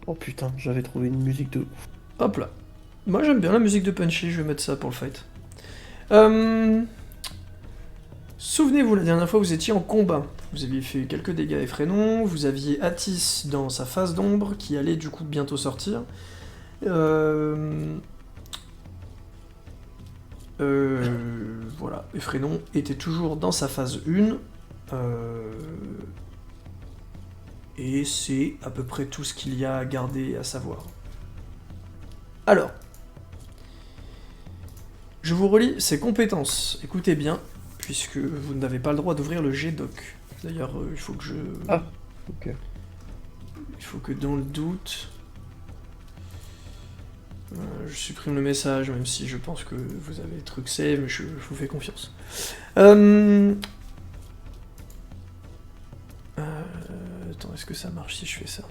Oh putain, j'avais trouvé une musique de... Hop là. Moi j'aime bien la musique de Punchy, je vais mettre ça pour le fight. Euh... Souvenez-vous, la dernière fois vous étiez en combat. Vous aviez fait quelques dégâts effrénants, vous aviez Atis dans sa phase d'ombre qui allait du coup bientôt sortir. Voilà, Effrénon était toujours dans sa phase 1. Et c'est à peu près tout ce qu'il y a à garder et à savoir. Alors, je vous relis ses compétences. Écoutez bien, puisque vous n'avez pas le droit d'ouvrir le G-Doc. D'ailleurs, il faut que je... Ah, ok. Il faut que dans le doute... je supprime le message, même si je pense que vous avez le truc save, mais je vous fais confiance. Attends, est-ce que ça marche si je fais ça?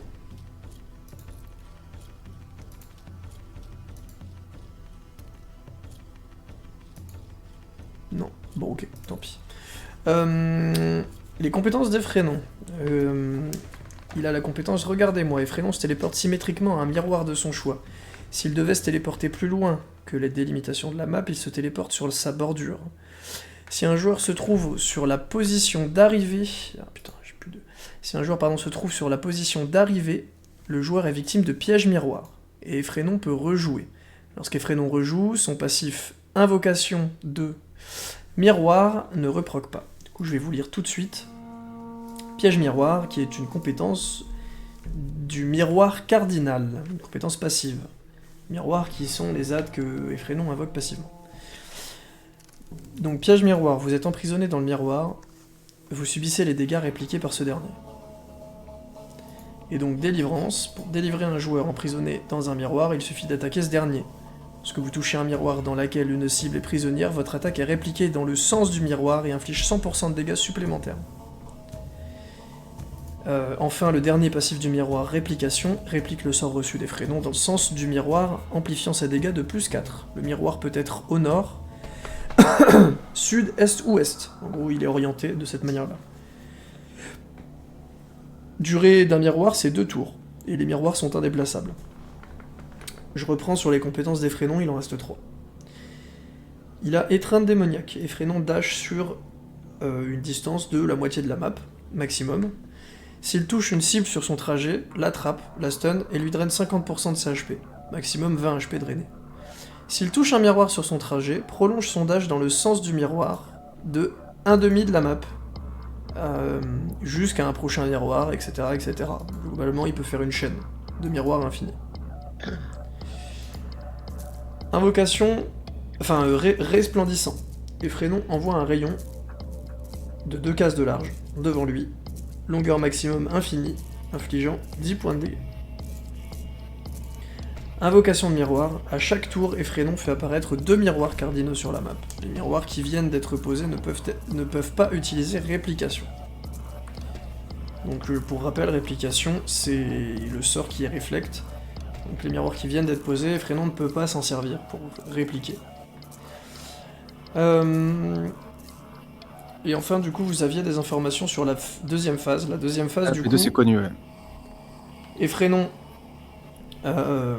Non. Bon, ok, tant pis. Les compétences d'Effrénon. Il a la compétence Regardez-moi. Effrénon se téléporte symétriquement à un miroir de son choix. S'il devait se téléporter plus loin que les délimitations de la map, il se téléporte sur sa bordure. Si un joueur se trouve sur la position d'arrivée... Ah putain, j'ai plus de... Si un joueur se trouve sur la position d'arrivée, le joueur est victime de piège miroir. Et Effrénon peut rejouer. Lorsqu'Effrénon rejoue, son passif Invocation de Miroir ne reproc pas. Du coup, je vais vous lire tout de suite. Piège miroir, qui est une compétence du miroir cardinal, une compétence passive. Miroir qui sont les adds que Effrénon invoque passivement. Donc piège miroir, vous êtes emprisonné dans le miroir, vous subissez les dégâts répliqués par ce dernier. Et donc délivrance, pour délivrer un joueur emprisonné dans un miroir, il suffit d'attaquer ce dernier. Lorsque vous touchez un miroir dans lequel une cible est prisonnière, votre attaque est répliquée dans le sens du miroir et inflige 100% de dégâts supplémentaires. Enfin, le dernier passif du miroir, Réplication, réplique le sort reçu d'Effrénon dans le sens du miroir, amplifiant ses dégâts de plus 4. Le miroir peut être au nord, sud, est ou ouest. En gros, il est orienté de cette manière-là. Durée d'un miroir, c'est 2 tours, et les miroirs sont indéplaçables. Je reprends sur les compétences d'Effrénon, il en reste 3. Il a Étreinte démoniaque. Effrénon dash sur une distance de la moitié de la map, maximum. S'il touche une cible sur son trajet, l'attrape, la stun et lui draine 50% de ses HP, maximum 20 HP drainés. S'il touche un miroir sur son trajet, prolonge son dash dans le sens du miroir de 1/2 de la map, jusqu'à un prochain miroir, etc., etc. Globalement, il peut faire une chaîne de miroirs infinis. Invocation... Enfin, resplendissant. Effrénon envoie un rayon de 2 cases de large devant lui, longueur maximum infinie, infligeant 10 points de dégâts. Invocation de miroir, à chaque tour, Effrénon fait apparaître 2 miroirs cardinaux sur la map. Les miroirs qui viennent d'être posés ne peuvent pas utiliser réplication. Donc pour rappel, réplication, c'est le sort qui est réflecte. Donc les miroirs qui viennent d'être posés, Effrénon ne peut pas s'en servir pour répliquer. Et enfin, du coup, vous aviez des informations sur la deuxième phase. La deuxième phase, du coup... c'est connu, ouais. Effrénon a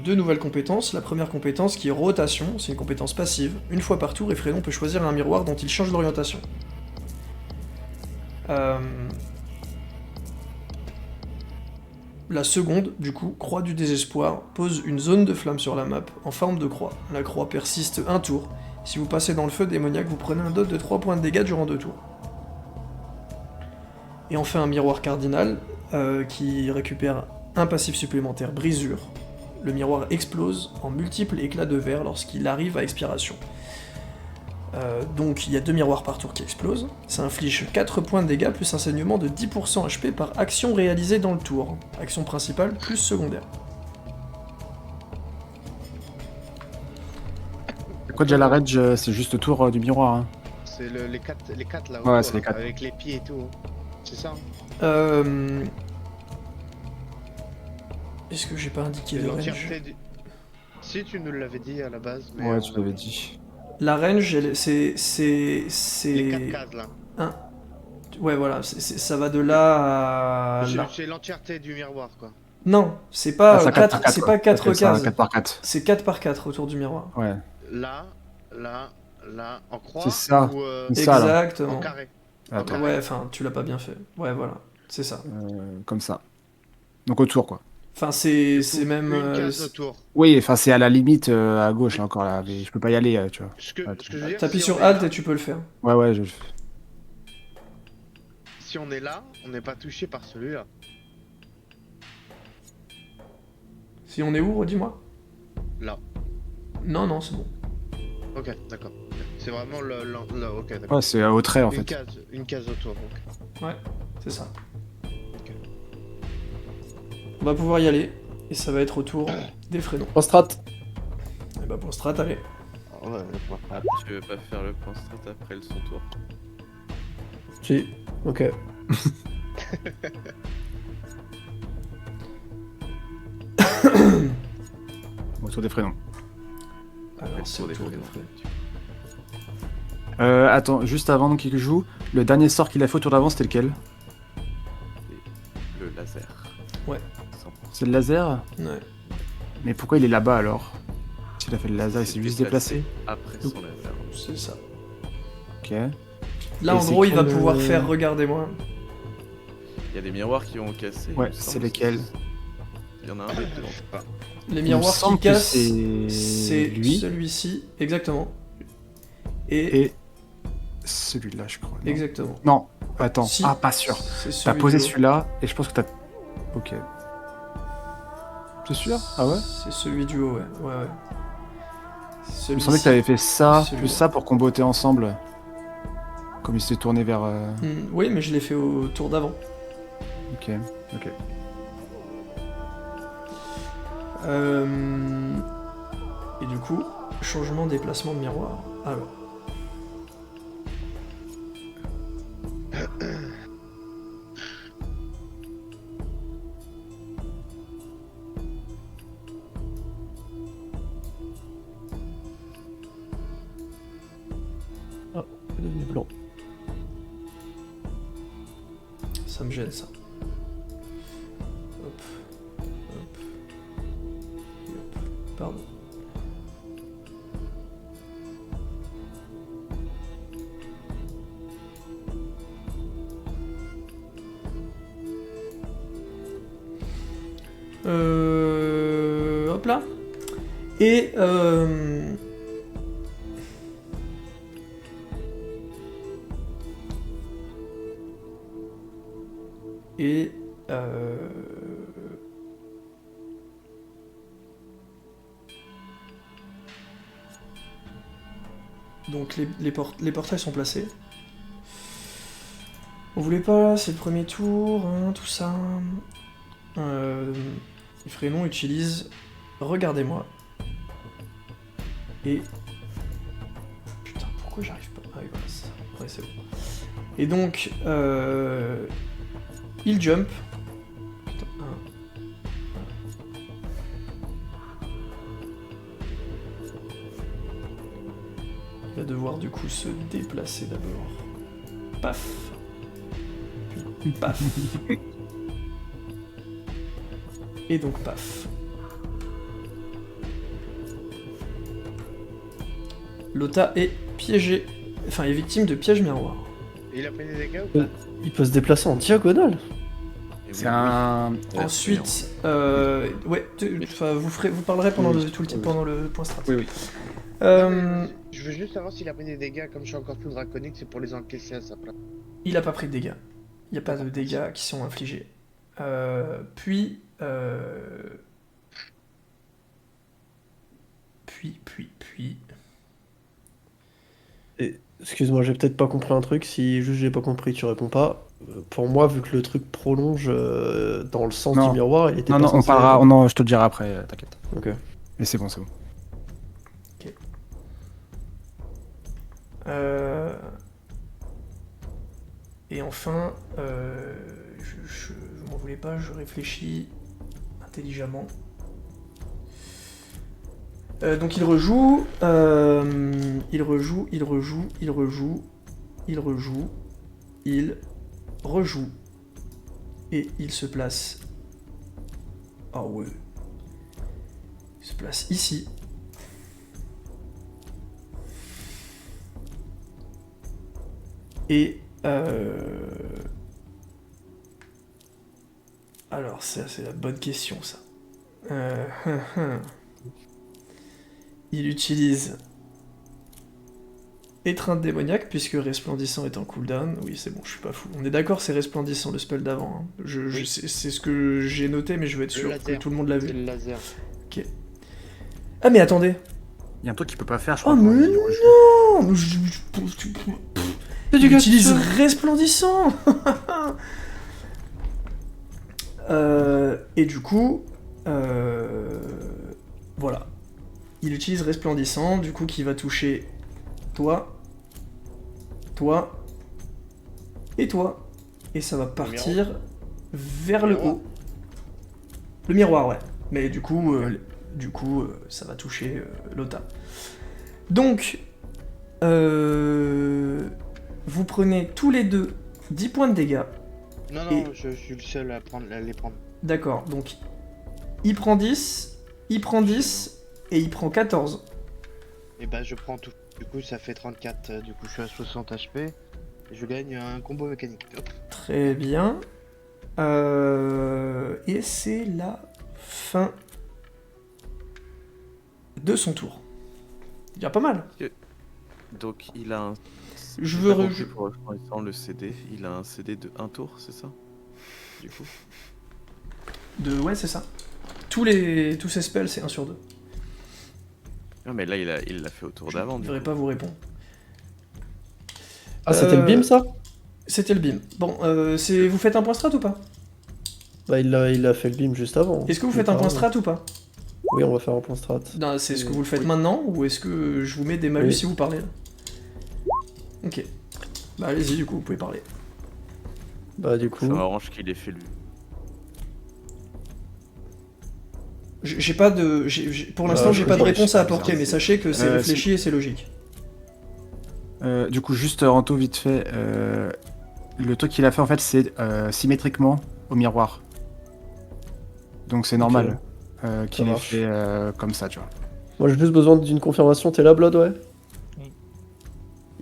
2 nouvelles compétences. La première compétence qui est rotation, c'est une compétence passive. Une fois par tour, Effrénon peut choisir un miroir dont il change l'orientation. La seconde, du coup, Croix du désespoir, pose une zone de flamme sur la map en forme de croix. La croix persiste un tour. Si vous passez dans le feu démoniaque, vous prenez un dot de 3 points de dégâts durant 2 tours. Et enfin un miroir cardinal qui récupère un passif supplémentaire, brisure. Le miroir explose en multiples éclats de verre lorsqu'il arrive à expiration. Donc il y a 2 miroirs par tour qui explosent. Ça inflige 4 points de dégâts plus un saignement de 10% HP par action réalisée dans le tour. Action principale plus secondaire. Quoi déjà la rage, c'est juste le tour du miroir. Hein. C'est les quatre là, Ouais, autour, c'est les là, 4. avec les pieds et tout. C'est ça. Est-ce que j'ai pas indiqué Et de range? l'entièreté du... Si tu nous l'avais dit à la base, mais Ouais, tu l'avais dit. La range, c'est... les 4 cases là. 1, Ouais, voilà, ça va de là à là. C'est l'entièreté du miroir, quoi. Non, c'est Ah, pas c'est un 4 par 4. c'est pas 4 C'est un cases. 4 par 4. C'est 4 par 4 autour du miroir. Ouais. Là, là, en croix C'est ça. ou C'est ça, là. en Exactement. carré. Attends. Ouais, enfin, tu l'as pas bien fait. Ouais, voilà, c'est ça. Comme ça. Donc autour, quoi. Enfin, c'est Du coup, même. une case autour. Oui, enfin, c'est à la limite à gauche, là, encore, là. Mais je peux pas y aller, tu vois. Ce que je veux dire, T'appuies si sur on est Alt là- et tu peux le faire. Ouais, ouais, Si on est là, on n'est pas touché par celui-là. Si on est où, redis-moi. Là. Non, non, c'est bon. Ok, d'accord. C'est vraiment ok, d'accord. Ouais, c'est au trait, en fait. Une case autour. Donc. Ouais, c'est ça. On va pouvoir y aller. Et ça va être au tour des frénoms. En strat. Et bah pour Strat, allez. Ah, tu veux pas faire le point strat après son tour. Si. Ok. Autour des prénoms. Alors, c'est Tour au des tour des frénoms. frénoms. Attends, juste avant qu'il joue, le dernier sort qu'il a fait autour d'avant, c'était lequel? Le laser. Ouais. 100%. C'est le laser? Ouais. Mais pourquoi il est là-bas, alors? S'il a fait le laser, il s'est juste déplacé? Après son laser. C'est ça. Ok. Là, Et en c'est gros, il va quel, pouvoir faire Regardez-moi. Il y a des miroirs qui vont casser. Ouais, il me c'est semble. lesquels? Il y en a un des deux. Les Il me miroirs semble qui que cassent, c'est c'est lui. celui-ci. Exactement. Et. Et celui-là, je crois. Non. Exactement. Non, attends. Si. Ah, pas sûr. C'est T'as celui posé du haut. celui-là, et je pense que t'as... Ok. C'est sûr? Ah ouais? C'est celui du haut, ouais. Ouais, ouais. Il me semblait que t'avais fait ça, Celui-là. plus ça pour comboter ensemble. Comme il s'est tourné vers... Oui, mais je l'ai fait au tour d'avant. Ok, ok. Et du coup, changement de déplacement de miroir. Alors. C'est devenu blanc. Ça me gêne ça. Hop. Hop. Et hop. Pardon. Hop là. Et et donc les portails sont placés. On voulait pas, c'est le premier tour, hein, tout ça. Frénon utilise Regardez-moi. Et... Putain, pourquoi j'arrive pas... Ah oui, voilà, c'est ça. Ouais, c'est bon. Et donc, il jump. Putain, il va devoir du coup se déplacer d'abord. Paf. Puis paf. Et donc paf. Lota est piégé. Enfin, est victime de piège miroir. Et il a pris des dégâts ou pas? Il peut se déplacer en diagonale. Et C'est oui, un... Ouais, Ensuite, ouais, enfin, vous parlerez pendant Oui, tout le oui. pendant le point strat. Oui, oui. Je veux juste savoir s'il a pris des dégâts, comme je suis encore plus draconique, c'est pour les encaisser à sa place. Il a pas pris de dégâts. Il n'y a pas de dégâts qui sont infligés. Puis, Et, excuse-moi, j'ai peut-être pas compris un truc. Si juste j'ai pas compris, tu réponds pas. Pour moi, vu que le truc prolonge dans le sens Non. du miroir, il était Non, pas non, on censé- parlera... Oh, non, je te le dirai après, t'inquiète. Ok. Mais c'est bon, c'est bon. Et enfin, vous m'en voulez pas, je réfléchis intelligemment. Donc il rejoue, il rejoue. Et il se place... Ah ouais. Il se place ici. Et... Alors ça c'est la bonne question ça. Il utilise étreinte démoniaque puisque resplendissant est en cooldown. Oui c'est bon, je suis pas fou. On est d'accord, c'est resplendissant le spell d'avant. Hein. Oui. C'est ce que j'ai noté mais je veux être Le sûr laser. que tout le monde l'a C'est vu. le laser. Ok. Ah mais attendez. Il y a un truc qu'il peut pas faire, je Oh crois. mais non. Il utilise resplendissant. Et du coup, voilà. Il utilise resplendissant, du coup qui va toucher toi, toi et toi. Et ça va partir vers le haut. Le miroir, ouais. Mais du coup, ça va toucher Lota. Donc, vous prenez tous les deux 10 points de dégâts. Non, Et- je suis le seul à les prendre. D'accord, donc il prend 10, il prend 10 et il prend 14. Et bah, je prends tout. Du coup, ça fait 34. Du coup, je suis à 60 HP. Et je gagne un combo mécanique. Hop. Très bien. Et c'est la fin de son tour. Il y a pas mal. Donc il a un. Je J'ai veux pas re- compris pour l'instant le CD. Il a un CD de 1 tour, c'est ça? Du coup. Ouais, c'est ça. Tous ces spells, c'est 1 sur 2. Ah, mais là il l'a fait au tour Je d'avant. ne du devrais coup. pas vous répondre. Ah, c'était le beam, ça? C'était le beam. Bon, vous faites un point strat ou pas? Bah, il a fait le beam juste avant. Est-ce que vous faites un point strat ou pas? Oui, on va faire un point strat. Non, c'est ce que vous le faites maintenant ou est-ce que je vous mets des malus Oui. si vous parlez là? Ok. Bah allez-y, du coup, vous pouvez parler. Bah, du coup. Ça m'arrange qu'il ait fait lui. J'ai pas de. Pour l'instant, j'ai pas de ouais, réponse je sais à pas, apporter, bizarre. mais sachez que c'est Euh, réfléchi et c'est logique. Du coup, juste Ranto, vite fait. Le truc qu'il a fait, en fait, c'est symétriquement au miroir. Donc c'est normal qu'il ait marche. fait comme ça, tu vois. Moi, j'ai juste besoin d'une confirmation. T'es là, Blood, ouais? Oui.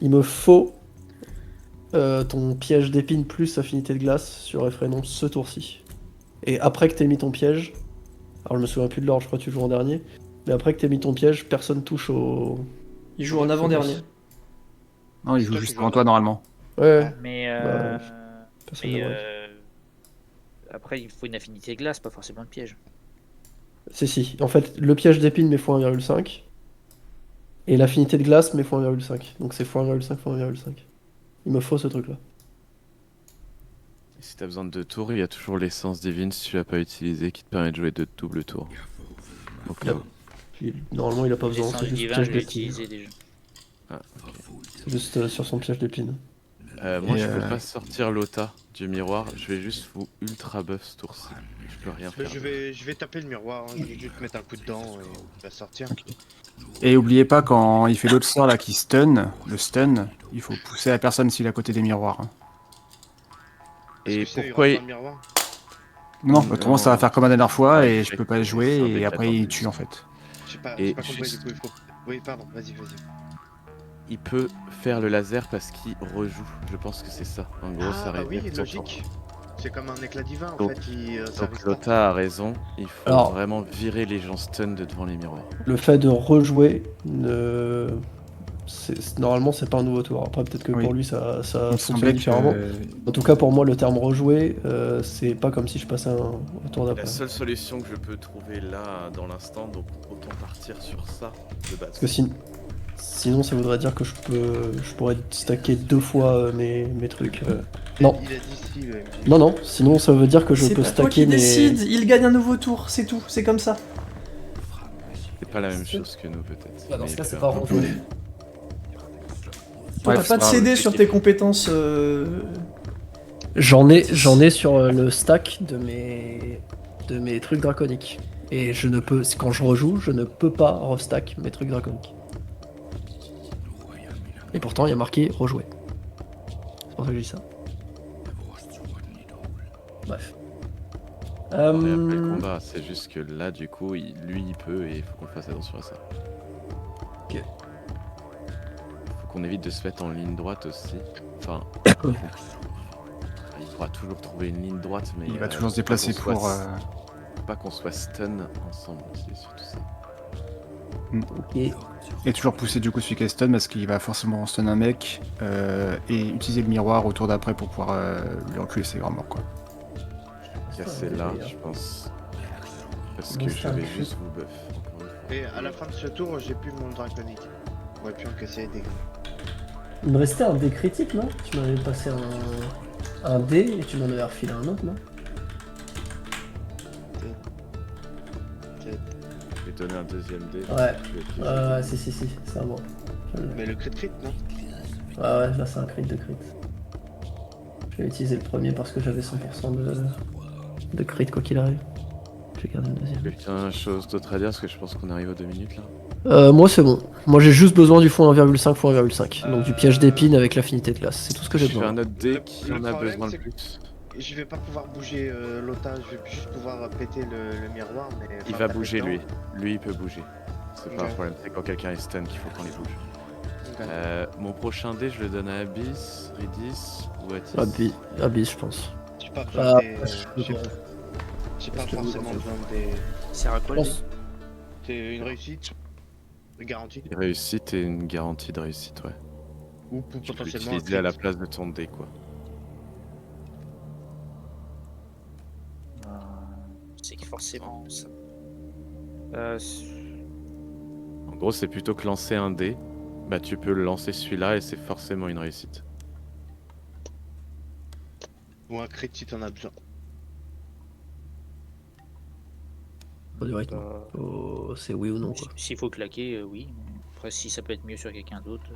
Il me faut ton piège d'épine plus affinité de glace sur Effrénon ce tour-ci. Et après que t'aies mis ton piège, alors je me souviens plus de l'ordre, je crois que tu joues en dernier, mais après que t'aies mis ton piège, personne touche au... Il joue en avant-dernier. Non, il C'est joue toi juste qui avant joues. toi, normalement. Ouais, Mais, personne mais ne voit. après, il faut une affinité glace, pas forcément de piège. Si. En fait, le piège d'épine met x1,5. Et l'affinité de glace met x1,5. Donc c'est x1,5, x1,5. Il me faut ce truc-là. Et si t'as besoin de 2 tours, il y a toujours l'essence divine si tu l'as pas utilisé qui te permet de jouer 2 doubles tours. Donc, Il a- Normalement, il a pas besoin, L'essence c'est juste divin, piège je l'ai d'épine. utilisé déjà. C'est juste sur son piège d'épine. moi Et, je peux pas sortir Lota du miroir, je vais juste vous ultra buff ce tour-ci. Je peux rien faire. Je vais taper le miroir. Hein. Je vais juste mettre un coup dedans et il va sortir. Et oubliez pas, quand il fait l'autre sort là qui stun, le stun, il faut pousser la personne s'il est à côté des miroirs. Hein. Et Est-ce que c'est, pourquoi il il... rentre dans le miroir? Non, autrement ça va faire comme la dernière fois Ouais, et je peux pas c'est jouer un et mec après attendu. il tue en fait. J'ai pas Et compris juste- du coup. Il faut... Oui, pardon, vas-y. il peut faire le laser parce qu'il rejoue. Je pense que c'est ça. En gros, ça Ah, bah arrive. oui, logique. C'est comme un éclat divin en Donc- fait. Ça Donc risque Lota a raison, il faut Alors- vraiment virer les gens stun de devant les miroirs. Le fait de rejouer, normalement, c'est pas un nouveau tour. Après, peut-être que Oui. pour lui, ça Il me fonctionne semblait différemment. que... En tout cas, pour moi, le terme rejouer, c'est pas comme si je passais un tour La d'après. seule solution que je peux trouver là, dans l'instant, donc autant partir sur ça de base. Parce que sinon, ça voudrait dire que je pourrais stacker 2 fois mes trucs. Non. Il a dit si. Ouais. Non, sinon, ça veut dire que je C'est peux pas toi qui stacker mes... décide, il gagne un nouveau tour, c'est tout, c'est comme ça. C'est pas la même chose que nous, peut-être. Bah, dans Mais ce cas, c'est peu pas importe. rejouer. Toi, Ouais, t'as pas de c'est CD grave. sur tes compétences. J'en ai sur le stack de mes trucs draconiques. Et je ne peux, quand je rejoue, je ne peux pas restack mes trucs draconiques. Et pourtant, il y a marqué rejouer. C'est pour ça que je dis ça. Bref. Et après le combat, c'est juste que là, du coup, lui, il peut et il faut qu'on fasse attention à ça. Ok. Faut qu'on évite de se mettre en ligne droite aussi. Enfin, il pourra toujours trouver une ligne droite, mais Il va toujours se faut pas déplacer qu'on pour. soit- faut pas qu'on soit stun ensemble, c'est surtout ça. Ok. Et toujours pousser du coup celui qui est stun parce qu'il va forcément stun un mec et utiliser le miroir au tour d'après pour pouvoir lui reculer ses grands morts quoi. Casser là, je pense. Parce que je vais juste vous buff. Encore une fois. Et à la fin de ce tour, j'ai plus mon draconique. On aurait pu encaisser les dégâts. Il me restait un dé critique, non? Tu m'avais passé un dé et tu m'en avais refilé un autre, non? Je vais donner un deuxième dé. Ouais. Je vais piéger. Ouais, si, c'est un bon. Mais le crit, non? Ouais, là c'est un crit de crit. Je vais utiliser le premier parce que j'avais 100% de crit quoi qu'il arrive. Je vais garder le deuxième. Quelqu'un chose d'autre à dire parce que je pense qu'on arrive aux 2 minutes là. Moi c'est bon. Moi j'ai juste besoin du fond 1,5 fond 1,5. Donc du piège d'épine avec l'affinité de glace. C'est tout ce que j'ai Je fais besoin. un autre dé qui Le en a problème, besoin le c'est que- plus. Je vais pas pouvoir bouger l'otage, je vais juste pouvoir péter le miroir, mais... Il enfin, va taper bouger dedans. lui. Lui il peut bouger. C'est pas Ok. un problème, c'est quand quelqu'un est stun qu'il faut qu'on les bouge. Ok. Mon prochain dé je le donne à Abyss, Ridis ou Atis. Abyss je pense. J'ai pas besoin Ah, des... je J'ai pense. j'ai pas Parce que vous, forcément en fait. besoin des... sert à quoi le dé C'est une réussite garantie. Une réussite et une garantie de réussite, ouais. Ou Tu peux potentiellement l'utiliser à la place de ton dé quoi. C'est que forcément ça. En gros c'est plutôt que lancer un dé, bah tu peux lancer celui-là et c'est forcément une réussite. Ou un crit si t'en as besoin. Faut du rythme. C'est oui ou non quoi. S'il faut claquer, oui. Après, si ça peut être mieux sur quelqu'un d'autre.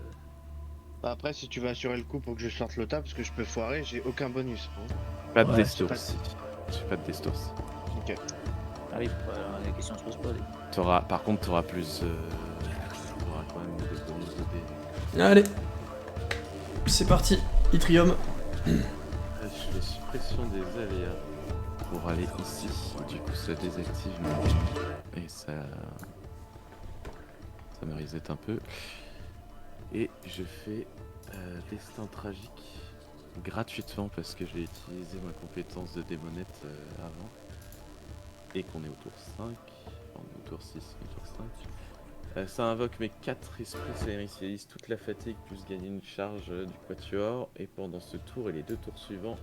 Bah après, si tu veux assurer le coup pour que je sorte l'ota, parce que je peux foirer, j'ai aucun bonus. Pas de Ouais, destourci. J'ai pas de destourci. Ok. Ah oui, bah, la question se pose pas. Par contre t'auras plus... t'auras quand même des bonus de dés. Allez, c'est parti, Yttrium. Je fais suppression des aléas pour aller ici. Du coup, ça désactive et ça me reset un peu. Et je fais destin tragique gratuitement parce que j'ai utilisé ma compétence de démonette avant et qu'on est au tour 5. Enfin, au tour 6, au tour 5. Ça invoque mes 4 esprits, ça initialise toute la fatigue plus gagner une charge du quatuor. Et pendant ce tour et les 2 tours suivants,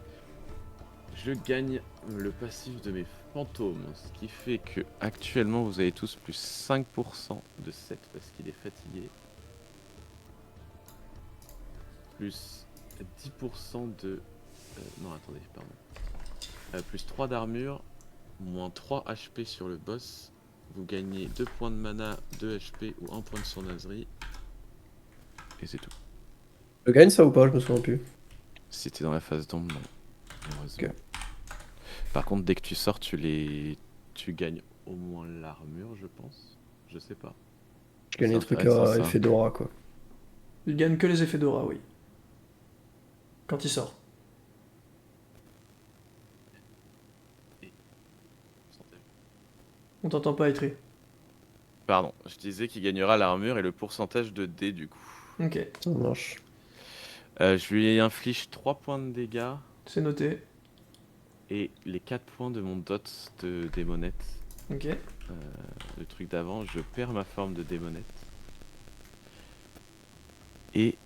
je gagne le passif de mes fantômes. Ce qui fait que actuellement vous avez tous plus 5% de 7 parce qu'il est fatigué. Plus 10% de... non attendez, pardon. Plus 3 d'armure, moins 3 HP sur le boss. Vous gagnez 2 points de mana, 2 HP ou 1 point de sournaserie. Et c'est tout. Je gagne ça ou pas? Je me souviens plus. Si t'es dans la phase d'ombre, non. Malheureusement. Ok. Par contre, dès que tu sors, tu gagnes au moins l'armure, je pense. Je sais pas. Je gagne C'est des trucs intéressant, à ça. effet d'aura quoi. Il gagne que les effets d'aura, oui. Quand il sort. On t'entend pas, Yttri. Pardon, je disais qu'il gagnera l'armure et le pourcentage de dés du coup. Ok, Ça marche. Je lui inflige 3 points de dégâts c'est noté. et les 4 points de mon dot de démonette. Ok. Le truc d'avant, je perds ma forme de démonette. Et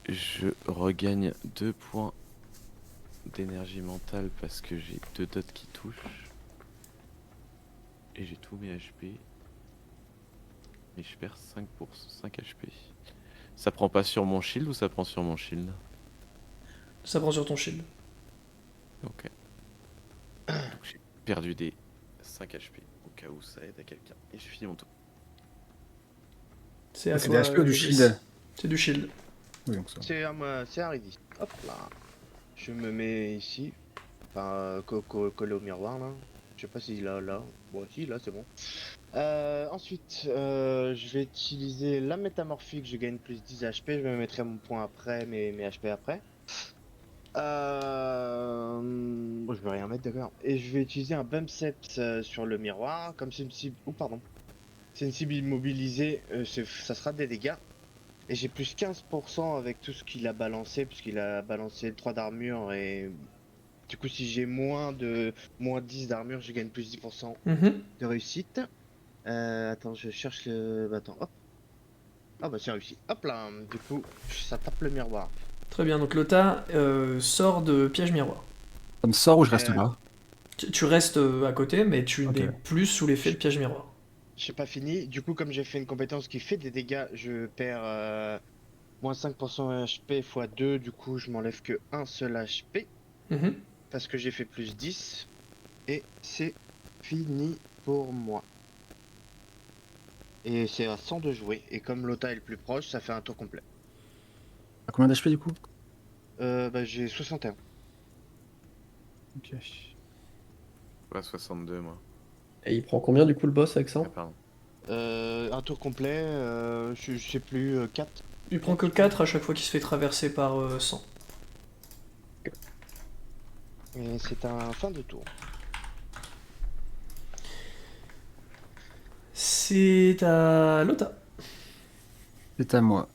je regagne 2 points d'énergie mentale parce que j'ai 2 dots qui touchent. Et j'ai tous mes HP. Et je perds 5 HP. Ça prend pas sur mon shield ou ça prend sur mon shield? Ça prend sur ton shield. Ok. Donc j'ai perdu des 5 HP au cas où ça aide à quelqu'un. Et je finis mon tour. C'est à C'est toi, des HP ou du Régis. shield? C'est du shield. Oui, donc ça. C'est à moi, c'est à Ridis. Hop là. Je me mets ici. Enfin, collé au miroir là. Je sais pas si là. Bon, si, là c'est bon. Ensuite, je vais utiliser la métamorphique. Je gagne plus 10 HP. Je me mettrai mon point après, mes HP après. Bon, je vais rien mettre, d'accord. Et je vais utiliser un bump set sur le miroir, comme c'est une cible. Oh, pardon. C'est une cible immobilisée, ça sera des dégâts. Et j'ai plus 15% avec tout ce qu'il a balancé, puisqu'il a balancé 3 d'armure. Et du coup, si j'ai moins 10 d'armure, je gagne plus 10% Mhm. de réussite. Attends, je cherche le. Attends, hop. Ah bah c'est réussi. Hop là, du coup, ça tape le miroir. Très bien, donc Lota sort de piège miroir. Ça me sort ou je reste Euh, là? Tu restes à côté, mais tu Ok. n'es plus sous l'effet de piège miroir. J'ai pas fini. Du coup, comme j'ai fait une compétence qui fait des dégâts, je perds moins 5% HP x 2. Du coup, je m'enlève que un seul HP. Mhm. Parce que j'ai fait plus 10. Et c'est fini pour moi. Et c'est à 100 de jouer. Et comme Lota est le plus proche, ça fait un tour complet. À combien d'HP du coup? Bah, j'ai 61. Ok. Ouais, 62 moi. Et il prend combien du coup le boss avec Ah, 100? pardon. Un tour complet, je sais plus, 4. Il prend que 4 à chaque fois qu'il se fait traverser par 100. Et c'est un fin de tour. C'est à Lota. C'est à moi.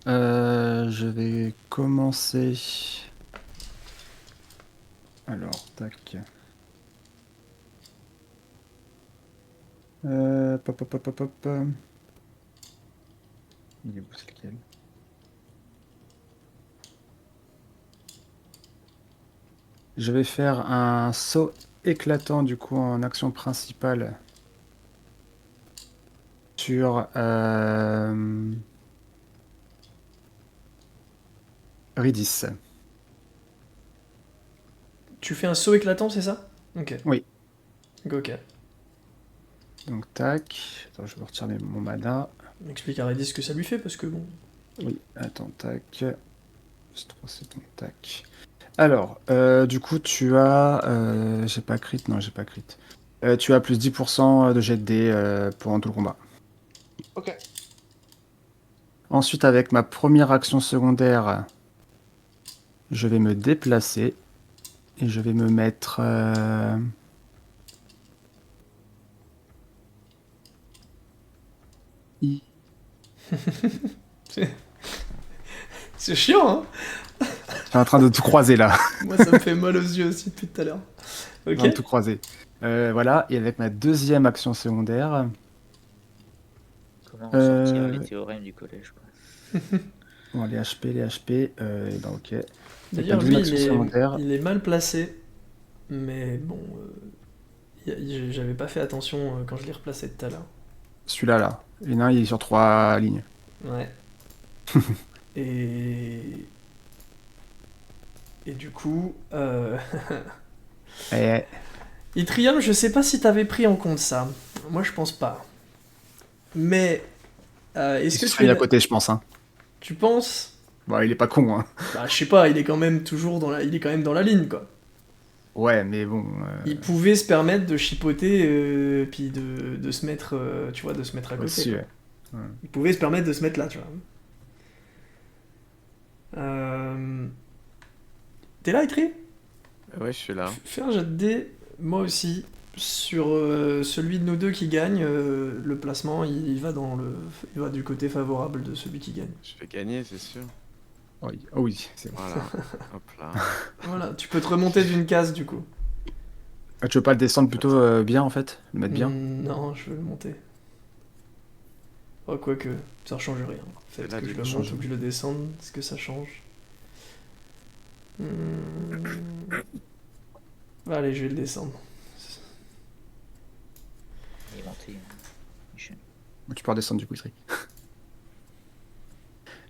Je vais commencer. Alors, tac. Pop, pop, pop, pop, pop. Il est où, c'est lequel? Je vais faire un saut éclatant du coup en action principale sur Ridis. Tu fais un saut éclatant, c'est ça? Ok. Oui. Ok. Donc tac. Attends, je vais retirer mon mana. Explique à Redis ce que ça lui fait, parce que bon... Oui, attends, tac. Plus 3, c'est bon, tac. Alors, du coup, tu as. J'ai pas crit, non, j'ai pas crit. Tu as plus 10% de jet de dés pendant tout le combat. Ok. Ensuite, avec ma première action secondaire, je vais me déplacer et je vais me mettre. I- C'est chiant, hein? Je suis en train de tout croiser là. Moi, ça me fait mal aux yeux aussi depuis tout à l'heure. Je suis en train de Ok. tout croiser. Voilà, et avec ma deuxième action secondaire, Comment sortir Euh, les théorèmes du collège, quoi. bon, les HP, et ben ok. Avec ma D'ailleurs, deuxième lui, action secondaire, il est mal placé. Mais bon... j'avais pas fait attention quand je l'ai replacé tout à l'heure. celui-là là. Et non, il est sur 3 lignes. Ouais. Et... Et du coup... Et, Itrium, je sais pas si t'avais pris en compte ça. Moi, je pense pas. Mais... est-ce il que serait tu à es... côté, je pense. Hein. Tu penses... Bon, il est pas con, hein. Bah, je sais pas, il est quand même toujours dans la... Il est quand même dans la ligne, quoi. Ouais, mais bon. Il pouvait se permettre de chipoter, puis de se mettre, tu vois, de se mettre à côté. Aussi, Quoi. ouais. Il pouvait se permettre de se mettre là, tu vois. T'es là, Itri? Ouais, je suis là. Fais un jet de dés, moi aussi. Sur celui de nous deux qui gagne, le placement, il va il va du côté favorable de celui qui gagne. Je vais gagner, c'est sûr. Oui, oh oui, c'est bon. Voilà. Hop là. Voilà, tu peux te remonter d'une case du coup. Ah, tu veux pas le descendre plutôt bien en fait? Le mettre bien? Non, je veux le monter. Oh, quoique, ça change rien. C'est Faites là que du je le coup. monte ou que je le descende, est-ce que ça change? Allez, je vais le descendre. Il est monté. Michel. Tu peux redescendre du coup, Itri.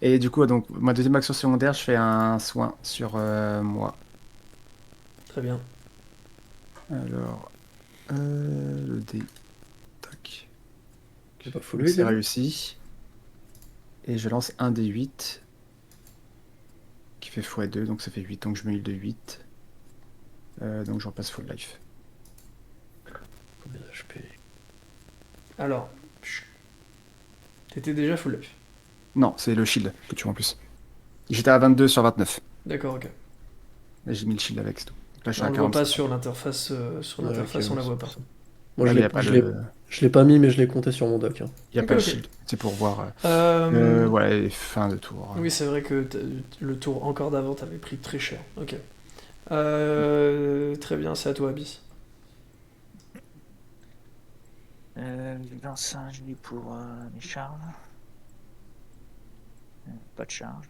Et du coup, donc, ma deuxième action secondaire, je fais un soin sur moi. Très bien. Alors, le dé. Tac. J'ai pas full Donc, c'est déjà. réussi. Et je lance un dé 8 qui fait x2, donc ça fait 8, donc je me heal de 8. Donc j'en passe full life. Combien d'HP? Alors, t'étais déjà full life. Non, c'est le shield que tu vois en plus. J'étais à 22 sur 29. D'accord, ok. Et j'ai mis le shield avec, c'est tout. Là, je suis On à le voit pas 45. sur l'interface, Ouais, on la ok, voit pas. Moi, Ah, je mais y l'ai a pas je l'ai- le... je l'ai pas mis, mais je l'ai compté sur mon doc. Hein. y a Ok, pas le ok. shield. C'est pour voir. Euh, Ouais, fin de tour. Oui, c'est vrai que le tour encore d'avant t'avais pris très cher. Ok. Très bien, c'est à toi, Abyss. Je lance un jet pour mes charges. Pas de charge.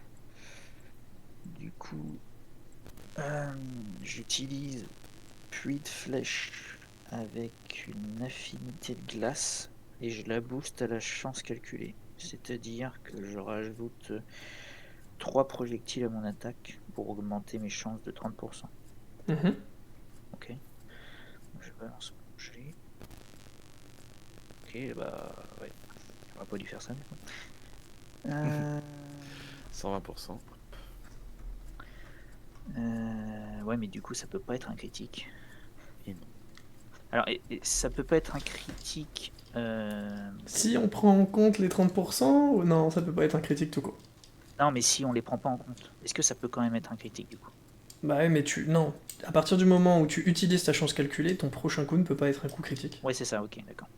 Du coup, j'utilise pluie de flèches avec une affinité de glace et je la booste à la chance calculée. C'est-à-dire que je rajoute 3 projectiles à mon attaque pour augmenter mes chances de 30%. Mhm. Ok. Donc je balance mon jet. Ok, bah ouais. On va pas lui faire ça du coup. 120%. Ouais, mais du coup, ça peut pas être un critique. Et non. Alors, ça peut pas être un critique. Si on prend en compte les 30%, ou non, ça peut pas être un critique tout court. Non, mais si on les prend pas en compte, est-ce que ça peut quand même être un critique du coup? Bah ouais, mais non. À partir du moment où tu utilises ta chance calculée, ton prochain coup ne peut pas être un coup critique. Ouais, c'est ça, ok, d'accord.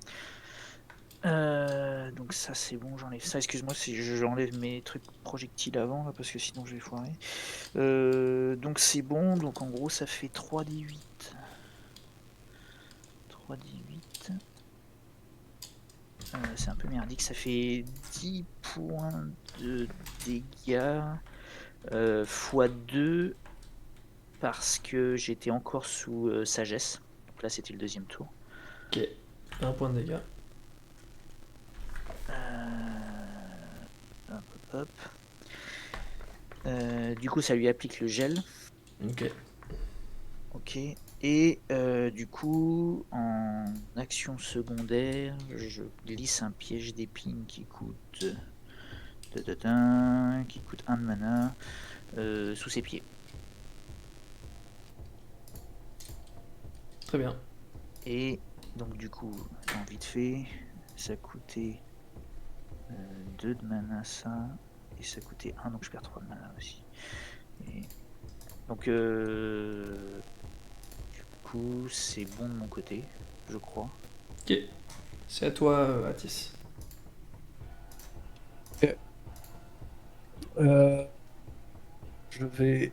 Donc ça c'est bon, j'enlève ça. Excuse-moi si j'enlève mes trucs projectiles avant, là, parce que sinon je vais foirer. Donc c'est bon, donc en gros ça fait 3d8. 3d8. C'est un peu merdique, ça fait 10 points de dégâts x 2 parce que j'étais encore sous sagesse. Donc là c'était le deuxième tour. Ok. 1 point de dégâts. Hop, hop, hop. Du coup ça lui applique le gel. Ok. Ok. Et du coup, en action secondaire, je glisse un piège d'épines qui coûte qui coûte 1 de mana sous ses pieds. Très bien. Et donc du coup, attends, vite fait, ça coûtait 2 de mana ça, et ça coûtait 1, donc je perds 3 de mana aussi. Et donc du coup, c'est bon de mon côté, je crois. Ok. C'est à toi, Atis. Euh, je vais.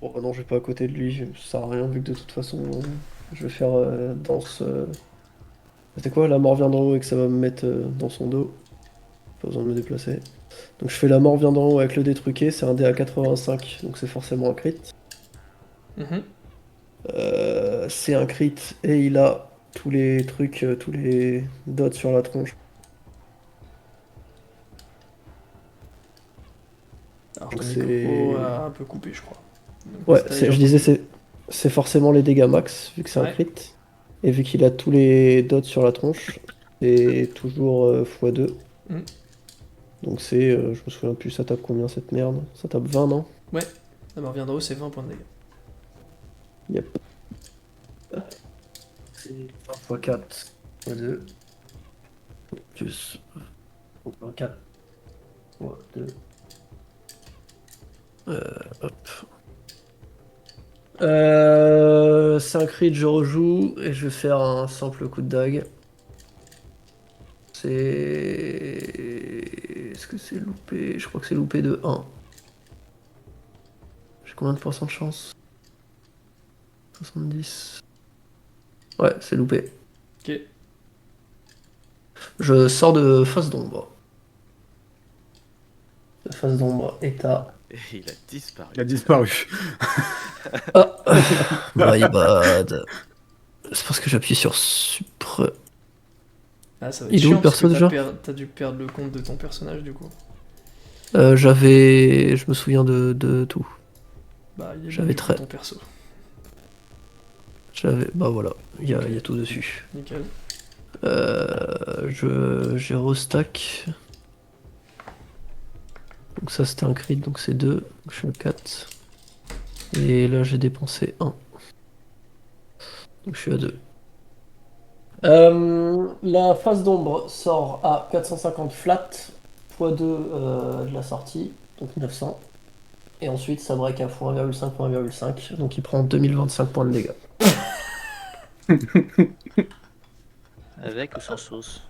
Bon, bah non, je vais pas à côté de lui, ça sert à rien vu que de toute façon, je vais faire danse. C'est quoi, la mort vient d'en haut et que ça va me mettre dans son dos. Pas besoin de me déplacer. Donc je fais la mort vient d'en haut avec le dé truqué, c'est un dé à 85, donc c'est forcément un crit. Mhm. C'est un crit et il a tous les trucs, tous les dots sur la tronche. Alors Donc ton micro c'est. a un peu coupé, je crois. Donc, Ouais, si t'as je disais c'est forcément les dégâts max, vu que c'est un Ouais. crit. Et vu qu'il a tous les dots sur la tronche, c'est toujours x2. Mm. Donc c'est, je me souviens plus, ça tape combien cette merde? Ça tape 20, non? Ouais. La mort vient d'en haut, c'est 20 points de dégâts. Yep. C'est 20 x 4 x2. Plus 4 x 2. Hop. C'est un crit, je rejoue et je vais faire un simple coup de dague. C'est. Est-ce que c'est loupé? Je crois que c'est loupé de 1. J'ai combien de pourcents de chance? 70. Ouais, c'est loupé. Ok. Je sors de face d'ombre. La face d'ombre est à. Et il a disparu. Il a disparu. Ah My bad. C'est parce que j'appuie sur supr. Ah, ça va être Il est où chiant le parce que perso déjà? t'as dû perdre le compte de ton personnage du coup. J'avais. Je me souviens de tout. Bah, il est là J'avais du coup très. ton perso. J'avais. Bah voilà, il y a, Ok. il y a tout dessus. Nickel. J'ai restack. Donc ça c'était un crit, donc c'est 2. Je suis à 4. Et là j'ai dépensé 1. Donc je suis à 2. La phase d'ombre sort à 450 flat x2 de la sortie, donc 900. Et ensuite, ça break à x1,5, x1,5. Donc il prend 2025 points de dégâts. Avec ou sans sauce?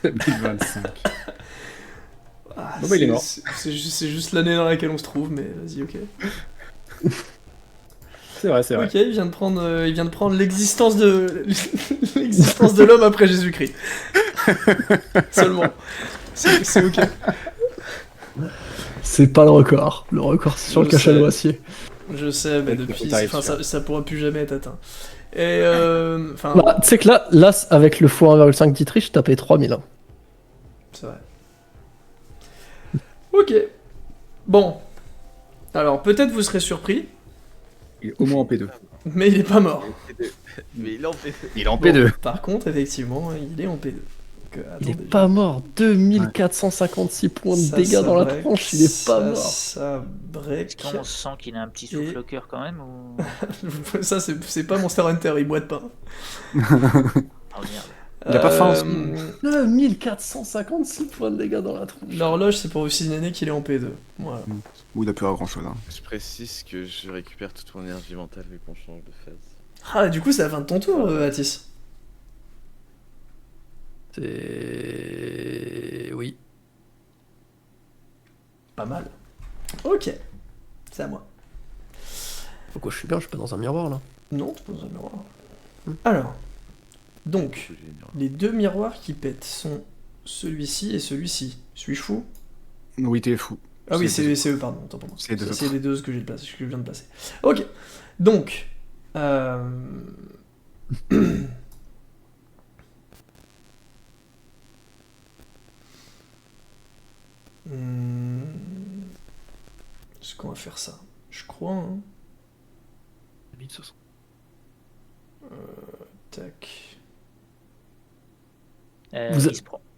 2025. Ah, Bon, bah, il est mort. C'est juste l'année dans laquelle on se trouve, mais vas-y, ok. C'est vrai, c'est vrai. Ok, il vient de prendre l'existence de l'existence de l'homme après Jésus-Christ. Seulement. C'est ok. C'est pas le record. Le record, c'est sur le Je cachet sais. noisier. Je sais, mais depuis, T'arrives enfin, sûr. ça pourra plus jamais être atteint. Et enfin, Bah, tu sais que là, avec le x1,5 d'Itriche, t'as payé 3000. Hein. c'est vrai. Ok. Bon. Alors, peut-être vous serez surpris, Il est au moins en P2. mais il est pas mort. Mais il en fait. Il est en Bon, P2. par contre, effectivement, il est en P2. Donc, Il est attendez, pas mort. 2456 points de ça, dégâts ça dans la break, tronche, il est pas ça, mort. Ça break. Est-ce qu'on sent qu'il a un petit souffle Et- au cœur quand même ou... Ça, c'est pas Monster Hunter, il boite pas. Oh merde. Il a pas faim, ce Euh, 1456 points de dégâts dans la tronche. L'horloge, c'est pour vous signaler qu'il est en P2. Voilà. Ou il a plus à grand chose. Hein. Je précise que je récupère toute mon énergie mentale vu qu'on change de phase. Ah, du coup, c'est la fin de ton tour, Atis. C'est. Oui. Pas mal. Ok. C'est à moi. Pourquoi je suis bien, je suis pas dans un miroir là. Non, tu peux dans un miroir. Alors, donc, les deux miroirs qui pètent sont celui-ci et celui-ci. Suis-je fou? Oui, t'es fou. Ah oui, C'est c'est eux, pardon. Autant pour moi. C'est les deux C'est autres. les deux que que je viens de placer. Ok. Donc, est-ce qu'on va faire ça? Je crois, hein. Tac. Vous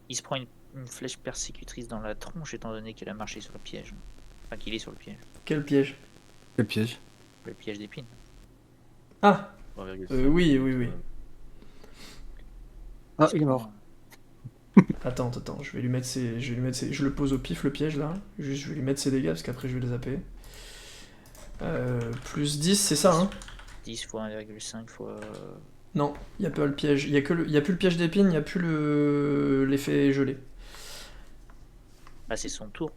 Il se prend une flèche persécutrice dans la tronche étant donné qu'il a marché sur le piège. Enfin, qu'il est sur le piège. Quel piège? Quel piège. Le piège d'épines. Ah, 3,5. oui. Ah, il est mort. Attends, je vais lui mettre ses... Je le pose au pif, le piège, là. Juste, je vais lui mettre ses dégâts, parce qu'après, je vais les zapper. Plus 10, c'est ça, hein? 10 fois 1,5 fois... Non, il n'y a pas le piège. Il n'y a plus le piège d'épine, il n'y a plus l'effet gelé. Bah c'est son tour.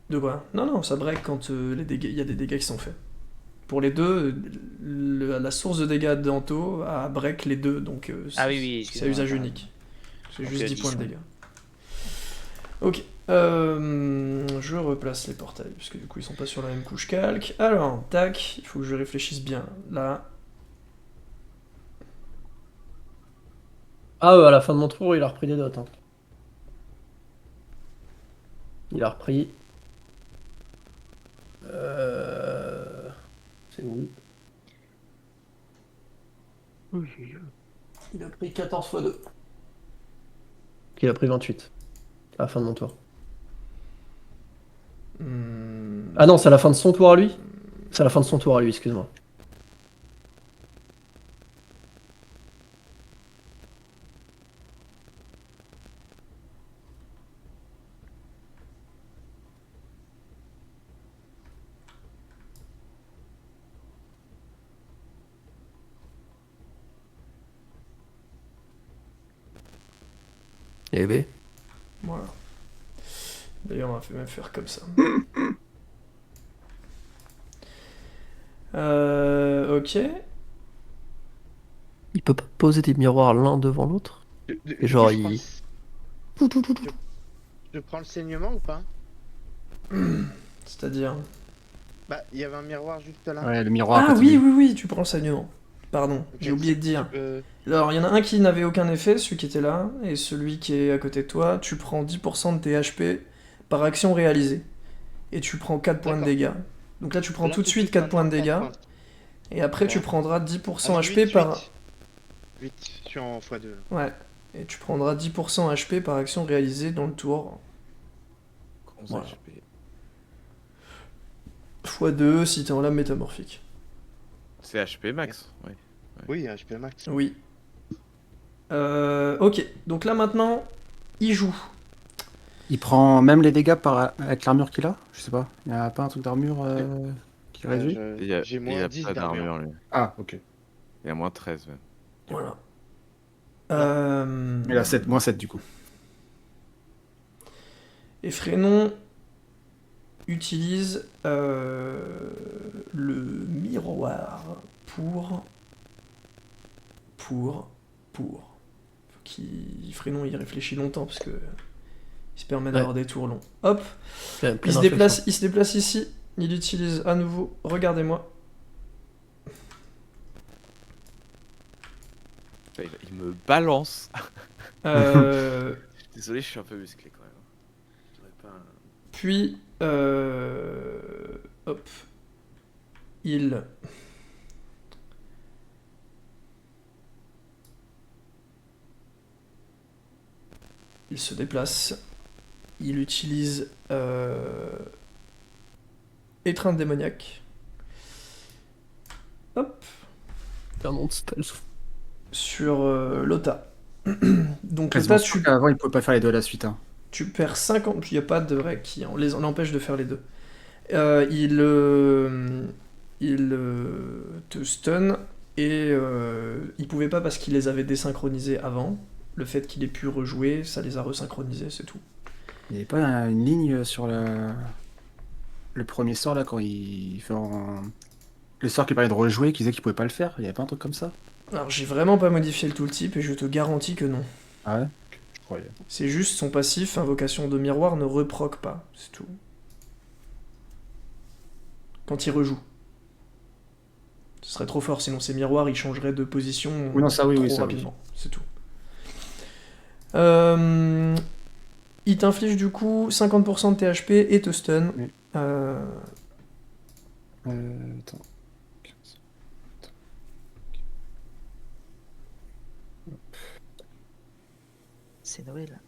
De quoi? Non, ça break quand il y a des dégâts qui sont faits. Pour les deux, la source de dégâts d'Anto a break les deux, donc Ah oui, c'est à excusez-moi, usage pardon. unique. C'est Donc, juste 10 points de 10, dégâts. Ok, je replace les portails, puisque du coup ils sont pas sur la même couche calque. Alors, tac, il faut que je réfléchisse bien. Là, Ah, à la fin de mon tour, il a repris des dots. Hein. Il a repris. C'est où? Il a pris 14 x 2. Il a pris 28. À la fin de mon tour. Ah non, c'est à la fin de son tour à lui? C'est à la fin de son tour à lui, excuse-moi. Eh ben. voilà. D'ailleurs, on va même faire comme ça. Ok. Il peut pas poser des miroirs l'un devant l'autre? Et genre, il. Je prends le saignement ou pas? C'est-à-dire... Bah, il y avait un miroir juste là. Ouais, le miroir. à Ah côté oui, de lui. oui, tu prends le saignement. Pardon, Ok, j'ai oublié de dire. Euh, Alors, il y en a un qui n'avait aucun effet, celui qui était là, et celui qui est à côté de toi, tu prends 10% de tes HP par action réalisée. Et tu prends 4 points de D'accord. dégâts. Donc là, tu prends là, tout de suite 4 points de dégâts, et après, tu D'accord. prendras 10% alors, HP 8, par... 8, je suis en x2. Ouais. Et tu prendras 10% HP par action réalisée dans le tour. 11 Voilà. HP. x2 si t'es en lame métamorphique. C'est HP max, ouais. Oui, HP max. Oui. Ok, donc là maintenant, il joue. Il prend même les dégâts avec l'armure qu'il a? Je sais pas. Il n'y a pas un truc d'armure qui réduit? J'ai Il moins a 10 pas d'armure. d'armure, lui. Ah, ok. Il a moins 13, même. Voilà. Il a 7, moins 7 du coup. Et Frénon utilise le miroir pour. Frénon il réfléchit longtemps parce que il se permet d'avoir des tours longs. Hop, Plein il se d'inflexions. déplace ici. Il utilise à nouveau. Regardez-moi. Il me balance. Euh, Désolé, je suis un peu musclé quand même. J'aurais pas un- Puis, hop, il se déplace. Il utilise étreinte démoniaque. Hop, Un nom de spell. sur Lota. Donc Quasiment Lota, sûr qu'avant, il pouvait pas faire les deux à la suite. Hein. tu perds 50. Il n'y a pas de règle qui en empêche de faire les deux. Il te stun et il pouvait pas parce qu'il les avait désynchronisés avant. Le fait qu'il ait pu rejouer, ça les a resynchronisés, c'est tout. Il n'y avait pas une ligne sur le premier sort là quand il fait le sort qui parlait de rejouer, qui disait qu'il pouvait pas le faire. Il y avait pas un truc comme ça? Alors j'ai vraiment pas modifié le tooltip et je te garantis que non. Ah ouais? Je croyais. C'est juste son passif, invocation de miroir, ne reproc pas, c'est tout. Quand il rejoue. Ce serait trop fort, sinon ces miroirs ils changeraient de position Oui, non, ça oui, trop oui, ça oui. rapidement, c'est tout. Il t'inflige du coup 50% de THP et te stun. Oui. Attends. C'est Noël.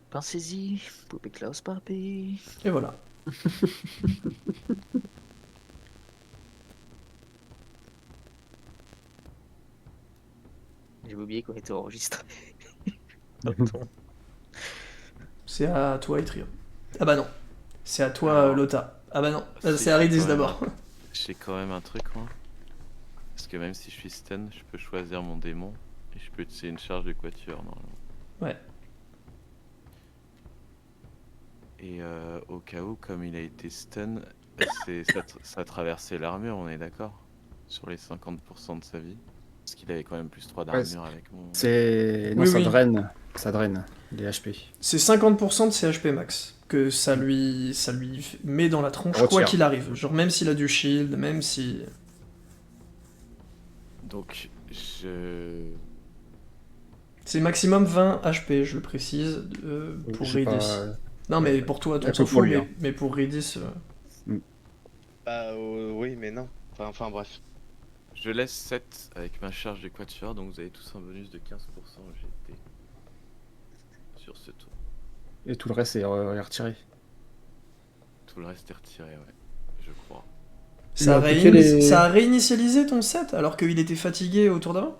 Pensez-y, poupée Klaus Barbie. Et voilà. J'ai oublié qu'on était enregistré. C'est à toi, Etrium. Ah bah non. C'est à toi, Alors, Lota. Ah bah non. si, C'est Aridis quand même d'abord. J'ai quand même un truc, moi. Parce que même si je suis stun, je peux choisir mon démon. Et je peux utiliser une charge de quatuor, normalement. Ouais. Et au cas où, comme il a été stun, ça a traversé l'armure, on est d'accord? Sur les 50% de sa vie. Parce qu'il avait quand même plus 3 d'armure avec mon... C'est. Non, Oui, ça oui. draine. Ça draine les HP. C'est 50% de ses HP max. Que ça lui met dans la tronche quoi Retire. qu'il arrive. Genre même s'il a du shield, même si... Donc, je... C'est maximum 20 HP, je le précise, pour Je sais Ridis. pas, Non mais pour toi, on un s'en peu pour fout, lui, hein. mais pour Ridis... Bah oui, mais non. Enfin bref. Je laisse 7 avec ma charge de quatuor, donc vous avez tous un bonus de 15% au GT. Sur ce tour. Et tout le reste est retiré. Tout le reste est retiré, ouais. Je crois. Ça, Il a appliqué les- ça a réinitialisé ton set alors qu'il était fatigué au tour d'avant?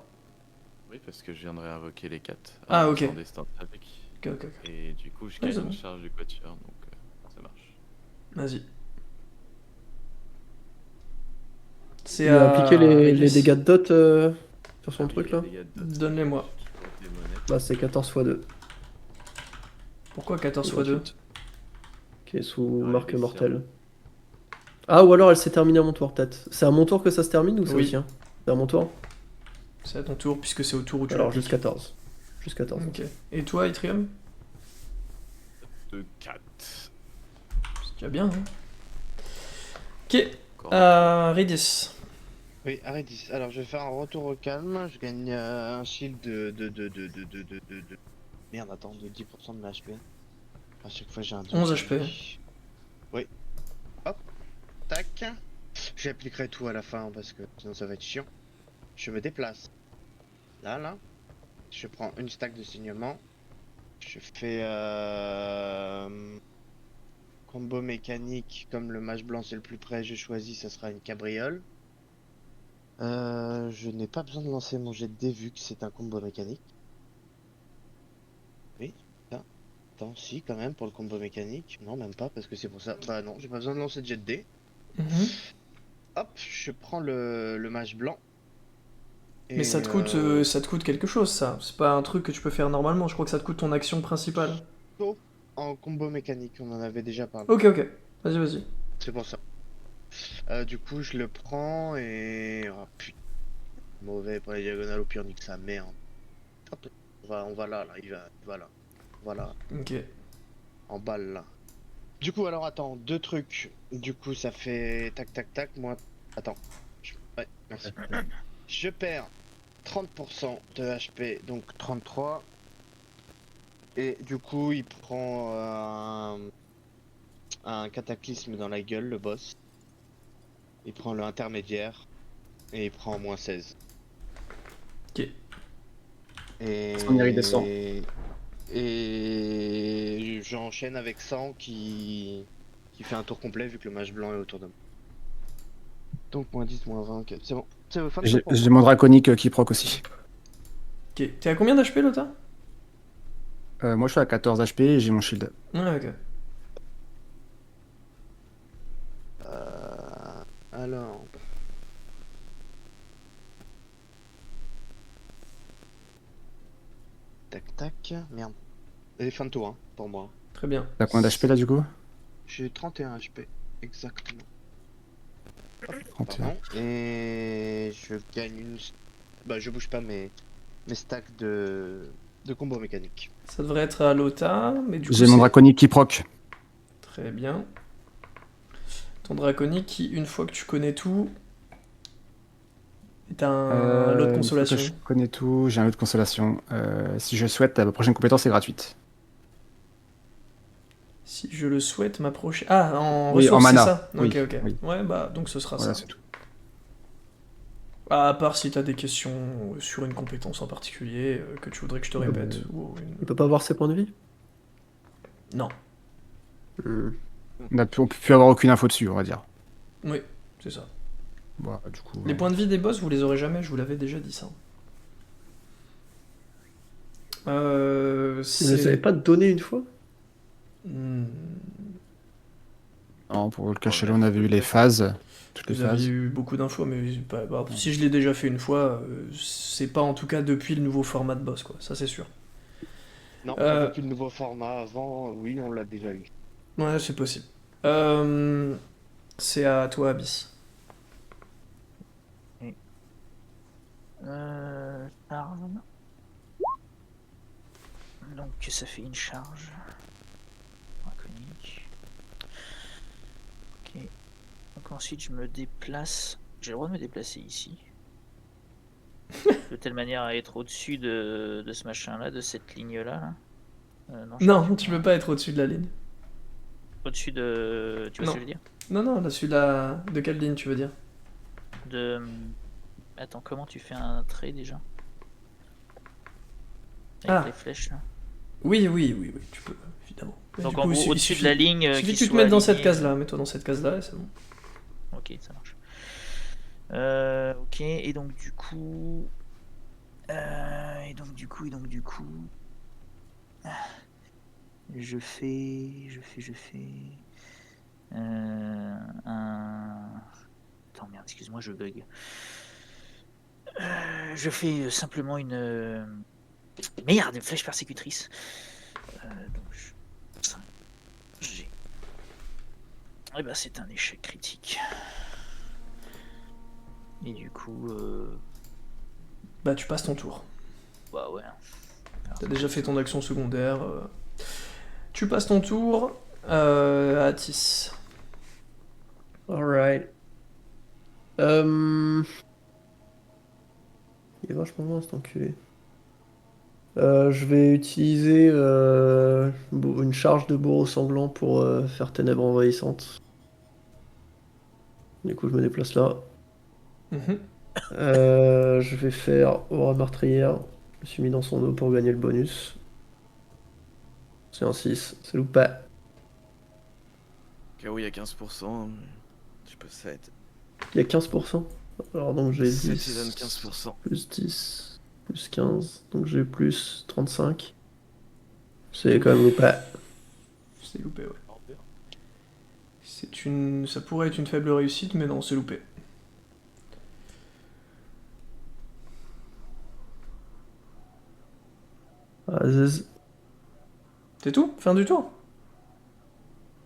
Oui, parce que je viens de réinvoquer les 4. Ah, ok. En destin tragique. Ok. Et du coup, je Ouais, gagne c'est une bon. charge de quatuor, donc ça marche. Vas-y. C'est Il a appliqué les Ridis. dégâts de dot sur son Ah oui, truc là. les dégâts de dot, Donne-les-moi. je suis toujours démonette. Bah c'est 14 x 2. Pourquoi 14 x 2? Qui est sous Ah, marque les mortelle. Ah ou alors elle s'est terminée à mon tour peut-être. C'est à mon tour que ça se termine ou c'est Oui. au tien? C'est à mon tour? C'est à ton tour puisque c'est au tour où tu Alors l'appliques. juste 14. Juste 14. Ok. Et toi, Etrium? De 4. C'est déjà bien, hein. Ok. Encore Ridis. Oui, Aridis. Alors je vais faire un retour au calme. Je gagne un shield de... Merde, attends, de 10% de ma HP. À chaque fois j'ai un 11 HP. Oui. Hop. Tac. J'appliquerai tout à la fin parce que sinon ça va être chiant. Je me déplace. Là. Je prends une stack de saignement. Je fais combo mécanique. Comme le mage blanc c'est le plus près, je choisis, ça sera une cabriole. Je n'ai pas besoin de lancer mon jet de dé vu que c'est un combo mécanique. Oui, attends, si, quand même, pour le combo mécanique. Non, même pas, parce que c'est pour ça. Bah non, j'ai pas besoin de lancer de jet de dés. Mhm. Hop, je prends le mage blanc. Mais ça te coûte quelque chose, ça. C'est pas un truc que tu peux faire normalement. Je crois que ça te coûte ton action principale. sauf en combo mécanique, on en avait déjà parlé. Ok, ok. Vas-y, vas-y. C'est pour ça. Du coup, je le prends et... Oh putain, mauvais pour les diagonales, au pire, nique sa mère. Hop, on va là, il va là. Voilà, Ok. en balle là. Du coup, alors attends, deux trucs. Du coup, ça fait tac tac tac. Moi, attends. Ouais, merci. Je perds 30% de HP, donc 33. Et du coup, il prend un cataclysme dans la gueule, le boss. Il prend le intermédiaire et il prend moins 16. Ok. Et... Son iridescent. Et j'enchaîne avec 100 qui fait un tour complet vu que le mage blanc est autour de moi. Donc moins 10, moins 20, ok. C'est bon. C'est fin de J'ai tour pour moi. j'ai mon draconique qui proc aussi. Ok. T'es à combien d'HP, Lota? Moi, je suis à 14 HP et j'ai mon shield. Ouais, ok. Alors... Tac tac, merde. Et fin de tour hein, pour moi. Très bien. T'as combien d'HP là du coup? J'ai 31 HP, exactement. 31. Pardon. Et je gagne une... Bah je bouge pas mes stacks de combo mécanique. Ça devrait être à Lota, mais du coup J'ai mon c'est... draconique qui proc. Très bien. Ton draconique qui, une fois que tu connais tout, est un lot de Une fois que consolation. je connais tout, j'ai un lot de consolation. Si je souhaite, la prochaine compétence est gratuite. Si je le souhaite, m'approcher. Ah, en Oui, en ressources, c'est mana. ça? Oui, Ok, ok. oui. Ouais, bah, donc ce sera Voilà, ça. c'est tout. Ah, à part si t'as des questions sur une compétence en particulier que tu voudrais que je te répète. Ou Il peut pas avoir ses points de vie? Non. On peut plus avoir aucune info dessus, on va dire. Oui, c'est ça. Bon, du coup, Les points de vie des boss, vous les aurez jamais, je vous l'avais déjà dit ça. Vous ne les avez pas donné une fois? Hmm, non, pour le On cacher a on avait eu les peut-être. phases. Toutes les Vous aviez phases. eu beaucoup d'infos, mais si je l'ai déjà fait une fois, c'est pas en tout cas depuis le nouveau format de boss, quoi. Ça, c'est sûr. Non, depuis le nouveau format avant, oui, on l'a déjà eu. Ouais, c'est possible. C'est à toi, Abyss. Charge. Donc ça fait une charge. Draconique. Ok. Donc ensuite je me déplace. J'ai le droit de me déplacer ici. De telle manière à être au-dessus de ce machin-là, de cette ligne-là. Non, je Non, sais tu peux pas être au-dessus de la ligne. Au-dessus de... Tu vois ce Non. que je veux dire? Non, non, là, celui-là... De quelle ligne, tu veux dire? De... Attends, comment tu fais un trait déjà? Avec Ah. les flèches là. Oui, oui, oui, oui, tu peux, évidemment. Mais Donc du en coup, gros, il au-dessus de suffit- la ligne il suffit qui que tu te soit mettes dans cette alignée, case-là. Mets-toi dans cette case-là et c'est bon. Ok, ça marche. Ok, et donc du coup... Je fais... un... Attends, merde, excuse-moi, je bug. Je fais simplement une... Merde, une flèche persécutrice. Donc, j'ai... Eh ben, c'est un échec critique. Et du coup... Bah, tu passes ton tour. Bah ouais. T'as déjà fait ton action secondaire. Tu passes ton tour. Atis. Alright. Il est vachement loin cet enculé. Je vais utiliser une charge de bourreau sanglant pour faire ténèbres envahissantes. Du coup, je me déplace là. Mhm. Je vais faire aura meurtrière. Je me suis mis dans son eau pour gagner le bonus. C'est un 6, c'est loupé. KO, il y a 15%. Je peux 7. Il y a 15%. Alors donc j'ai 7, 10, il donne 15%. plus 10, plus 15. Donc j'ai plus 35. C'est quand même loupé. C'est loupé, ouais. Ça pourrait être une faible réussite, mais non, c'est loupé. Ah, zaz. C'est tout? Fin du tour?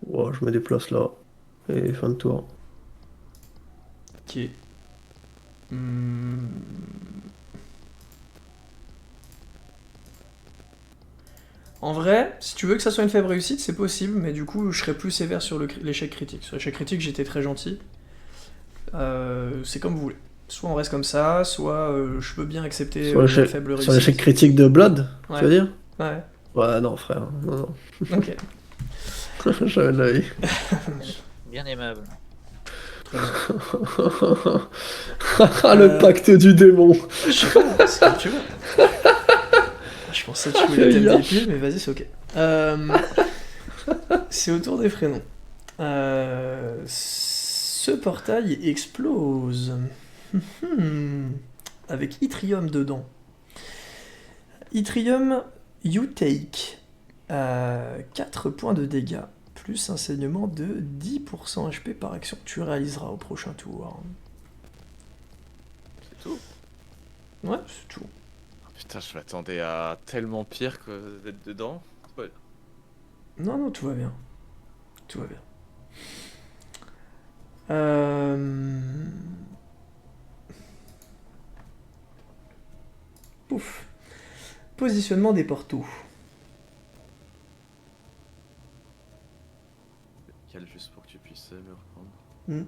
Ouais, je me déplace là. Et fin de tour. Ok. Hmm. En vrai, si tu veux que ça soit une faible réussite, c'est possible, mais du coup, je serais plus sévère sur l'échec critique. Sur l'échec critique, j'étais très gentil. C'est comme vous voulez. Soit on reste comme ça, soit je peux bien accepter Sur la l'échec faible sur réussite. l'échec critique de Blood, tu Ouais. veux dire? Ouais, Ouais, non, frère. Non, non. ok. Jamais de la vie. Bien aimable. Très bien. Ah, le pacte du démon. Je sais pas, c'est comme tu veux. Je pensais que tu voulais Aïe, thème aïe. des piles, mais vas-y, c'est ok. C'est au tour des prénoms. Ce portail explose. Avec Yttrium dedans. Yttrium, you take 4 points de dégâts, plus un saignement de 10% HP par action que tu réaliseras au prochain tour. C'est tout. Ouais, c'est tout. Putain, je m'attendais à tellement pire que d'être dedans. Ouais. Non, non, tout va bien. Tout va bien. Ouf. Positionnement des portaux. Cale juste pour que tu puisses me reprendre. Hmm.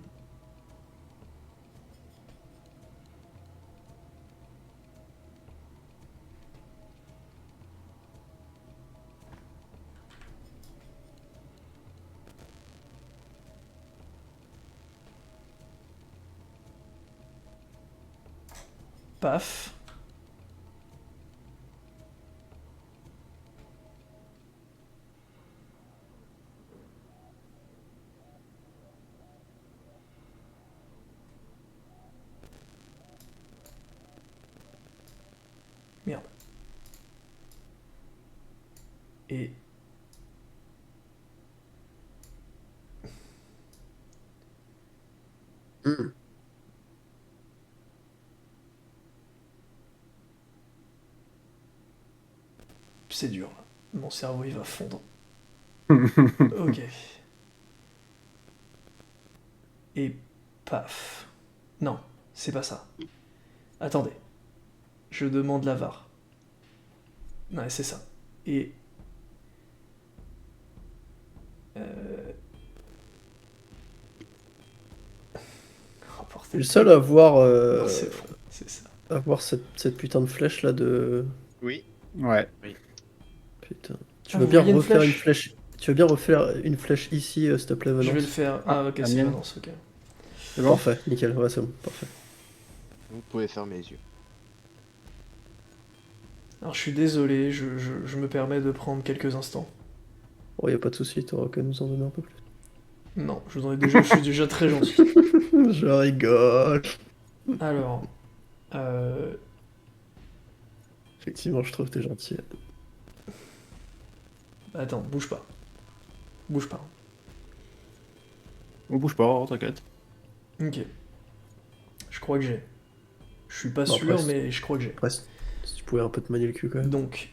Paf. Merde. Et... Hmm. C'est dur. Mon cerveau, il va fondre. Ok. Et paf. Non, c'est pas ça. Attendez. Je demande la VAR. Ouais, c'est ça. Et... Oh, Je suis bordel. le seul à voir, Non, c'est bon, c'est ça. à voir cette putain de flèche là de. Oui. Ouais. Putain. Tu Ah, veux vous bien voyez une refaire une flèche flèche. Tu veux bien refaire une flèche ici, s'il te plaît, Je Valence? vais le faire. Ah, ok, la c'est mienne. Valence, ok. C'est bon? Parfait, nickel, ouais, c'est bon, parfait. Vous pouvez fermer les yeux. Alors, je suis désolé, je me permets de prendre quelques instants. Oh, y a pas de soucis, t'auras qu'à nous en donner un peu plus. Non, je vous en ai déjà, je suis déjà très gentil. Je rigole. Alors, euh, Effectivement, je trouve que t'es gentil. attends, bouge pas. Bouge pas. On bouge pas, t'inquiète. Ok. Je crois que j'ai. Je suis pas Bon, sûr, après, mais je crois que j'ai. Après, si tu pouvais un peu te manier le cul quand même. Donc,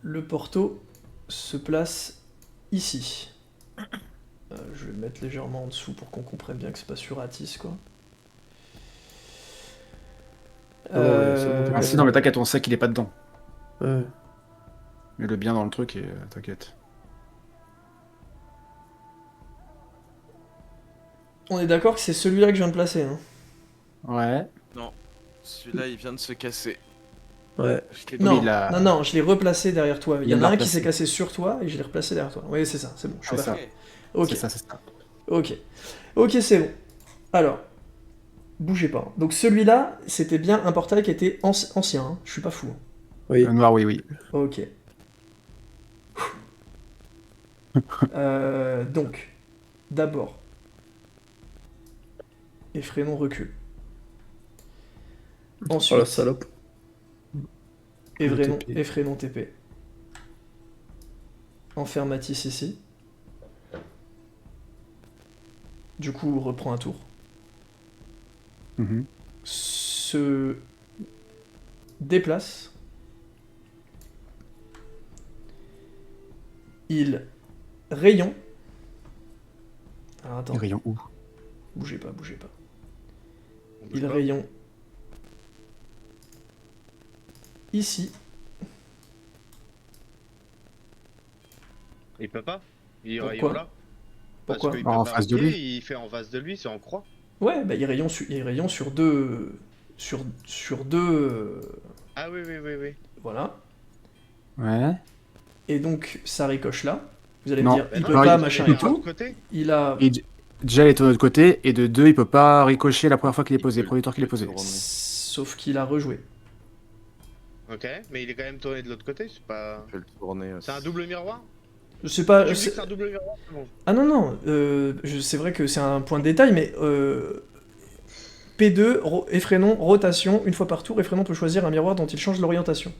le porto se place ici. Je vais le mettre légèrement en dessous pour qu'on comprenne bien que c'est pas sur Atis, quoi. Ah non, mais c'est bon, Ah si, non, mais t'inquiète, on sait qu'il est pas dedans. Ouais. Mais le bien dans le truc, et t'inquiète. On est d'accord que c'est celui-là que je viens de placer, hein. Ouais. Non, celui-là il vient de se casser. Ouais. Je l'ai Oui, Non, il a- non, non, je l'ai replacé derrière toi. Il y Il en a l'a un qui replacé. s'est cassé sur toi et je l'ai replacé derrière toi. Oui, c'est ça, c'est bon, je suis C'est pas. ça. Ok, C'est ça, c'est ça. ok. Ok, c'est bon. Alors, bougez pas. hein. Donc celui-là, c'était bien un portail qui était ancien, hein. Je suis pas fou. hein. Oui. Le noir, oui, oui. Ok. Donc, d'abord, Effrénon recule. Oh la Ensuite, salope. Effrénon, TP. Effrénon TP. enferme Matisse ici. Du coup, reprend un tour. Mhm. Se déplace. Il rayon. Alors attends, Les rayons où? bougez pas, bougez pas. On bouge Il pas. rayon ici. Il peut pas. Il Pourquoi rayon là. Pourquoi Parce qu'il En peut face de marquer, lui. il fait en face de lui, c'est en croix. Ouais, bah il rayon sur deux. Sur deux. Ah oui, oui, oui, oui. Voilà. Ouais. Et donc ça ricoche là. Vous allez me Non. dire, Ben il non, peut non, pas, il- machin est et de l'autre tout. côté. Il a. Et déjà, il est de l'autre côté, et de 2, il peut pas ricocher la première fois qu'il est posé, peut- premier tour qu'il est il peut posé. tourner. Sauf qu'il a rejoué. Ok, mais il est quand même tourné de l'autre côté, c'est pas. Je peux le tourner. C'est un double miroir. Je sais pas. Tu me dis c'est- que c'est un double miroir, c'est bon. Ah non, non, c'est vrai que c'est un point de détail, mais P2, Effrénon, rotation, une fois par tour, Effrénon peut choisir un miroir dont il change l'orientation.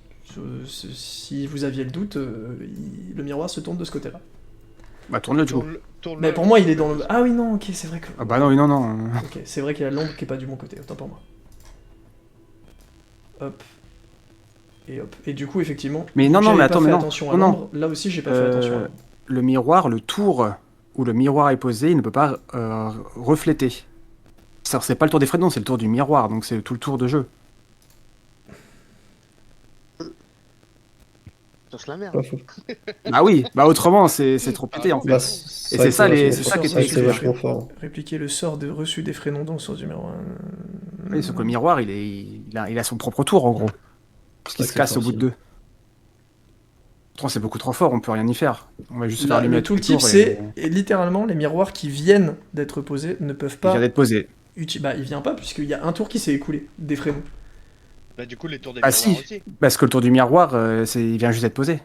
Si vous aviez le doute, le miroir se tourne de ce côté-là. Bah, tourne-le du coup. Tourne-le. Mais pour moi, il est dans le... Ah oui, non, ok, c'est vrai que... Ah bah non, oui, non, non. Ok, c'est vrai qu'il y a l'ombre qui est pas du bon côté, autant pour moi. Hop. Et hop. Et du coup, effectivement, Mais non, non, j'avais mais pas attends, fait mais non. attention à Non, non. l'ombre, là aussi j'ai pas fait attention à l'ombre. Le miroir, le tour où le miroir est posé, il ne peut pas refléter. C'est pas le tour des Fredons, c'est le tour du miroir, donc c'est tout le tour de jeu. Cherche la merde. Pas faux. Ah oui, bah autrement, c'est trop pété en Ah, fait. Bah, Et c'est ça, c'est ça qui est c'est vachement fort. Répliquer le sort de reçu d'Effrénon dans le sens du miroir. Oui, sauf que le miroir, il a son propre tour en gros. Puisqu'il se casse au bout de 2. Pourtant, c'est beaucoup trop fort, on peut rien y faire. On va juste faire allumer Le tout le tooltip, tour c'est et littéralement les miroirs qui viennent d'être posés ne peuvent il pas. vient d'être posé. Bah, il vient pas, puisqu'il y a un tour qui s'est écoulé d'Effrénon. Bah, du coup, les tours des Ah miroirs si. aussi. Parce que le tour du miroir, il vient juste d'être posé.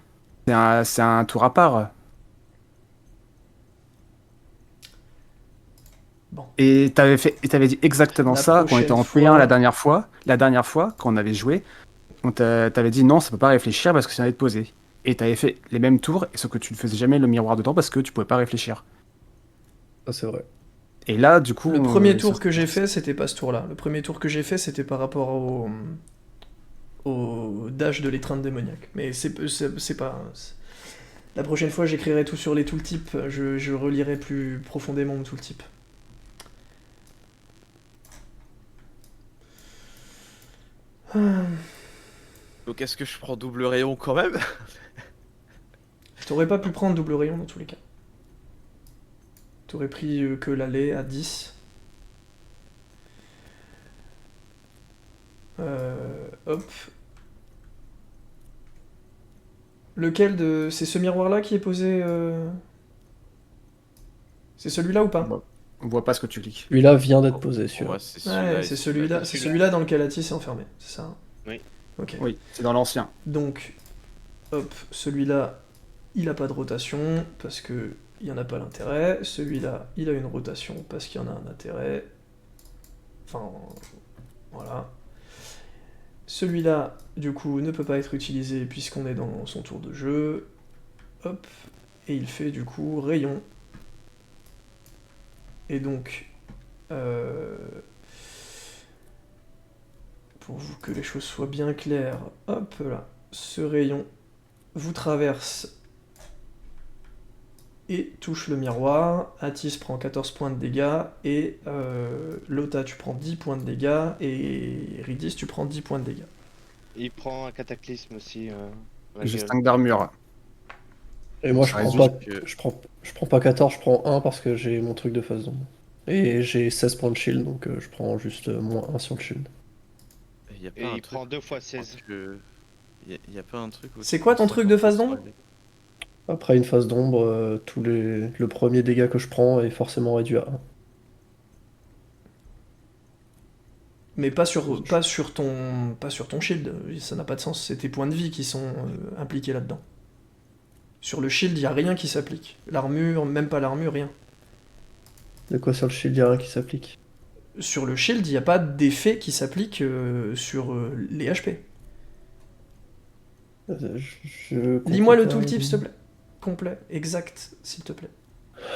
C'est un tour à part. Bon. Et t'avais dit exactement La ça quand on était en prochaine P1 fois- la dernière fois. La dernière fois, quand on avait joué, t'avais dit non, ça peut pas réfléchir parce que ça vient d'être posé. Et t'avais fait les mêmes tours, sauf que tu ne faisais jamais le miroir dedans parce que tu pouvais pas réfléchir. Ça, c'est vrai. Et là, du coup. Le premier ça- tour que j'ai fait, c'était pas ce tour-là. Le premier tour que j'ai fait, c'était par rapport au dash de l'étreinte démoniaque. Mais c'est pas. La prochaine fois, j'écrirai tout sur les tooltips. Je relirai plus profondément mon tooltip. Donc est-ce que je prends double rayon quand même? T'aurais pas pu prendre double rayon dans tous les cas. T'aurais pris que l'aller à 10. Hop. Lequel de... C'est ce miroir-là qui est posé... C'est celui-là ou pas? On voit pas ce que tu cliques. Celui-là vient d'être posé, celui-là. Ouais, c'est Ouais, c'est celui-là. C'est celui-là dans lequel Atis est enfermé, c'est ça? Oui. Ok. Oui, c'est dans l'ancien. Donc, hop, celui-là, il a pas de rotation parce que il y en a pas l'intérêt. Celui-là, il a une rotation parce qu'il y en a un intérêt. Enfin, voilà. Celui-là, du coup, ne peut pas être utilisé puisqu'on est dans son tour de jeu. Hop, et il fait du coup rayon. Et donc, pour vous que les choses soient bien claires, hop là, ce rayon vous traverse et touche le miroir. Atis prend 14 points de dégâts et Lota tu prends 10 points de dégâts et Ridis tu prends 10 points de dégâts. Il prend un cataclysme aussi. J'ai gueule. 5 d'armure. Et moi, Ça je résume prends pas, je prends pas 14, je prends 1 parce que j'ai mon truc de phase d'ombre. Et j'ai 16 points de shield, donc je prends juste moins 1 sur le shield. Y a pas Et un il truc prend 2 fois 16. Y a pas un truc où C'est tu quoi prends ton truc de 50% phase d'ombre? Après une phase d'ombre, le premier dégât que je prends est forcément réduit à 1. Mais pas sur ton shield, ça n'a pas de sens, c'est tes points de vie qui sont impliqués là-dedans. Sur le shield, il n'y a rien qui s'applique. L'armure, même pas l'armure, rien. De quoi sur le shield, y a rien qui s'applique. Sur le shield, il n'y a pas d'effet qui s'applique sur les HP. Je Lis-moi le comprends pas. tooltip, s'il te plaît. complet, exact, s'il te plaît.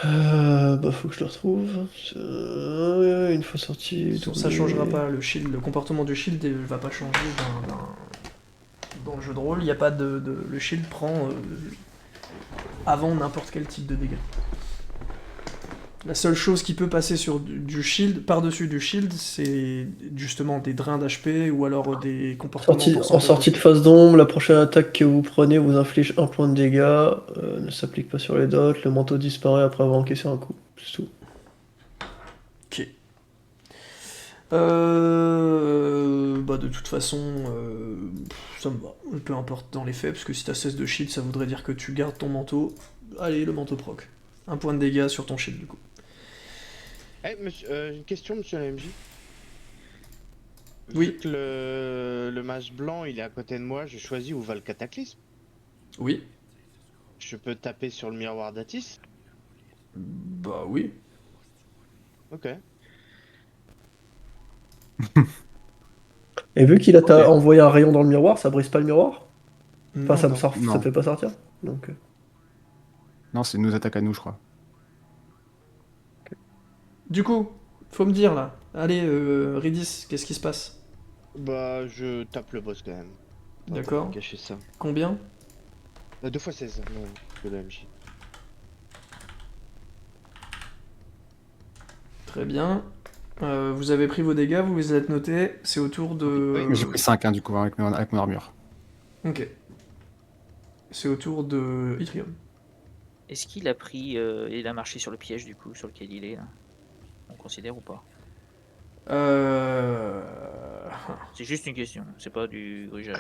Bah faut que je le retrouve. Ouais, une fois sorti. Ça changera pas, le shield, le comportement du shield va pas changer dans le jeu de rôle. Il y a pas le shield prend avant n'importe quel type de dégâts. La seule chose qui peut passer sur du shield, par-dessus du shield, c'est justement des drains d'HP ou alors des comportements En sortie de phase d'ombre, la prochaine attaque que vous prenez vous inflige 1 point de dégâts, ne s'applique pas sur les dots, le manteau disparaît après avoir encaissé un coup. C'est tout. Ok. Bah de toute façon, ça me va. Peu importe dans les faits, parce que si t'as 16 de shield, ça voudrait dire que tu gardes ton manteau. Allez, le manteau proc. 1 point de dégâts sur ton shield du coup. Eh, monsieur, une question, monsieur l'AMJ. Oui. Vu que le mage blanc il est à côté de moi, je choisis où va le cataclysme. Oui. Je peux taper sur le miroir d'Atis. Bah oui. Ok. Et vu qu'il a Ok. envoyé un rayon dans le miroir, ça brise pas le miroir? Enfin, Non, ça me non. sort, ça Non. me fait pas sortir. Donc, Non, c'est nous attaque à nous, je crois. Du coup, faut me dire là. Allez, Ridis, qu'est-ce qui se passe? Bah, je tape le boss quand même. On va pas D'accord. cacher ça. Combien? 2 fois 16, non, de l'AMJ. Très bien. Vous avez pris vos dégâts, vous les êtes notés. C'est au tour de. Mais j'ai pris 5 du coup avec mon armure. Ok. C'est au tour de Yttrium. Est-ce qu'il a pris, il a marché sur le piège du coup sur lequel il est là? On considère ou pas? Euh... C'est juste une question, c'est pas du grugeage.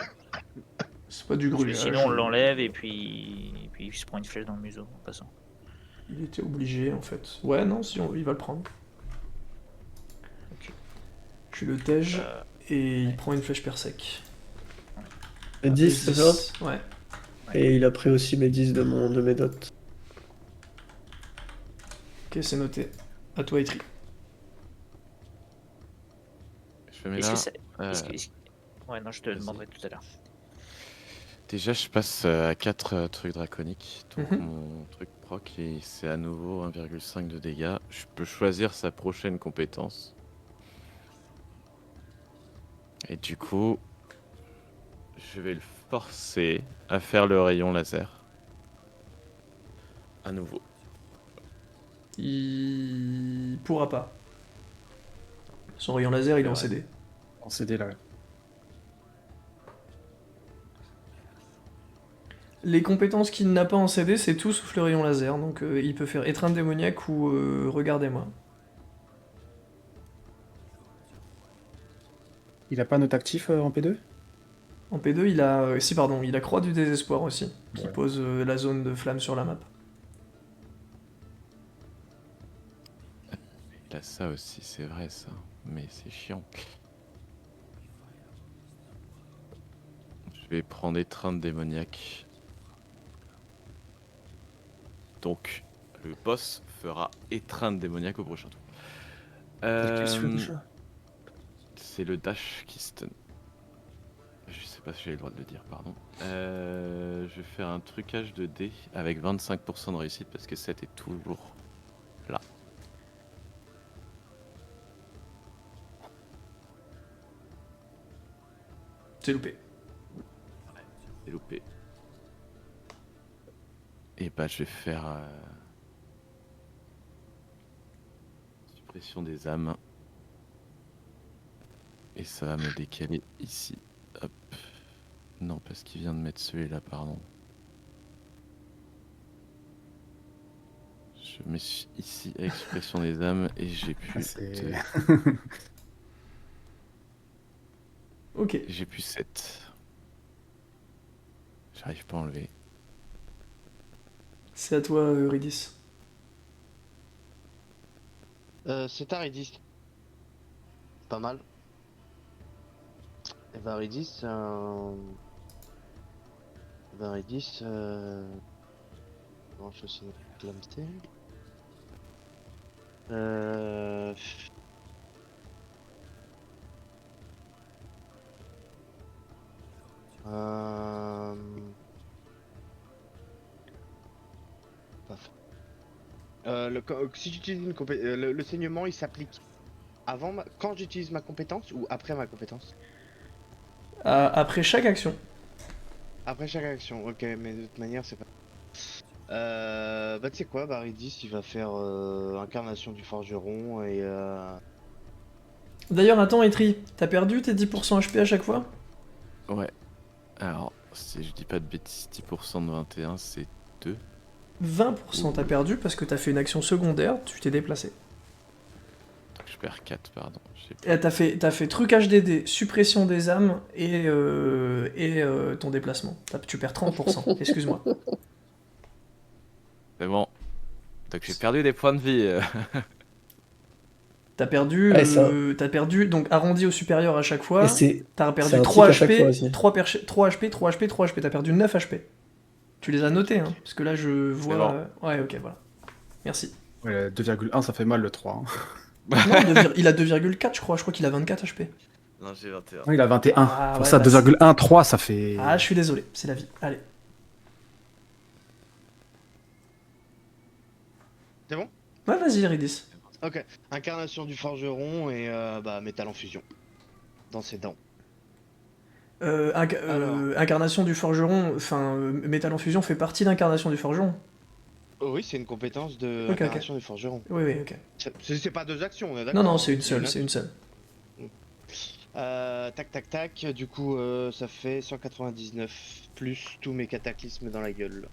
C'est pas du Parce que gruyage. sinon on l'enlève et puis il se prend une flèche dans le museau en passant. Il était obligé en fait. Ouais, non, si il va le prendre. Ok. Tu le tèges Euh, et il ouais. prend une flèche per sec. mes 10, c'est ça? 10. Ouais. Et il a pris aussi mes 10 de mes dots. Ok, c'est noté. À toi, Itri. Je me mets Est-ce là. que ça. Ouais, non, je te vas-y. demanderai tout à l'heure. Déjà, je passe à 4 trucs draconiques. Donc, Mhm. mon truc proc, et c'est à nouveau 1,5 de dégâts. Je peux choisir sa prochaine compétence. Et du coup, je vais le forcer à faire le rayon laser. À nouveau. Il pourra pas. Son rayon laser, il est en C'est vrai. CD. En CD là. Les compétences qu'il n'a pas en CD, c'est tout sauf le rayon laser. Donc il peut faire étreinte démoniaque ou regardez-moi. Il a pas note actif en P2? En P2, il a. Si, pardon, il a Croix du désespoir aussi, qui Ouais. pose la zone de flamme sur la map. Il a ça aussi, c'est vrai ça. Mais c'est chiant. Je vais prendre étreinte démoniaque. Donc, le boss fera étreinte démoniaque au prochain tour. Quel souhait déjà? C'est le dash qui stun. Je sais pas si j'ai le droit de le dire, pardon. Je vais faire un trucage de dés avec 25% de réussite parce que 7 est toujours là. C'est loupé. C'est loupé. Et bah je vais faire suppression des âmes. Et ça va me décaler ici. Hop. Non, parce qu'il vient de mettre celui-là, pardon. Je mets ici expression des âmes et j'ai plus C'est. Ok. j'ai plus 7. J'arrive pas à enlever. C'est à toi, Eurydice. C'est Aridis. Pas mal. Et Varidis, Varidis, non, je sais pas clamster. Euh... Si j'utilise une le saignement, il s'applique quand j'utilise ma compétence ou après ma compétence? Après chaque action. Après chaque action, ok, mais de toute manière, c'est pas. Bah, tu sais quoi, bah, Ridis, il va faire incarnation du forgeron et. D'ailleurs, attends, Etri, t'as perdu tes 10% HP à chaque fois? Ouais. Alors, si je dis pas de bêtises, 10% de 21, c'est 2. 20% t'as perdu parce que t'as fait une action secondaire, tu t'es déplacé. Donc je perds 4, pardon. Et t'as fait truc HDD, suppression des âmes et ton déplacement. Tu perds 30%, excuse-moi. C'est bon. Donc j'ai perdu des points de vie. T'as perdu, Ouais, ça. donc arrondi au supérieur à chaque Et fois. c'est T'as c'est perdu un 3 tic à chaque fois HP, aussi. 3 HP, 3 HP, 3 HP, t'as perdu 9 HP. Tu les as notés, hein, parce que là je vois... bon. Ouais, ok, voilà. Merci. Ouais, 2,1, ça fait mal le 3. Non, il a 2,4 je crois qu'il a 24 HP. Non, j'ai 21. Non, il a 21. Ah, Pour ouais, ça, bah, 2,1, 3, ça fait... Ah, je suis désolé, c'est la vie. Allez. C'est bon? Ouais, vas-y, Iridis. Ok. Incarnation du forgeron et bah, métal en fusion. Dans ses dents. Alors. Incarnation du forgeron, enfin, métal en fusion fait partie d'incarnation du forgeron. Oh oui, c'est une compétence de Ok, ok. incarnation du forgeron. Oui, oui, ok. C'est pas deux actions, on est Non, d'accord, non, hein, c'est une seule, c'est une seule. Tac tac tac, du coup ça fait 199 plus tous mes cataclysmes dans la gueule.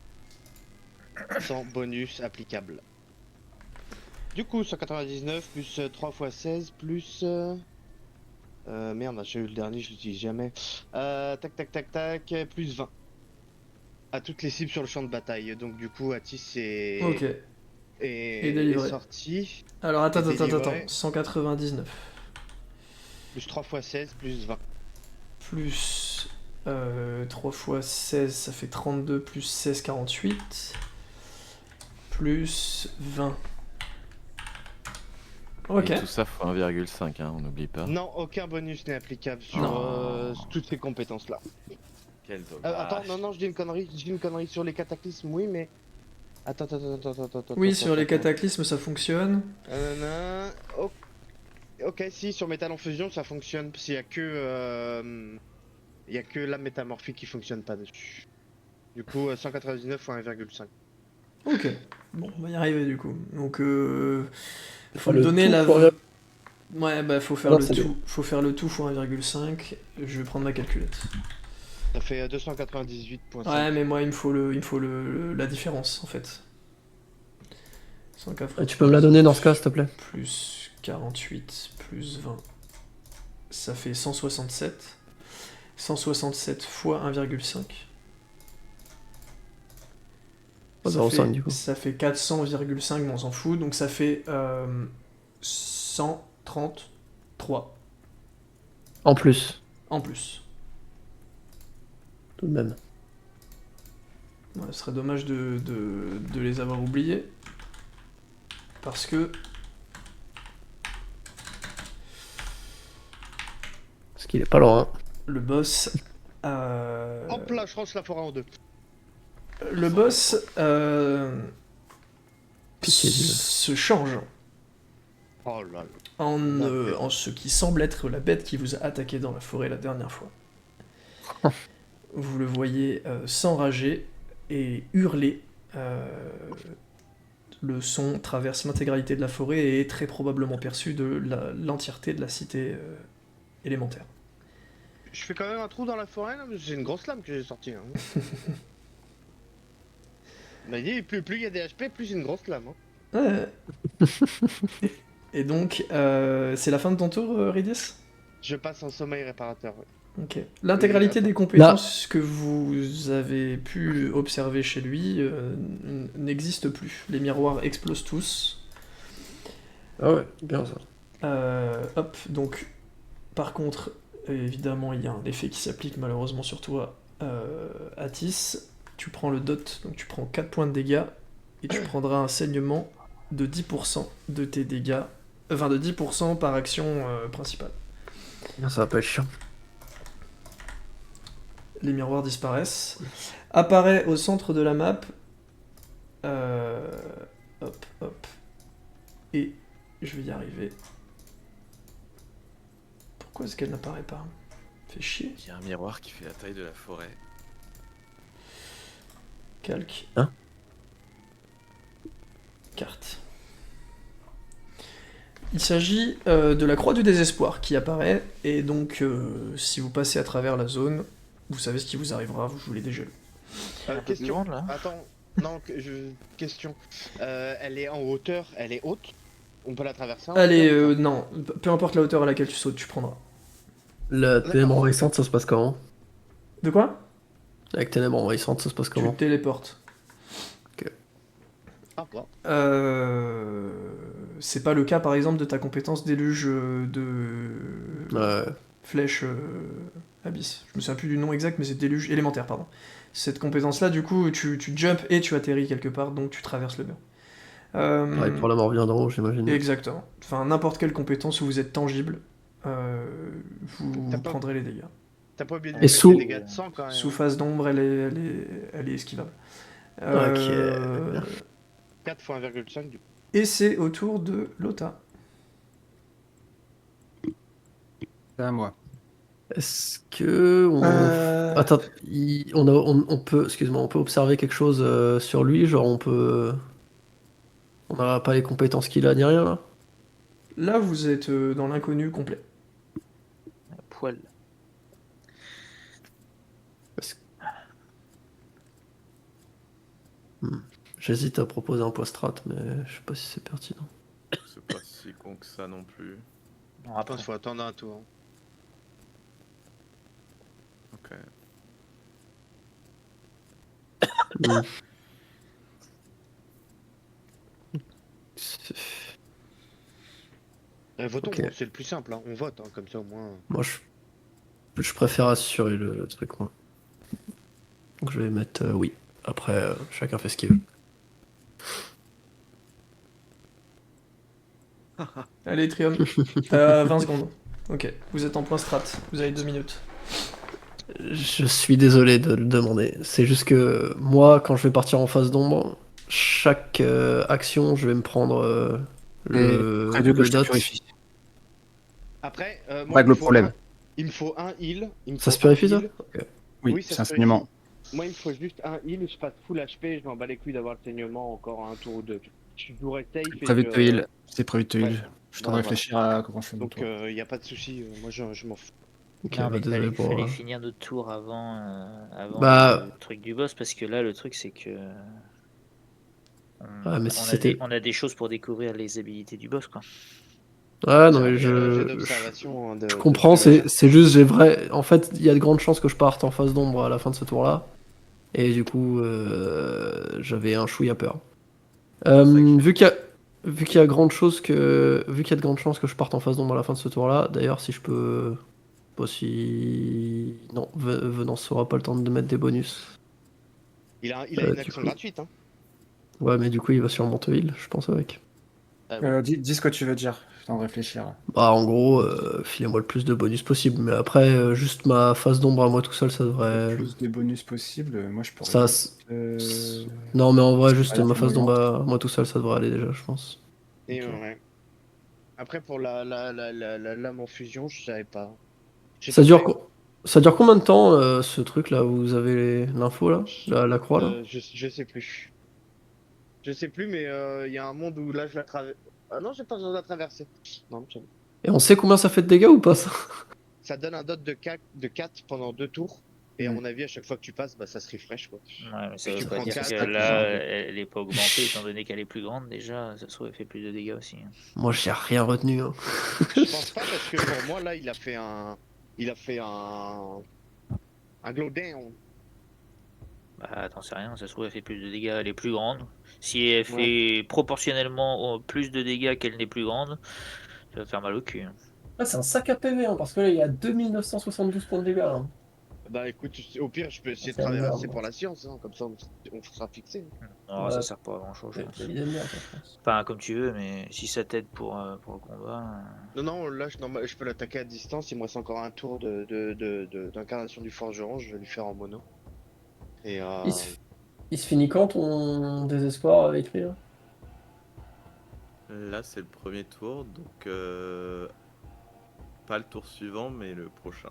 Sans bonus applicable. Du coup 199 plus 3 x 16 plus... merde, j'ai eu le dernier, je l'utilise jamais. Tac tac tac tac, plus 20. À toutes les cibles sur le champ de bataille. Donc du coup Atis est... Ok. Et délivré. est sorti. Alors, attends, Et délivré. 199. Plus 3 x 16 plus 20. Plus 3 x 16, ça fait 32, plus 16, 48. Plus 20. Ok. Et tout ça fois 1,5, hein, on n'oublie pas. Non, aucun bonus n'est applicable sur Non. toutes ces compétences-là. Quel dommage. Attends, non, je dis une connerie sur les cataclysmes, oui, mais... Attends. Oui, sur les cataclysmes, ça fonctionne. Oh. Ok, si, sur métal en fusion, ça fonctionne, parce qu'il y a que... Il y a que la métamorphique qui fonctionne pas dessus. Du coup, 199 fois 1,5. Ok. Bon, on va y arriver du coup. Donc, faut le me donner tout la... fois- Ouais, bah faut faire Non, le c'est tout. Faut faire le tout fois 1,5. Je vais prendre ma calculette. Ça fait 298,5. Ouais, mais moi, il me faut la différence, en fait. 104 Tu peux me la donner dans ce cas, s'il te plaît? plus 48 plus 20. Ça fait 167. 167 fois 1,5. Pas 0,5 du coup. Ça fait 400,5, mais on s'en fout. Donc ça fait 133 En plus, en plus. tout de même. Ouais, ce serait dommage de les avoir oubliés. Parce que... Parce qu'il est pas loin. Le boss... Hop là, je range la forêt en deux. Le boss Pitié, Dieu. se change Oh là là. en ce qui semble être la bête qui vous a attaqué dans la forêt la dernière fois. Vous le voyez s'enrager et hurler. Le son traverse l'intégralité de la forêt et est très probablement perçu de l'entièreté de la cité élémentaire. Je fais quand même un trou dans la forêt là, parce que c'est une grosse lame que j'ai sortie. Hein. On m'a dit, plus il y a des HP, plus c'est une grosse lame. Hein. Ouais. Et donc, c'est la fin de ton tour, Ridis? Je passe en sommeil réparateur. Ouais. Ok. L'intégralité des compétences que vous avez pu observer chez lui n'existe plus. Les miroirs explosent tous. Ah ouais, bien ça. Hop, donc, par contre, évidemment, il y a un effet qui s'applique malheureusement sur toi, Atis. Tu prends le dot, donc tu prends 4 points de dégâts, et tu prendras un saignement de 10% de tes dégâts, enfin de 10% par action principale. Ça va pas être chiant. Les miroirs disparaissent. Apparaît au centre de la map Hop, hop. Et je vais y arriver. Pourquoi est-ce qu'elle n'apparaît pas? Fait chier. Il y a un miroir qui fait la taille de la forêt. Calque. Hein? Carte. Il s'agit de la croix du désespoir qui apparaît, et donc si vous passez à travers la zone, vous savez ce qui vous arrivera, je vous l'ai déjà lu. Un peu plus Question. grande, là. Attends, non, question. Elle est en hauteur, elle est haute. On peut la traverser. Allez, non, peu importe la hauteur à laquelle tu sautes, tu prendras. La ténèbre envahissante, ça se passe comment? De quoi? Avec ténèbre envahissante, ça se passe Tu comment? te téléportes. Ah, bon. C'est pas le cas par exemple de ta compétence déluge de Ouais. flèche abyss. Je me souviens plus du nom exact, mais c'est déluge élémentaire, pardon. Cette compétence-là, du coup, tu jumps et tu atterris quelque part, donc tu traverses le mur. Pareil pour la mort vient d'en haut, j'imagine. Exactement. Enfin, n'importe quelle compétence où vous êtes tangible, vous T'as pas- prendrez les dégâts. T'as pas oublié de Et mettre sous- les dégâts de sang quand même. Sous phase d'ombre, elle est esquivable. Ok. 4 fois 1,5 du coup. Et c'est au tour de Lota. C'est à moi. Est-ce que on... Attends, on peut, excuse-moi, on peut observer quelque chose sur lui, genre on peut, on n'a pas les compétences qu'il a ni rien là. Là, vous êtes dans l'inconnu complet. Poil. J'hésite à proposer un post-strat, mais je sais pas si c'est pertinent. C'est pas si con que ça non plus. Non, Je après. pense qu'il faut attendre un tour. Ok. Hmm. Votons, Ok. c'est le plus simple, hein. On vote, hein, comme ça au moins. Moi, je préfère assurer le truc, moi. Donc je vais mettre oui. Après, chacun fait ce qu'il veut. Allez, Trium. T'as 20 secondes. Ok, vous êtes en point strat. Vous avez 2 minutes. Je suis désolé de le demander. C'est juste que moi, quand je vais partir en phase d'ombre, chaque action, je vais me prendre Prévu que le je te dot. purifie. Après, moi, Règle le problème. il me faut un heal. Il me Ça faut se purifie, un ça? heal. Ok. Oui, ça c'est un se saignement. purifie. Moi, il me faut juste un heal. Je passe full HP. Je m'en bats les couilles d'avoir le saignement encore un tour ou deux. Je jouerai safe. et Prévu de te je- heal. C'est prévu de te heal. Ouais. Je suis en train de Voilà. réfléchir à comment je fais mon Donc, tour. il n'y a pas de souci. Moi, je m'en fous. Ok, Non, bah, mais désolé pour. fallait finir notre tour avant, avant Bah- le truc du boss, parce que là, le truc, c'est que. Ah, mais si on a c'était- on a des choses pour découvrir les habilités du boss, quoi. Ouais, non, C'est un mais jet je d'observation, hein, de comprends. ce que je veux faire. C'est juste, j'ai vrai. En fait, il y a de grandes chances que je parte en phase d'ombre à la fin de ce tour-là. Et du coup, j'avais un chouïa peur. Vu qu'il y a vu qu'il y a de grandes chances que je parte en phase d'ombre à la fin de ce tour-là. D'ailleurs, si je peux, pas si non, Venance aura pas le temps de mettre des bonus. Il a une du action coup. gratuite. Hein. Ouais, mais du coup, il va sûrement te heal, je pense avec. Ah oui. Dis ce que tu veux dire. Je suis en train de réfléchir. Bah, en gros, filez-moi le plus de bonus possible. Mais après, juste ma phase d'ombre à moi tout seul, ça devrait. Le plus de bonus possible. Moi, je pourrais. Ça, juste, non, mais en vrai, c'est juste pas la ma plus phase d'ombre moyante. à moi tout seul, ça devrait aller déjà, je pense. Et Ok. ouais. Après, pour la lame en fusion, je savais pas. J'ai Ça pas dure, fait. ça dure combien de temps ce truc là où vous avez l'info là, la croix là? Je sais plus. Je sais plus, mais il y a un monde où là je la traverse. Ah non, j'ai pas besoin de la traverser. Non, c'est bon. Et on sait combien ça fait de dégâts ou pas ça? Ça donne un dot de 4 pendant 2 tours. Et à Mm. mon avis, à chaque fois que tu passes, bah, ça se refresh quoi. Ouais, mais ça Et veut tu pas prends dire quatre, que ça là, fait elle est pas augmentée, étant donné qu'elle est plus grande, déjà, ça se trouve, elle fait plus de dégâts aussi. Moi j'ai rien retenu. Hein. Je pense pas parce que pour moi là, il a fait un. Il a fait un glow down. Bah, t'en sais rien, ça se trouve, elle fait plus de dégâts, elle est plus grande. Si elle fait proportionnellement plus de dégâts qu'elle n'est plus grande, ça va faire mal au cul. Ah, c'est un sac à PV hein, parce que là il y a 2972 points de dégâts. Hein. Bah écoute, au pire, je peux essayer de C'est traverser énorme. pour la science, hein, comme ça on sera fixé. Non, Ouais. ça sert pas à grand chose, je pense. C'est l'idée de merde, je pense. Enfin, comme tu veux, mais si ça t'aide pour le combat. Non, non, là je peux l'attaquer à distance, il me reste encore un tour d'incarnation du forgeron, je vais lui faire en mono. Et Il se finit quand ton désespoir à écrire? Là, c'est le premier tour, donc pas le tour suivant, mais le prochain.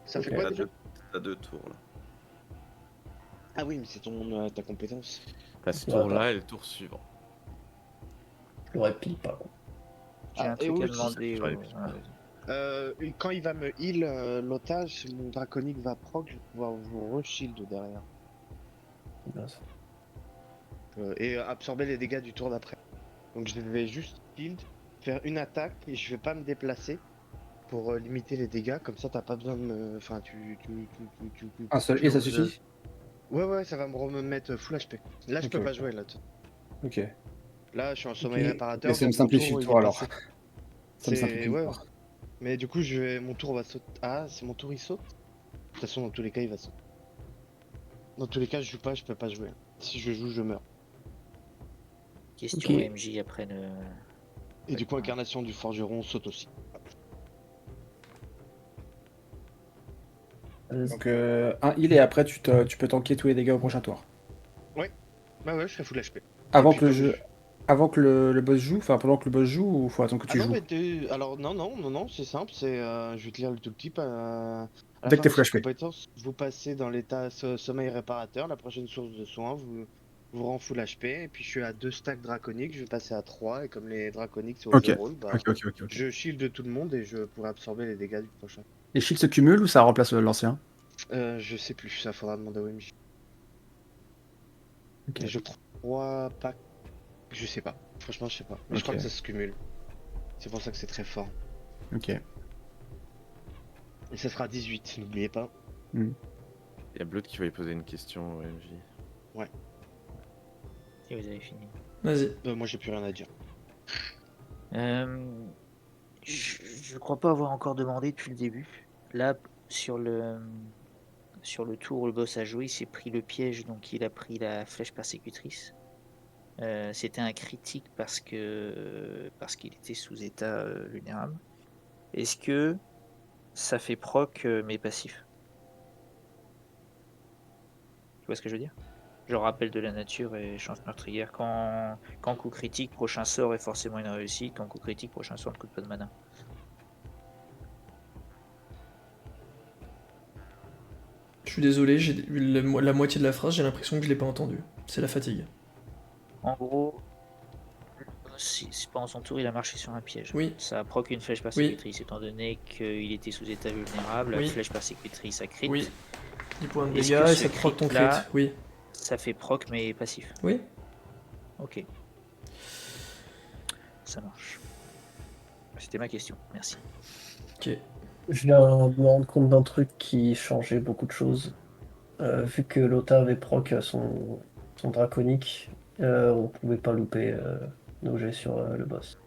Ça Ok. fait quoi T'as déjà? t'as 2 tours là. Ah oui, mais c'est ta compétence. T'as ce Ouais, tour-là bah. et le tour suivant. Je l'aurais pile pas, quoi. J'ai un et truc à aussi, demander. j'aurais Ouais, pu. vas-y. quand il va me heal l'otage, mon draconique va proc, je vais pouvoir vous re-shield derrière. C'est bien ça. Et absorber les dégâts du tour d'après. Donc je vais juste shield, faire une attaque et je vais pas me déplacer pour limiter les dégâts. Comme ça, t'as pas besoin de me. Enfin, Un seul tu et ça oses- suffit? Ouais, ça va me remettre full HP. Là, je Ok, peux pas ok. jouer là. Ok. Là, je suis en sommeil Mais réparateur, ça me donc mon simplifie tour le il tour est alors. passé. Ça me simplifie C'est le ouais. tour. Mais du coup, mon tour va sauter. Ah, c'est mon tour, il saute. De toute façon, dans tous les cas, il va sauter. Dans tous les cas, je joue pas, je peux pas jouer. Si je joue, je meurs. Question Ok. MJ après le. Et du coup, incarnation du forgeron saute aussi. Donc un heal et après tu peux tanker tous les dégâts au prochain tour. Bah ouais, je serai full HP. Et Avant puis que le comme jeu, avant que le boss joue, enfin pendant que le boss joue ou faut attendre que Ah tu non, joues? mais alors non, c'est simple, je vais te lire le tout petit. À la Dès que fin t'es de full cette HP. compétence, vous passez dans l'état sommeil réparateur. La prochaine source de soins vous rend full HP. Et puis je suis à 2 stacks draconiques, je vais passer à 3. Et comme les draconiques c'est au Ok. reroll, bah Ok. je shield tout le monde et je pourrai absorber les dégâts du prochain. Les shields se cumulent ou ça remplace l'ancien? Je sais plus, ça faudra demander au MJ. Ok. Mais je crois pas. Je sais pas. Franchement, je sais pas. Mais je Ok. crois que ça se cumule. C'est pour ça que c'est très fort. Ok. Et ça sera 18, n'oubliez pas. Il y a Blood qui va y poser une question au MJ. Si vous avez fini. Vas-y. Moi, j'ai plus rien à dire. Je crois pas avoir encore demandé depuis le début. Là, sur le tour où le boss a joué, il s'est pris le piège, donc il a pris la flèche persécutrice. C'était un critique parce qu'il était sous état vulnérable. Est-ce que ça fait proc mes passifs? Tu vois ce que je veux dire? Genre rappel de la nature et chance meurtrière. Quand coup critique, prochain sort est forcément une réussite. Quand coup critique, prochain sort ne coûte pas de mana. Je suis désolé, j'ai la moitié de la phrase, j'ai l'impression que je l'ai pas entendu. C'est la fatigue. En gros, pendant son tour, il a marché sur un piège. Oui. Ça a proc une flèche persécutrice, étant donné qu'il était sous état vulnérable. Oui. La flèche persécutrice a crit. Oui. 10 points de Est-ce dégâts que et ce ça te proc ton crit. crit-là- Oui. Ça fait proc mes passifs. Oui. Ok. Ça marche. C'était ma question. Merci. Ok. Je viens de me rendre compte d'un truc qui changeait beaucoup de choses. Vu que Lota avait proc son draconique, on pouvait pas louper nos jets sur le boss.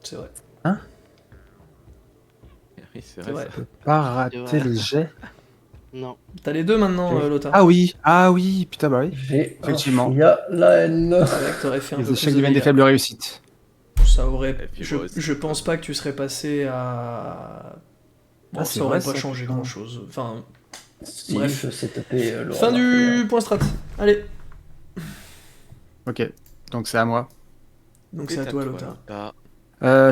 C'est vrai. Oui, c'est C'est vrai. vrai. Ça. Pas rater vrai. les jets. Non. T'as les deux maintenant, Oui. Lota. Ah oui, putain bah oui. J'ai un Effectivement. chouïa la haine. C'est vrai que t'aurais fait un Les peu plus échecs de deviennent des dégâts. faibles réussites. Ça aurait. Et puis moi aussi, Je pense pas que tu serais passé à. Bon, Ah, c'est ça aurait vrai, pas ça, changé putain. grand chose. Enfin, Si, Bref. je sais taper Laurent fin Martellier. du point strat. Allez. Ok, donc c'est à moi. Donc c'est à toi, Lota.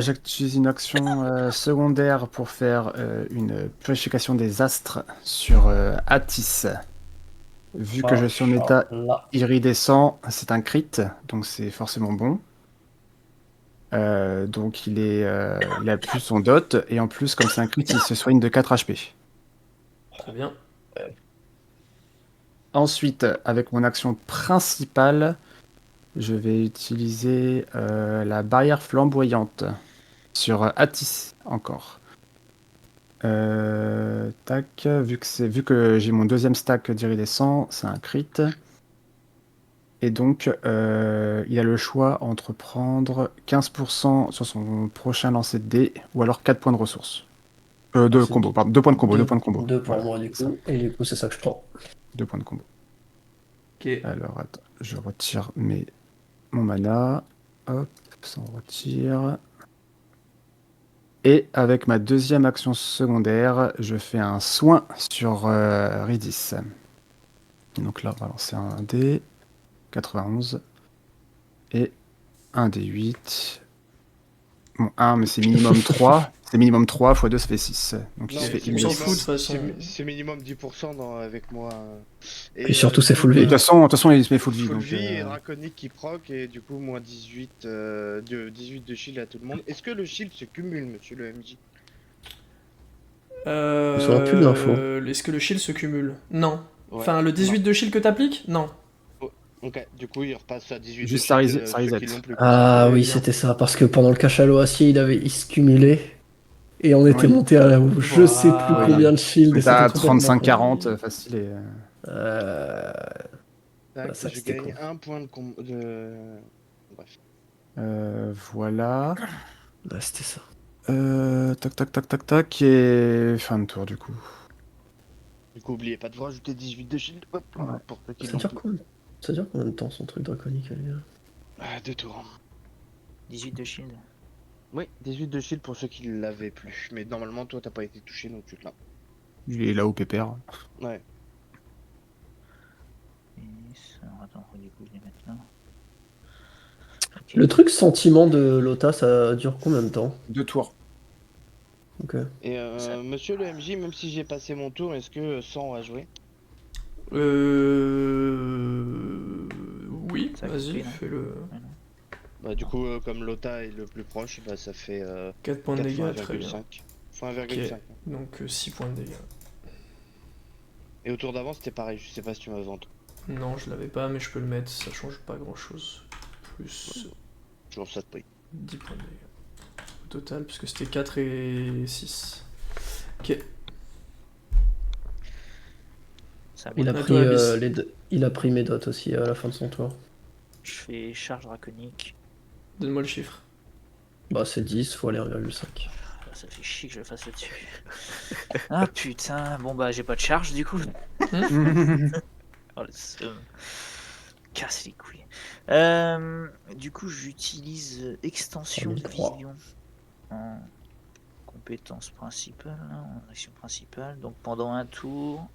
J'utilise une action secondaire pour faire une purification des astres sur Atis. Vu que je suis en état Là. iridescent, c'est un crit, donc c'est forcément bon. Donc il a plus son dot, et en plus, comme c'est un crit, il se soigne de 4 HP. Très bien. Ensuite, avec mon action principale, je vais utiliser la barrière flamboyante sur Atis encore. Tac, vu que j'ai mon deuxième stack d'iridescent, c'est un crit. Et donc, il a le choix entre prendre 15% sur son prochain lancer de dés ou alors 4 points de ressources. De c'est combo, tout. pardon, 2 points de combo, 2 points de combo. Deux pour Voilà, moi, du c'est ça, coup. Et du coup, c'est ça que je prends. 2 points de combo. Ok. Alors, attends, je retire mon mana. Hop, ça on retire. Et avec ma deuxième action secondaire, je fais un soin sur Ridis. Donc là, on va lancer un dé. 91. Et un dé 8. Bon, 1, mais c'est minimum 3. C'est minimum 3 x 2, ça fait 6. Donc il Non, se fait on il s'en met fout, de toute façon. C'est minimum 10% avec moi. Et surtout, du c'est coup, full De vie. toute façon, il se met full vie. Full Donc, vie et draconique qui proc et du coup moins 18 de shield à tout le monde. Est-ce que le shield se cumule, monsieur le MJ? Je me souviens plus de l'info. Est-ce que le shield se cumule? Non. Ouais. Enfin, le 18 de shield que t'appliques? Non. Ok, du coup il repasse à 18 Juste de shield ça ceux reset. qui l'ont plus. Quoi. Ah Ouais, oui, bien. c'était ça, parce que pendant le cachalot acier, il se cumulait. Et on était Oui. monté à je sais plus Voilà. combien de shield. On Et est à c'était complètement 35-40, facile. Et, Euh, Tac, ça, je c'était gagne con. un point de... Bref. voilà. Ouais, c'était ça. Tac, tac, tac, tac, tac. Et fin de tour, du coup. Du coup, oubliez pas de vous rajouter 18 de shield. Hop, voilà, pour ceux qui Ça l'ont dure plus. combien de temps son truc draconique, lui, là 2 tours. 18 de shield. Oui, 18 de shield pour ceux qui l'avaient plus. Mais normalement, toi, t'as pas été touché, donc tu l'as. Il est là au pépère. Ouais. Alors attends, du coup, je vais mettre là. Ok. Le truc sentiment de Lota, ça dure combien de temps 2 tours. Ok. Et Ça- monsieur le MJ, même si j'ai passé mon tour, est-ce que 100 a joué? Oui, Ça a vas-y, coupé, non fais-le. Ouais, non. Bah, du coup, comme Lota est le plus proche, bah, ça fait 4 points de 4 fois dégâts, très bien. 1,5. Fois 1,5. Ok. Donc 6 points de dégâts. Et au tour d'avant, c'était pareil, je sais pas si tu m'avais vendu. Non, je l'avais pas, mais je peux le mettre, ça change pas grand chose. Plus Toujours ça de prix. 10 points de dégâts. Au total, puisque c'était 4 et 6. Ok. Ça Il a À pris, toi, Abyss. il a pris Médoc aussi à la fin de son tour. Je fais charge draconique. Donne-moi le chiffre. Bah, c'est 10 fois les 1,5. Ah, ça fait chier que je le fasse là-dessus. Ah putain, bon bah j'ai pas de charge du coup. Oh, le seum. Casse les couilles. Du coup, j'utilise extension de 3003. vision en compétence principale, hein, en action principale. Donc pendant un tour,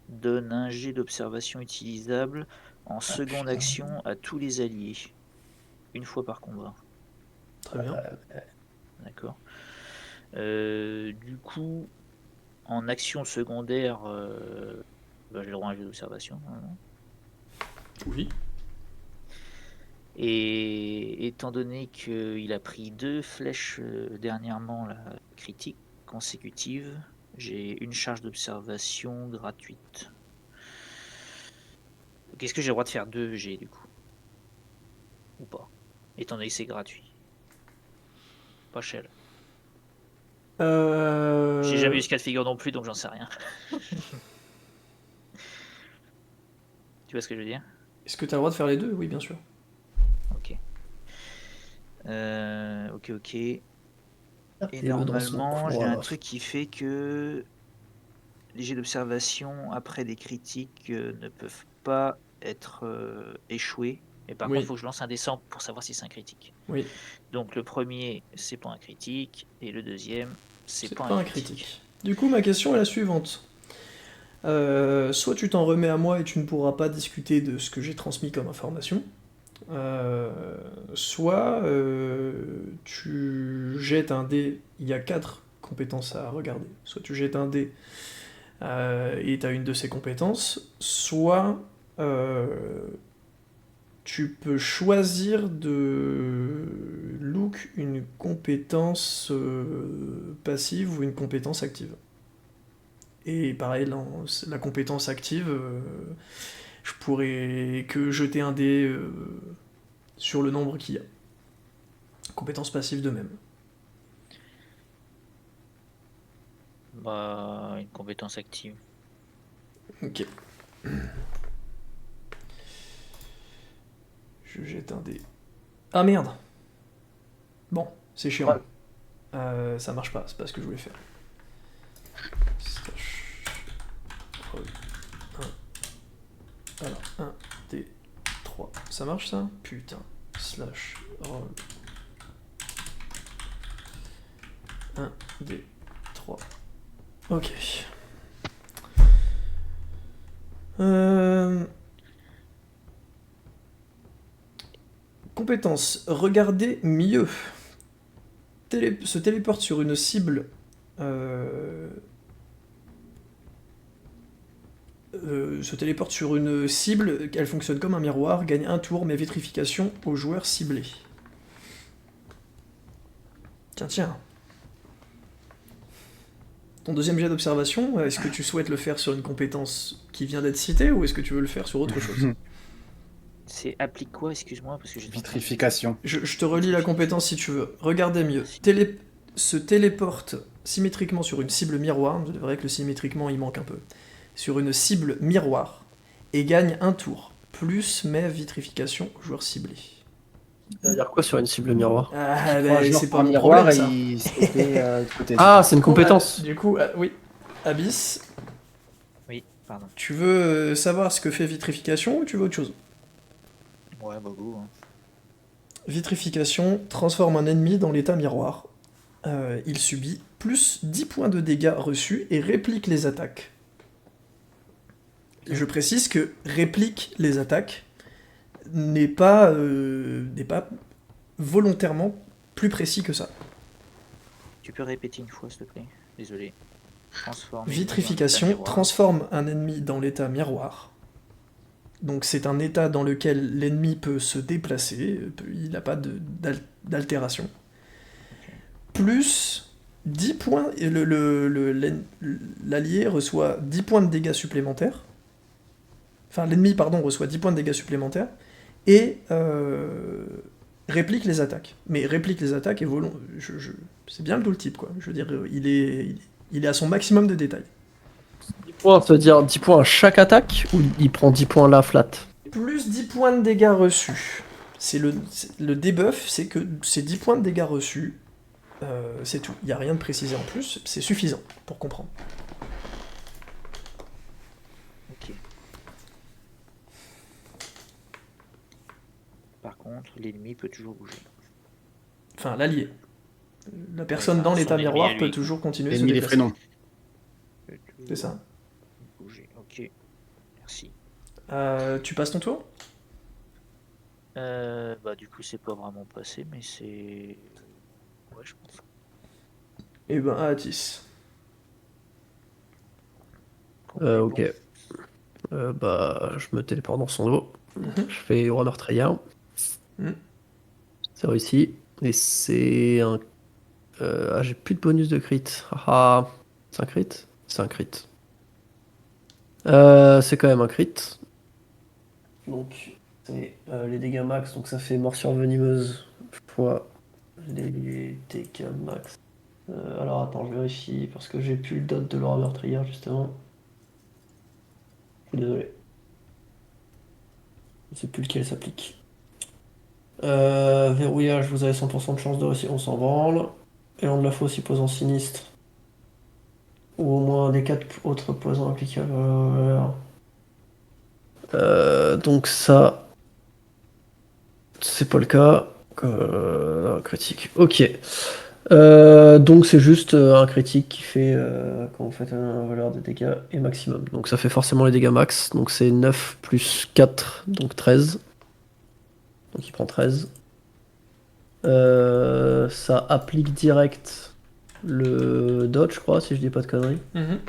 donne un jet d'observation utilisable en seconde putain. action à tous les alliés. Une fois par combat. Très bien. D'accord. Du coup, en action secondaire, bah, j'ai le droit à un jet d'observation. Normalement. Oui. Et étant donné qu'il a pris 2 flèches dernièrement là, critiques consécutives, j'ai une charge d'observation gratuite. Donc, est-ce que j'ai le droit de faire 2 G du coup? Ou pas? Étant donné que c'est gratuit. Pas cher. J'ai jamais eu ce cas de figure non plus, donc j'en sais rien. Tu vois ce que je veux dire? Est-ce que tu as le droit de faire les deux? Oui, bien sûr. Ok. Ok. Et Et le dans son normalement, j'ai coin, un là. truc qui fait que les jets d'observation après des critiques ne peuvent pas être échoués. Mais par Oui. contre, il faut que je lance un dessin pour savoir si c'est un critique. Oui. Donc le premier, c'est pas un critique, et le deuxième, c'est pas un critique. Du coup, ma question est la suivante. Soit tu t'en remets à moi et tu ne pourras pas discuter de ce que j'ai transmis comme information, soit tu jettes un dé, il y a 4 compétences à regarder, soit tu jettes un dé et tu as une de ces compétences, soit tu peux choisir de look une compétence passive ou une compétence active. Et pareil, la compétence active, je pourrais que jeter un dé sur le nombre qu'il y a. Compétence passive de même. Bah, une compétence active. Ok. Je jette un dé. Ah merde. Bon, c'est chiant. Ça marche pas, c'est pas ce que je voulais faire. Slash roll 1. Alors, 1, D, 3. Ça marche ça? Putain. Slash roll 1, D, 3. Ok. Compétence, regardez mieux. se téléporte sur une cible elle fonctionne comme un miroir, gagne un tour, mais vitrification au joueur ciblé. Tiens. Ton deuxième jet d'observation, est-ce que tu souhaites le faire sur une compétence qui vient d'être citée, ou est-ce que tu veux le faire sur autre chose? C'est applique quoi, excuse-moi, parce que j'ai Vitrification. Je te relis la compétence si tu veux. Regardez mieux. Se téléporte symétriquement sur une cible miroir, c'est vrai que le symétriquement il manque un peu, sur une cible miroir, et gagne un tour, plus mais vitrification au joueur ciblé. Ça veut dire quoi sur une cible miroir? Ah, Trois bah, joueurs c'est par pas mon miroir problème, ça. et il se fait, de côté. Ah, c'est une compétence. Du coup, oui. Abyss, Oui, pardon. tu veux savoir ce que fait vitrification ou tu veux autre chose? Ouais, bah go. Hein. Vitrification transforme un ennemi dans l'état miroir. Il subit plus 10 points de dégâts reçus et réplique les attaques. Je précise que réplique les attaques n'est pas volontairement plus précis que ça. Tu peux répéter une fois, s'il te plaît? Désolé. Transforme. Vitrification transforme un ennemi dans l'état miroir. Donc c'est un état dans lequel l'ennemi peut se déplacer, il n'a pas d'altération. Plus 10 points, l'allié reçoit 10 points de dégâts supplémentaires. Enfin, l'ennemi, pardon, reçoit 10 points de dégâts supplémentaires et réplique les attaques. Mais réplique les attaques et c'est bien le tooltip, quoi. Je veux dire, il est à son maximum de détails. 10 points, ça veut dire 10 points à chaque attaque ou il prend 10 points là, flat? Plus 10 points de dégâts reçus. Le debuff, c'est que c'est 10 points de dégâts reçus. C'est tout. Il n'y a rien de précisé en plus. C'est suffisant pour comprendre. Ok. Par contre, l'ennemi peut toujours bouger. Enfin, l'allié. La personne Ouais, dans son l'état ennemi miroir à lui. peut toujours continuer à se Ennemi des déplacer. prénoms. Peut toujours C'est ça. Bouger. Ok. Merci. Tu passes ton tour? Bah du coup c'est pas vraiment passé, mais c'est... Ouais, je pense. Et ben, Atis. Ok. Bah, je me téléporte dans son dos. Je fais roi meurtrier. Mhm. C'est réussi. Et c'est un. J'ai plus de bonus de crit. Ah, c'est un crit? C'est un crit. C'est quand même un crit. Donc, c'est les dégâts max. Donc, ça fait morsure venimeuse fois les dégâts max. Alors, attends, je vérifie parce que j'ai plus le dot de l'aura meurtrière justement. Je suis désolé. Je sais plus lequel s'applique. Verrouillage, vous avez 100% de chance de réussir, on s'en branle. Élan de la fosse, poison sinistre. Ou au moins des 4 autres poisons applicables. Donc ça, c'est pas le cas. Critique. Ok. Donc c'est juste un critique qui fait quand vous faites une valeur de dégâts et maximum. Donc ça fait forcément les dégâts max. Donc c'est 9 plus 4, donc 13. Donc il prend 13. Ça applique direct le dodge, je crois, si je dis pas de conneries. Mhm.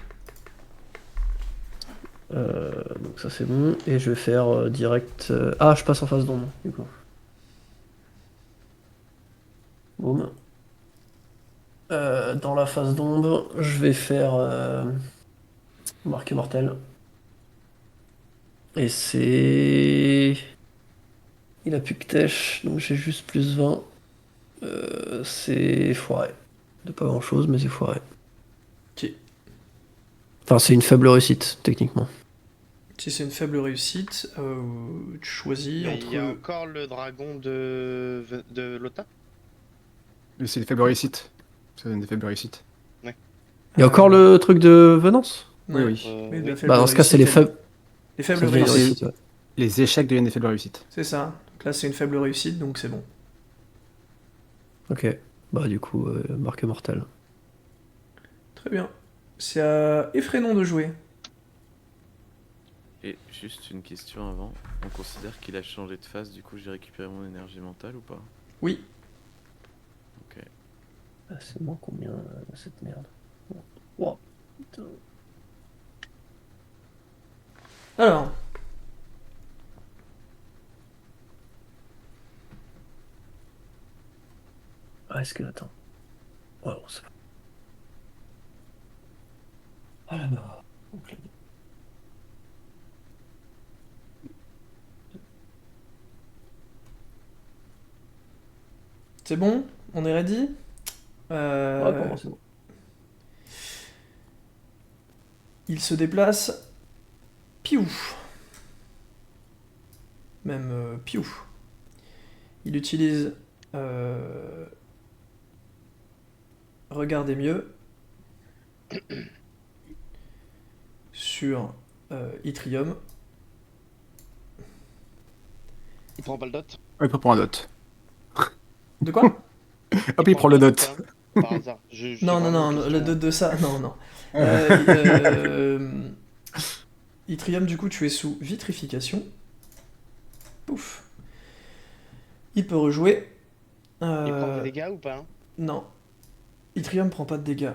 Donc ça c'est bon. Et je vais faire direct... Ah, je passe en phase d'ombre, du coup. Boum. Dans la phase d'ombre, je vais faire marqué mortel. Et c'est... Il a plus que tèche, donc j'ai juste plus 20. C'est foiré. De pas grand chose, mais c'est foiré. Ok. Enfin, c'est une faible réussite, techniquement. Si c'est une faible réussite, tu choisis Mais entre... il y a encore le dragon de Lota. Mais c'est des faibles réussites. Ça donne des faibles réussites. Il y a encore le truc de venance? Ouais. Oui. Oui, la Oui. faible Bah, dans ce cas, c'est les réussite, faibles. Les faibles ça devient une réussites. réussite, ouais. Les échecs deviennent des faibles réussites. C'est ça. Donc là, c'est une faible réussite, donc c'est bon. Ok. Bah, du coup, marqué mortel. Très bien. C'est à Effrénon de jouer. Et juste une question avant. On considère qu'il a changé de phase, du coup j'ai récupéré mon énergie mentale ou pas? Oui. Ok. Ah, c'est moins combien cette merde? Wow. Putain. Alors, Ah, est-ce que. Attends. Ouais, on sait pas. Ah là là. Donc, là, c'est bon? On est ready? ouais, pour moi, c'est bon. Il se déplace. Piou. Même piou. Il utilise. Regardez mieux. Sur Yttrium. Il prend pas le dot. Ouais, pas pour un dot. De quoi? Hop, il prend le dot. ou pas par hasard. C'est Non, non, vraiment non, une le question. dot de ça, non, non. Euh, Yttrium, du coup, tu es sous vitrification. Pouf. Il peut rejouer. Il prend Euh, des dégâts ou pas hein? Non. Yttrium prend pas de dégâts.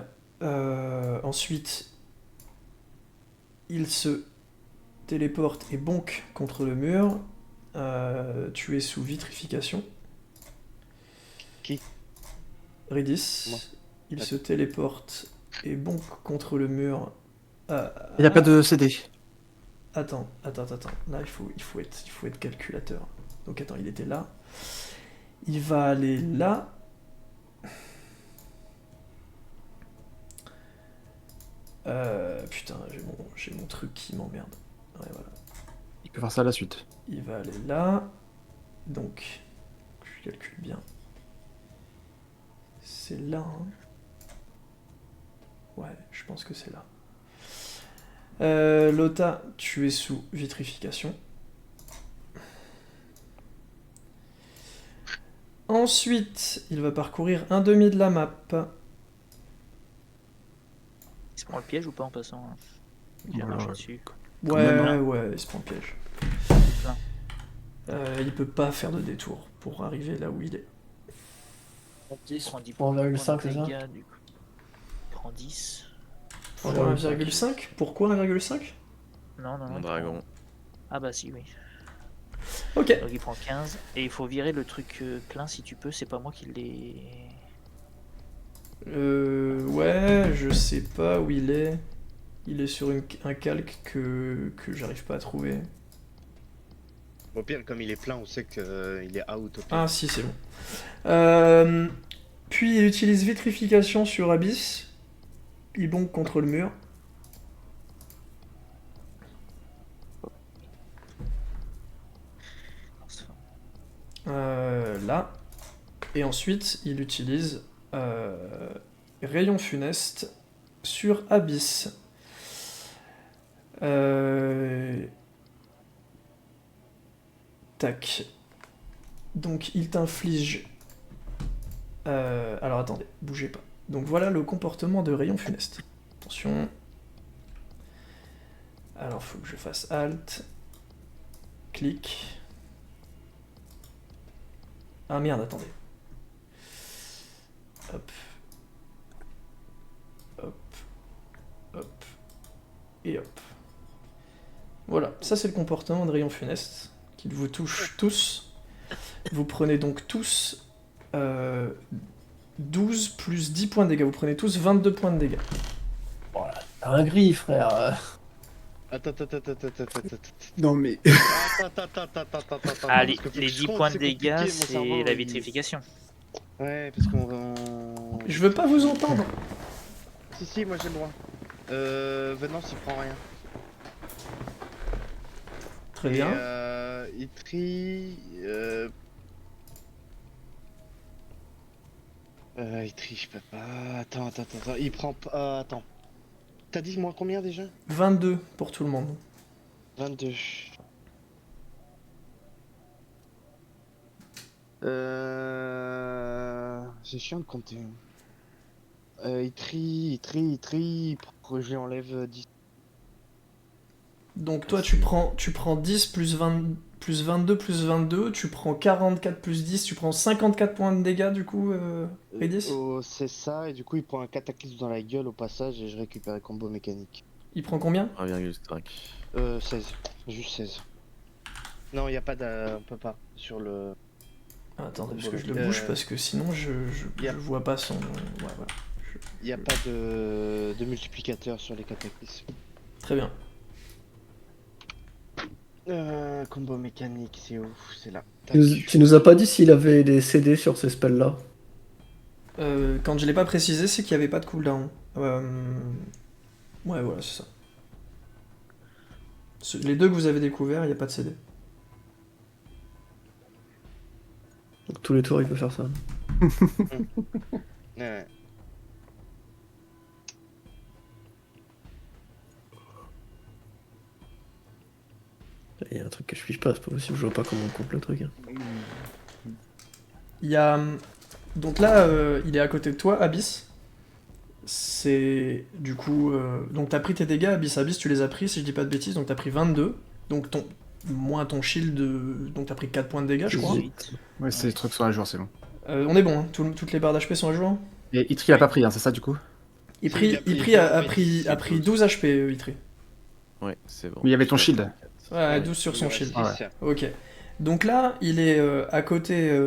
Ensuite, il se téléporte et bonk contre le mur. Tu es sous vitrification. Qui? Ridis. Moi. Il D'accord. se téléporte et bonk contre le mur. Il n'y a pas de CD. Attends. Là, il faut être calculateur. Donc attends, il était là. Il va aller là. Putain, j'ai mon truc qui m'emmerde. Ouais, voilà. Il peut faire ça à la suite. Il va aller là. Donc, je calcule bien. C'est là, hein. Ouais, je pense que c'est là. Lota, tu es sous vitrification. Ensuite, il va parcourir un demi de la map. Il se prend le piège ou pas en passant hein? Il a Voilà. marché dessus. Quand même, hein. Ouais, il se prend le piège. Plein. Il peut pas faire de détour pour arriver là où il est. Il prend 10 Pour points de 1,5, c'est ça? dégâts, du coup. Il prend 10. Pour 1,5. Pourquoi 1,5? Non, Mon il prend- dragon. Ah bah si, oui. Ok. Donc il prend 15. Et il faut virer le truc plein si tu peux, c'est pas moi qui l'ai... Ouais, je sais pas où il est. Il est sur un calque que j'arrive pas à trouver. Au pire, comme il est plein, on sait qu'il est out. Au pire. Ah si, c'est bon. Puis il utilise vitrification sur Abyss. Il bonk contre le mur. Là. Et ensuite, il utilise rayon funeste sur Abyss. Tac. Donc il t'inflige... alors attendez, bougez pas. Donc voilà le comportement de rayon funeste. Attention. Alors faut que je fasse Alt. Clic. Ah merde, attendez. Hop. Hop. Hop. Et hop. Voilà, ça c'est le comportement de rayon funeste, qu'il vous touche tous. Vous prenez donc tous 12 plus 10 points de dégâts. Vous prenez tous 22 points de dégâts. Voilà. T'as un gris, frère. Attends. Non, mais. Attends. Ah, parce que faut les que je 10 compte, points de c'est dégâts, compliqué, mon c'est cerveau, la il- vitrification. Ouais, parce qu'on. Je veux pas vous entendre. Si, moi j'ai le droit. Venance, il prend rien. Très Et, bien. Itri. Itri, je peux pas. Attends. Il prend pas. Attends. T'as dit moi combien déjà? 22 pour tout le monde. 22. C'est chiant de compter. Itri. Pourquoi je lui enlève 10? Donc toi tu prends 10 plus 20 plus 22, tu prends 44 plus 10, tu prends 54 points de dégâts du coup, Redis. C'est ça, et du coup, il prend un cataclysme dans la gueule au passage et je récupère le combo mécanique. Il prend combien? 1,5. 16. Juste 16. Non, il n'y a pas de. On peut pas. Sur le. Ah, attendez, parce que je Euh, le bouge parce que sinon je yep. vois pas son. Ouais, voilà. Il n'y a pas de multiplicateur sur les cataclysmes. Très bien. Combo mécanique, c'est où? C'est là. Tu nous as pas dit s'il avait des CD sur ces spells-là. Quand je l'ai pas précisé, c'est qu'il y avait pas de cooldown. Ouais, voilà, c'est ça. Les deux que vous avez découverts, il n'y a pas de CD. Donc tous les tours, il peut faire ça. Ouais. Il y a un truc que je fiche pas, c'est pas possible, je vois pas comment on compte le truc. Hein. Il y a. Donc là, il est à côté de toi, Abyss. C'est. Du coup. Donc t'as pris tes dégâts, Abyss, tu les as pris, si je dis pas de bêtises, donc t'as pris 22. Donc moins ton shield, donc t'as pris 4 points de dégâts, je crois. Ouais, c'est les trucs sur la jour, c'est bon. On est bon, hein. Toutes les barres d'HP sont à jour. Et Itri a pas pris, hein, c'est ça du coup? Itri a pris 12 HP, Itri. Ouais, c'est bon. Mais il y avait ton shield. Ouais, 12 sur son shield. Ah ouais. Ok. Donc là, il est à côté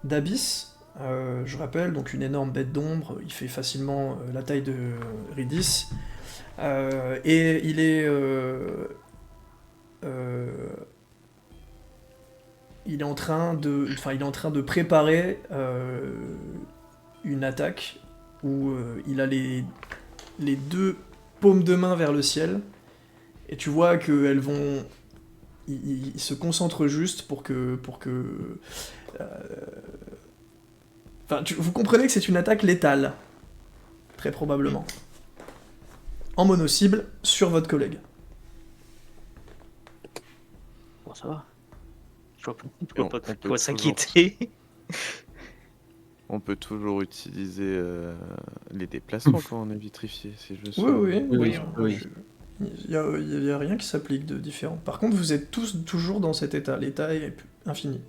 d'Abyss. Je rappelle, donc une énorme bête d'ombre. Il fait facilement la taille de Redis. Et il est... il est en train de préparer une attaque où il a les deux paumes de main vers le ciel. Et tu vois qu'elles vont... Il se concentre juste pour que... Enfin, vous comprenez que c'est une attaque létale. Très probablement. En mono-cible sur votre collègue. Bon, ça va. Je vois pas On pourquoi peut pourquoi toujours- s'inquiéter. On peut toujours utiliser les déplacements quand on est vitrifié, si je me Oui, souviens. Oui. Il y a rien qui s'applique de différent. Par contre, vous êtes tous toujours dans cet état. L'état est infini.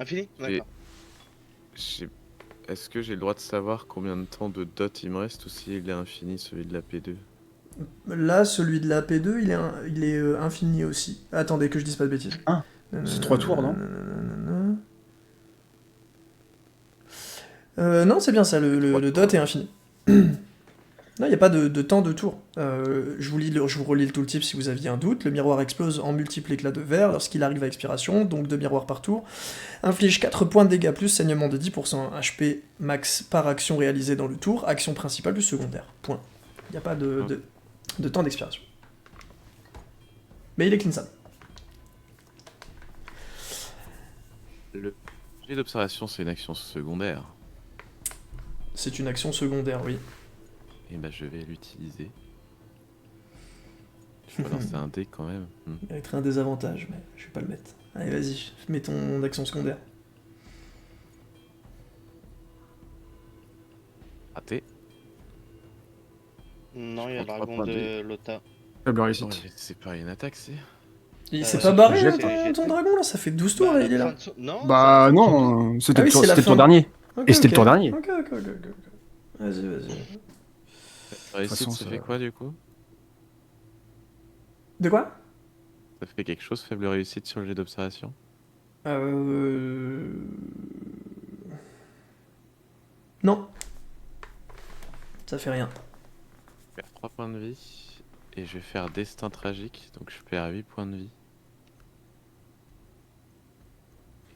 Infini? D'accord. Est-ce que j'ai le droit de savoir combien de temps de dot il me reste ou s'il est infini celui de la P2? Là, celui de la P2, il est infini aussi. Attendez, que je dise pas de bêtises. Ah, c'est 3 tours, non? Non, c'est bien ça, le dot est infini. Non, il n'y a pas de temps de tour. Je vous relis le tooltip si vous aviez un doute. Le miroir explose en multiples éclats de verre lorsqu'il arrive à expiration, donc 2 miroirs par tour. Inflige 4 points de dégâts plus saignement de 10% HP max par action réalisée dans le tour. Action principale plus secondaire. Point. Il n'y a pas de temps d'expiration. Mais il est cleansable. Le jet d'observation, c'est une action secondaire. C'est une action secondaire, oui. Et bah je vais l'utiliser. Je vais lancer un dé quand même. Il mériterait un désavantage, mais je vais pas le mettre. Allez, vas-y, mets ton action secondaire. Raté. Non, il y a le prends dragon trois points de Lota. Faible Non, réussite. mais c'est pas une attaque, c'est. Il s'est c'est pas le barré, jet, là, c'est le ton jet. dragon, là? Ça fait 12 tours, là, il est là. Non, Bah c'est- non, c'était Ah oui, c'est la le fin. tour dernier. Ok, Et c'était ok. le tour dernier. Ok. Vas-y. Réussite, façon, ça ça fait va. quoi du coup? De quoi? Ça fait quelque chose, faible réussite sur le jet d'observation? Non. Ça fait rien. Je perds 3 points de vie. Et je vais faire destin tragique, donc je perds 8 points de vie.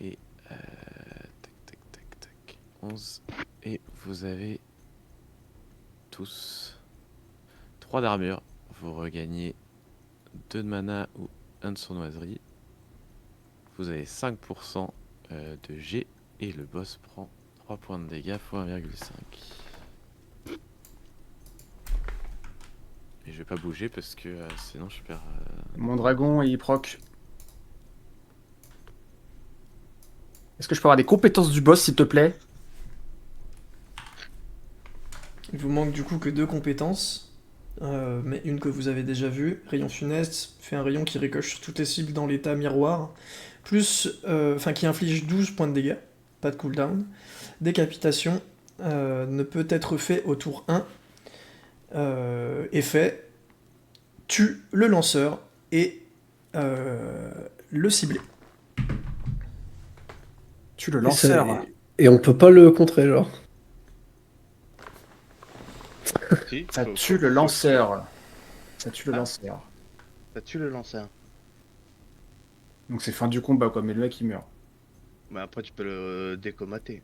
Et tac, 11. Et vous avez tous 3 d'armure. Vous regagnez 2 de mana ou 1 de sournoiserie. Vous avez 5% de G et le boss prend 3 points de dégâts fois 1,5. Et je vais pas bouger parce que sinon je perds. Mon dragon, il proc. Est-ce que je peux avoir des compétences du boss, s'il te plaît? Il vous manque du coup que 2 compétences. mais une que vous avez déjà vue. Rayon funeste, fait un rayon qui ricoche sur toutes les cibles dans l'état miroir, qui inflige 12 points de dégâts, pas de cooldown. Décapitation, ne peut être fait au tour 1. Effet, tue le lanceur et le ciblé. Tu le Et ça- lanceur. Et on peut pas le contrer, genre. Si, Ça faut- tue faut- le faut- lanceur. Ça tue le Ah. lanceur. Ça tue le lanceur. Donc c'est fin du combat, quoi, mais le mec il meurt. Mais après, tu peux le décomater.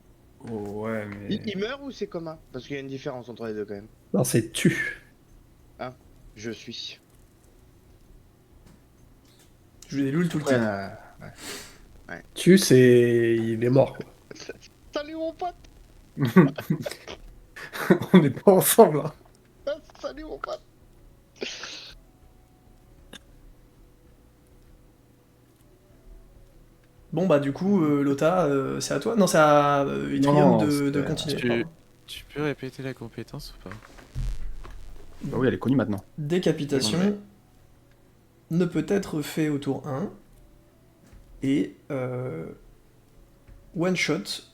Oh, ouais, mais. Il meurt ou c'est coma? Parce qu'il y a une différence entre les deux quand même. Non, c'est tu. Je suis. Je vous déloule tout le Ouais, temps. Tu, c'est. Il est mort, quoi. Salut mon pote. On n'est pas ensemble, là. Salut mon pote. Bon bah du coup, Lota, c'est à toi. Non, c'est à Yttrium Non, de c'était- continuer. Tu, pardon. tu peux répéter la compétence ou pas? Bah oui, elle est connue maintenant. Décapitation Ouais. ne peut être fait au tour 1. Et one shot,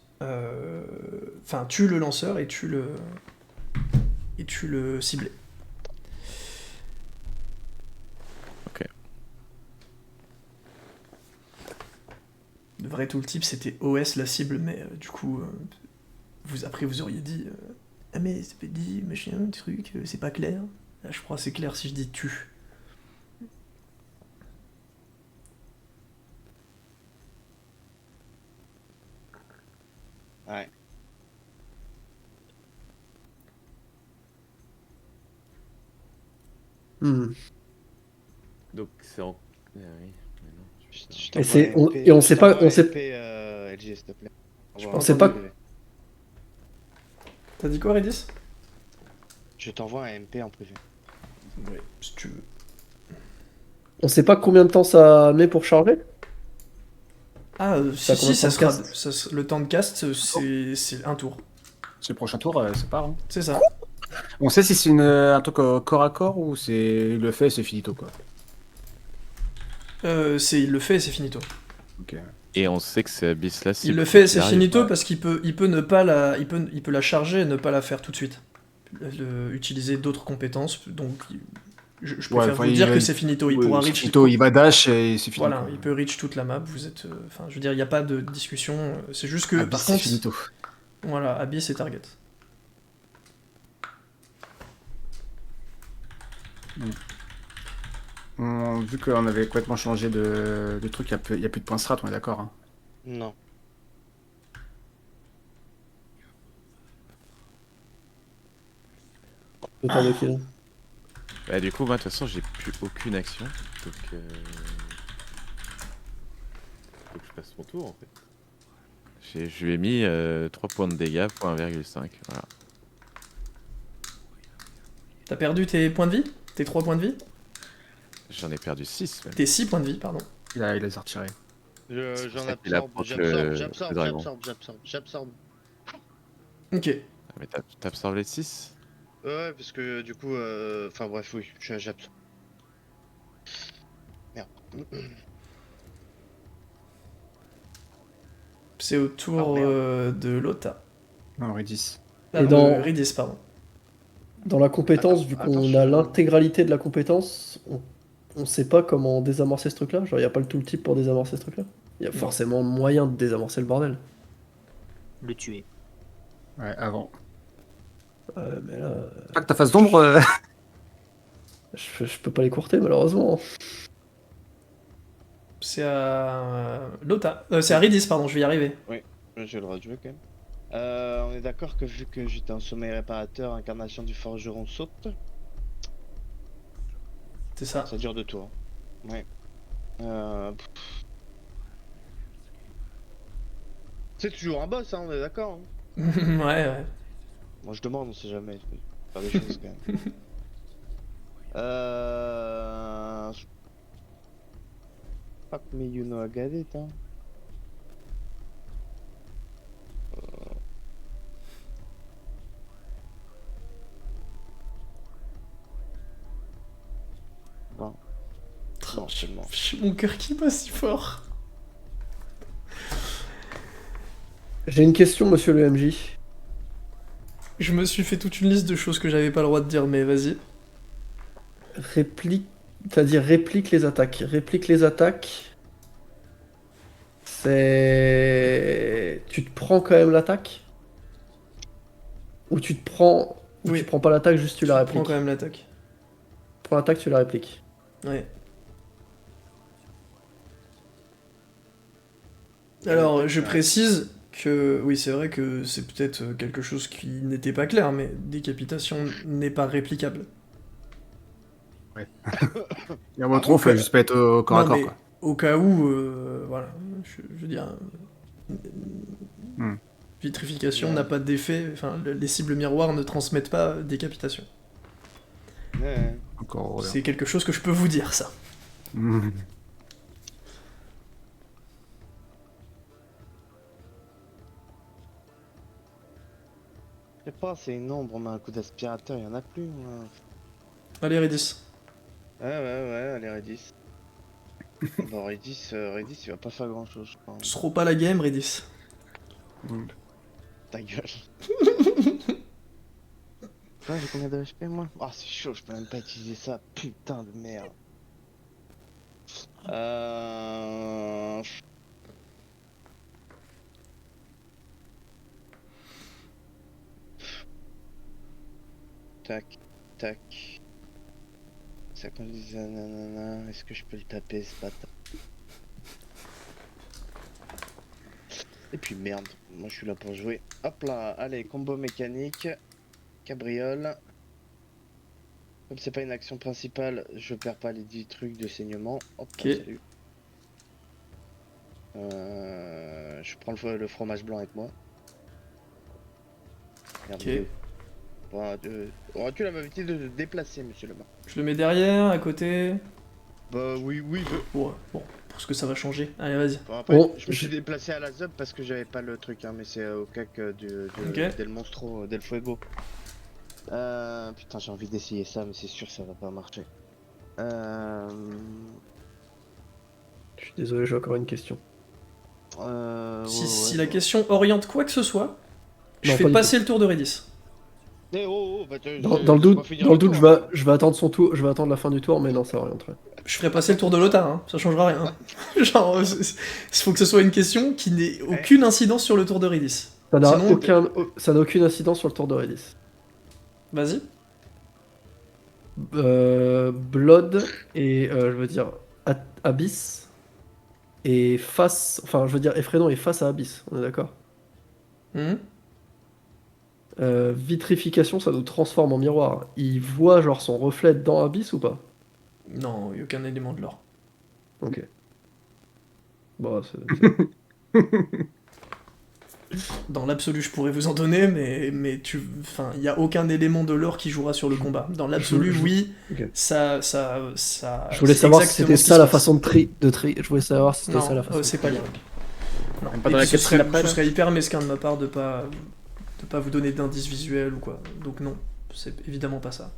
tue le lanceur et tue le ciblé. Ok. Le vrai tooltip c'était OS la cible, mais du coup, après vous auriez dit ah mais c'est pas dit, machin, truc, c'est pas clair. Là je crois que c'est clair si je dis tue. Ouais. Hmm. Donc c'est en. Ah oui, mais non. Je Et t'envoie c'est- un on- MP, et on sait je pas- t'envoie on un sait- MP, LG, s'il te plaît. On sait pas- T'as dit quoi Redis? Je t'envoie un MP en privé. Ouais, si tu veux. On sait pas combien de temps ça met pour charger? Ah, Ça a si, combien si, de ça temps de sera, cast le temps de cast, c'est un tour. C'est le prochain tour, c'est pas. Hein. C'est ça. On sait si c'est un truc corps à corps ou c'est il le fait et c'est finito, quoi. Il le fait et c'est finito. Ok. Et on sait que c'est Abyss là. Il le fait et c'est finito parce qu'il peut ne pas il peut la charger et ne pas la faire tout de suite. Utiliser d'autres compétences, donc je préfère Ouais, vous enfin, dire il- que c'est finito. Il Oui, pourra c'est reach. finito, il va dash et c'est fini. Voilà, quoi. il peut reach toute la map. Vous êtes, je veux dire, il n'y a pas de discussion. C'est juste que Abyss, par c'est contre, finito. voilà, Abyss et Target. Vu qu'on avait complètement changé de truc, il n'y a plus de points strat, on est d'accord. Hein. Non. Le temps de kill. Bah, du coup, moi, de toute façon, j'ai plus aucune action. Donc. Faut que je passe mon tour en fait. Je lui ai mis 3 points de dégâts pour 1,5. Voilà. T'as perdu tes points de vie? Tes 3 points de vie? J'en ai perdu 6 même. Tes 6 points de vie, pardon. Il a les a retirés. C'est pour J'en ça qu'il absorbe, apporte j'absorbe. Ok. Ah, mais t'absorbes les 6? Ouais, parce que du coup, enfin bref, oui, j'absorbe. Merde. C'est au tour Ah, merde. de Lota. Non, Redis. Ah, Et de dans- Ridis, pardon. Dans la compétence, Attends, vu attends, qu'on je- a l'intégralité de la compétence, on sait pas comment désamorcer ce truc-là. Genre, y a pas le tooltip pour désamorcer ce truc-là. Y a Non. forcément moyen de désamorcer le bordel. Le tuer. Ouais, avant. Mais là, Pas que ta face d'ombre. je peux pas les courter, malheureusement. C'est à Lota. C'est à Ridis, pardon, je vais y arriver. J'ai le droit de jouer quand même. On est d'accord que vu que j'étais en sommeil réparateur, incarnation du forgeron saute. C'est ça. Ça dure 2 tours. Ouais. C'est toujours un boss, hein, on est d'accord. Hein. Ouais. Moi je demande, on sait jamais. Je peux faire des choses quand même. Fuck me, you know I get it, hein. Non. Non, seulement. J'ai mon cœur qui bat si fort. J'ai une question, monsieur le MJ. Je me suis fait toute une liste de choses que j'avais pas le droit de dire, mais vas-y. Réplique. C'est-à-dire réplique les attaques. Réplique les attaques. C'est. Tu te prends quand même l'attaque? Ou tu te prends. Ou Oui. tu prends pas l'attaque, juste tu la Prends répliques. quand même l'attaque. Tu prends l'attaque, tu la répliques. Ouais. Alors, je précise que, oui, c'est vrai que c'est peut-être quelque chose qui n'était pas clair, mais décapitation n'est pas réplicable. Il y a un mot trop, faut juste pas être au corps à Non, corps, mais quoi. au cas où, voilà, je veux dire, Hmm. vitrification n'a pas d'effet, enfin, les cibles miroirs ne transmettent pas décapitation. Ouais. Encore heureux. C'est quelque chose que je peux vous dire, ça. Hmm. Je sais pas, c'est une ombre, mais un coup d'aspirateur, il y en a plus. Moi. Allez, Redis. Ouais, allez, Redis. Bon, Redis, il va pas faire grand chose, je crois. Ce sera pas la game, Redis. Ta gueule. Ouais, j'ai combien de HP moi? Ah, c'est chaud, je peux même pas utiliser ça. Putain de merde. Tac, tac. Ça conduit nanana. Est-ce que je peux le taper ce bâtard? Et puis merde, moi je suis là pour jouer. Hop là, allez, combo mécanique. Cabriole. Comme c'est pas une action principale, je perds pas les 10 trucs de saignement. Hop, Ok. salut. Je prends le fromage blanc avec moi. Merde, Ok. il est où? Auras-tu l'amabilité de te déplacer, monsieur le maire? Je le mets derrière, à côté. Bah oui, oui. Ouais, bon, pour ce que ça va changer. Allez, vas-y. Bon, après, Bon, je me suis déplacé à la ZUP parce que j'avais pas le truc, hein, mais c'est au cac Ok. del Monstro, del Fuego. Putain, j'ai envie d'essayer ça, mais c'est sûr que ça va pas marcher. Je suis désolé, j'ai encore une question. Si la question oriente quoi que ce soit, je Non, fais pas du passer le tour de Redis. Eh oh, bah, Dans le doute, je vais attendre son tour, je vais attendre la fin du tour, mais non, ça va rien. Je ferai passer le tour de l'OTA, hein, ça changera rien. Genre, il faut que ce soit une question qui n'ait aucune incidence sur le tour de Redis. Ça n'a Sinon- aucune incidence sur le tour de Redis. Vas-y. Blood et je veux dire Abyss et face, enfin je veux dire Effrayon est face à Abyss, on est d'accord? Mhm. Vitrification, ça nous transforme en miroir. Il voit genre son reflet dans Abyss ou pas? Non, il n'y a aucun élément de l'or. Ok. Bon, Dans l'absolu, je pourrais vous en donner, mais enfin, il n'y a aucun élément de l'or qui jouera sur le combat. Dans l'absolu, oui, ok. ça. Je voulais c'est savoir si exactement c'était ce qui ça se la passe. façon de tri. Je voulais savoir si c'était Non, ça la façon. c'est pas lié. Non. Même pas Et dans la puis ce capsule après, ce là serait hyper mesquin de ma part de pas vous donner d'indice visuel ou quoi. Donc non, c'est évidemment pas ça.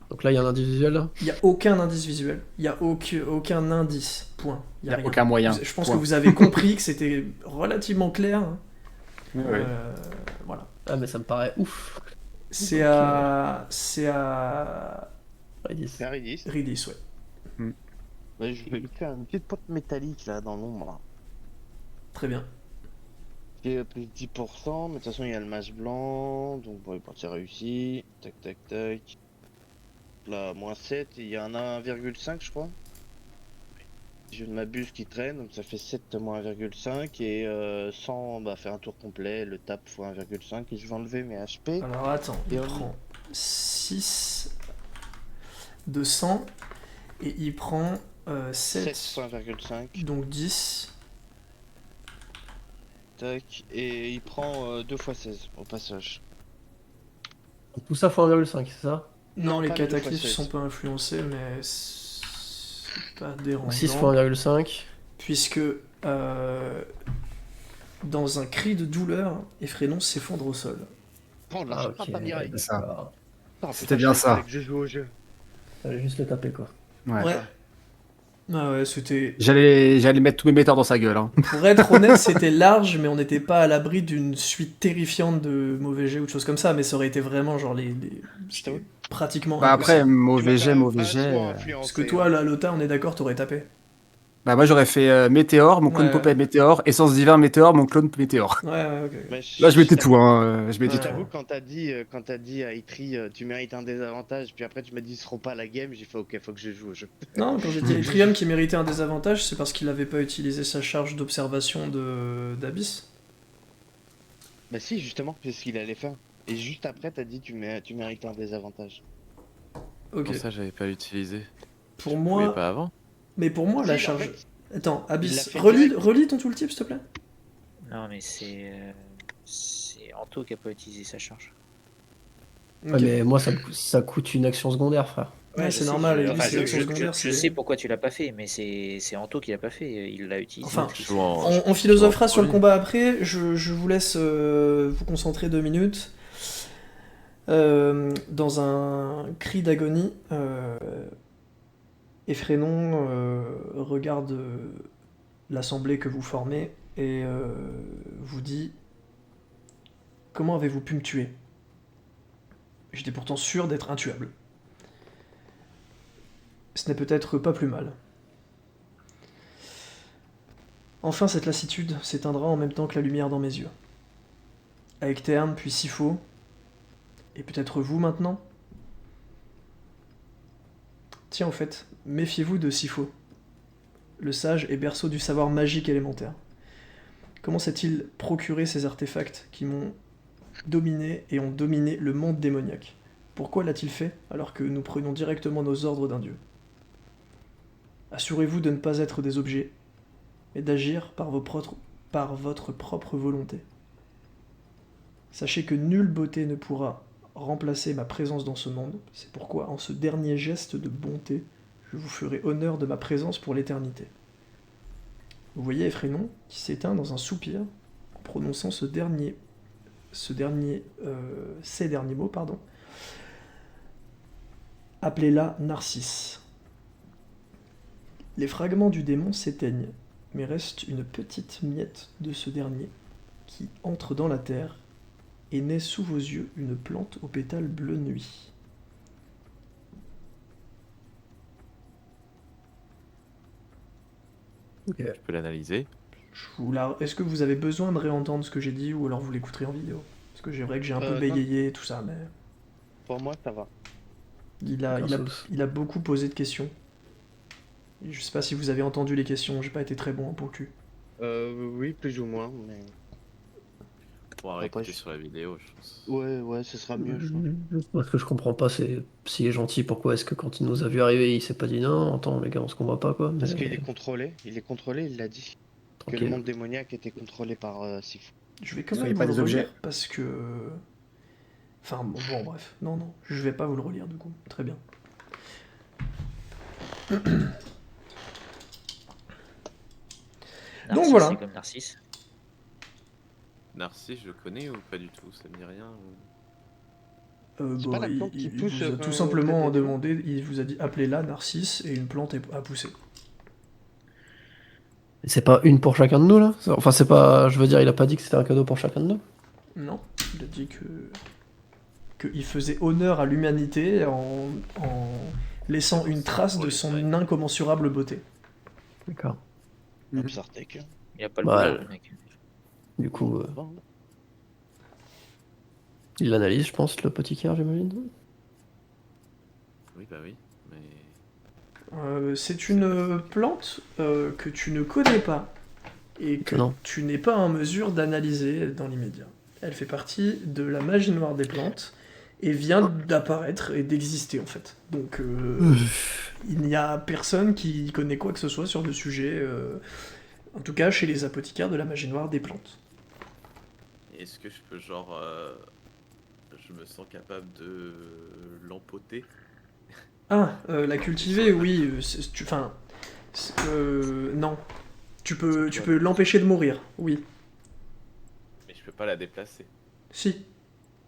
Donc là, il y a un individuel là. Il n'y a aucun indice visuel. Il n'y a aucun indice. Point. Il y a rien. aucun moyen. Je pense Point. que vous avez compris que c'était relativement clair. Hein. Ouais, ouais. Voilà. Ah, mais ça me paraît ouf. C'est à Redis. C'est Redis. Redis, ouais. Bah, je vais lui faire une petite pote métallique là dans l'ombre. Là. Très bien. Qui est plus 10%, mais de toute façon il y a le masque blanc, donc bon, c'est réussi. Tac tac tac. Là, moins 7, il y en a 1,5 je crois. Si je ne m'abuse qui traîne, donc ça fait 7 moins 1,5 et 100, bah faire un tour complet, le tap fois 1,5 et je vais enlever mes HP. Alors attends, il Et on- prend 6 de 100 et il prend 7, 7 fois 1,5, donc 10. tac, et il prend 2 fois 16 au passage. Tout ça fois 1,5, c'est ça? Non, les pas le deux fois cataclysmes 16. sont pas influencés, mais c'est pas dérangeant. 6 fois 1,5. Puisque dans un cri de douleur, Effrayon s'effondre au sol. Prends la Ah, frappe ok. direct. C'est ça. d'accord. Ah, C'était putain, bien je ça. savais que je joue au jeu. Fallait juste le taper quoi. Ouais. Ah ouais, c'était... J'allais mettre tous mes méteurs dans sa gueule. Hein. Pour être honnête, c'était large, mais on n'était pas à l'abri d'une suite terrifiante de mauvais jets ou de choses comme ça, mais ça aurait été vraiment genre Je t'avoue. pratiquement Bah après, impossible. mauvais jet, mauvais Vachement jet. influencé, Parce que toi, la Lota, on est d'accord, t'aurais tapé. Bah moi j'aurais fait Météore, mon clone Ouais. Popeye Météore, Essence Divin Météore, mon clone Météore. Ouais, ok. Mais Là je mettais t'avoue- tout, hein. Je mettais Ouais. tout. J'avoue, quand t'as dit à Itri, tu mérites un désavantage, puis après tu m'as dit, ils seront pas à la game, j'ai fait, ok, faut que je joue au jeu. Non, quand j'ai dit à Etrium qui méritait un désavantage, c'est parce qu'il n'avait pas utilisé sa charge d'observation d'Abyss. Bah si, justement, c'est ce qu'il allait faire. Et juste après, t'as dit, tu mérites un désavantage. Ok. Pour ça, j'avais pas utilisé. Pour Je pouvais moi... pas avant. Mais pour moi, la Si, en charge... fait, Attends, il l'a Abyss, fait relis, direct. relis ton tooltip, s'il te plaît. Non, mais c'est Anto qui a pas utilisé sa charge. Ouais, Ok. mais moi, ça coûte une action secondaire, frère. Ouais, je c'est sais, normal, et lui, enfin, c'est l'action secondaire, je c'est... sais pourquoi tu l'as pas fait, mais c'est Anto qui l'a pas fait. Il l'a utilisé. Enfin, parce que je joue en- On philosophera sur le Oui. combat après, je vous laisse vous concentrer 2 minutes. Dans un cri d'agonie, Effrénon regarde l'assemblée que vous formez et vous dit: comment avez-vous pu me tuer? J'étais pourtant sûr d'être intuable. Ce n'est peut-être pas plus mal. Enfin, cette lassitude s'éteindra en même temps que la lumière dans mes yeux. Avec Terne, puis Sifo, et peut-être vous maintenant? Tiens, au fait, méfiez-vous de Sifo, le sage et berceau du savoir magique élémentaire. Comment s'est-il procuré ces artefacts qui m'ont dominé et ont dominé le monde démoniaque? Pourquoi l'a-t-il fait alors que nous prenions directement nos ordres d'un dieu? Assurez-vous de ne pas être des objets, mais d'agir par votre propre volonté. Sachez que nulle beauté ne pourra remplacer ma présence dans ce monde, c'est pourquoi, en ce dernier geste de bonté, je vous ferai honneur de ma présence pour l'éternité. Vous voyez Effrénon qui s'éteint dans un soupir en prononçant ces derniers mots, pardon. Appelez-la Narcisse. Les fragments du démon s'éteignent, mais reste une petite miette de ce dernier qui entre dans la terre et naît sous vos yeux une plante aux pétales bleu nuit. Ok. Je peux l'analyser. Est-ce que vous avez besoin de réentendre ce que j'ai dit ou alors vous l'écouterez en vidéo? Parce que c'est vrai que j'ai un peu Non. bégayé et tout ça, mais Pour moi, ça va. il a beaucoup posé de questions. Et je sais pas si vous avez entendu les questions, j'ai pas été très bon pour le cul. Oui, plus ou moins, mais... On pourra Après, réécouter je- sur la vidéo, je pense. Ouais, ce sera mieux, je pense. Moi, ce que je comprends pas, c'est s'il est gentil, pourquoi est-ce que quand il nous a vu arriver, il s'est pas dit non, attends, les gars, on se combat pas, quoi. Parce Mais- qu'il est contrôlé, il l'a dit. Que le Tranquille. monde démoniaque était contrôlé par Sifu. Je vais quand Soyez même pas vous le des objets. relire parce que... Enfin bon, bref, non, je vais pas vous le relire du coup, très bien. Narcisse, voilà. C'est comme Narcisse. Narcisse, je le connais ou pas du tout? Ça me dit rien ou- C'est pas la plante qui pousse, vous a tout au simplement côté du- demandé, il vous a dit appelez-la Narcisse et une plante a poussé. C'est pas une pour chacun de nous, là? Enfin, c'est pas. Je veux dire, il a pas dit que c'était un cadeau pour chacun de nous? Non, il a dit qu'il faisait honneur à l'humanité en laissant une trace de son incommensurable beauté. D'accord. Mhm. Sartek. Il n'y a pas le Bah, boulot, le mec. Du coup, Bon. il l'analyse, je pense, l'apothicaire, j'imagine. Oui, bah oui. Mais C'est une plante que tu ne connais pas et que Non. tu n'es pas en mesure d'analyser dans l'immédiat. Elle fait partie de la magie noire des plantes et vient d'apparaître et d'exister en fait. Donc il n'y a personne qui connaît quoi que ce soit sur le sujet, en tout cas chez les apothicaires de la magie noire des plantes. est-ce que je peux genre... Je me sens capable de l'empoter? Ah, la cultiver, oui, non. Tu peux l'empêcher de mourir, oui. Mais je peux pas la déplacer. Si.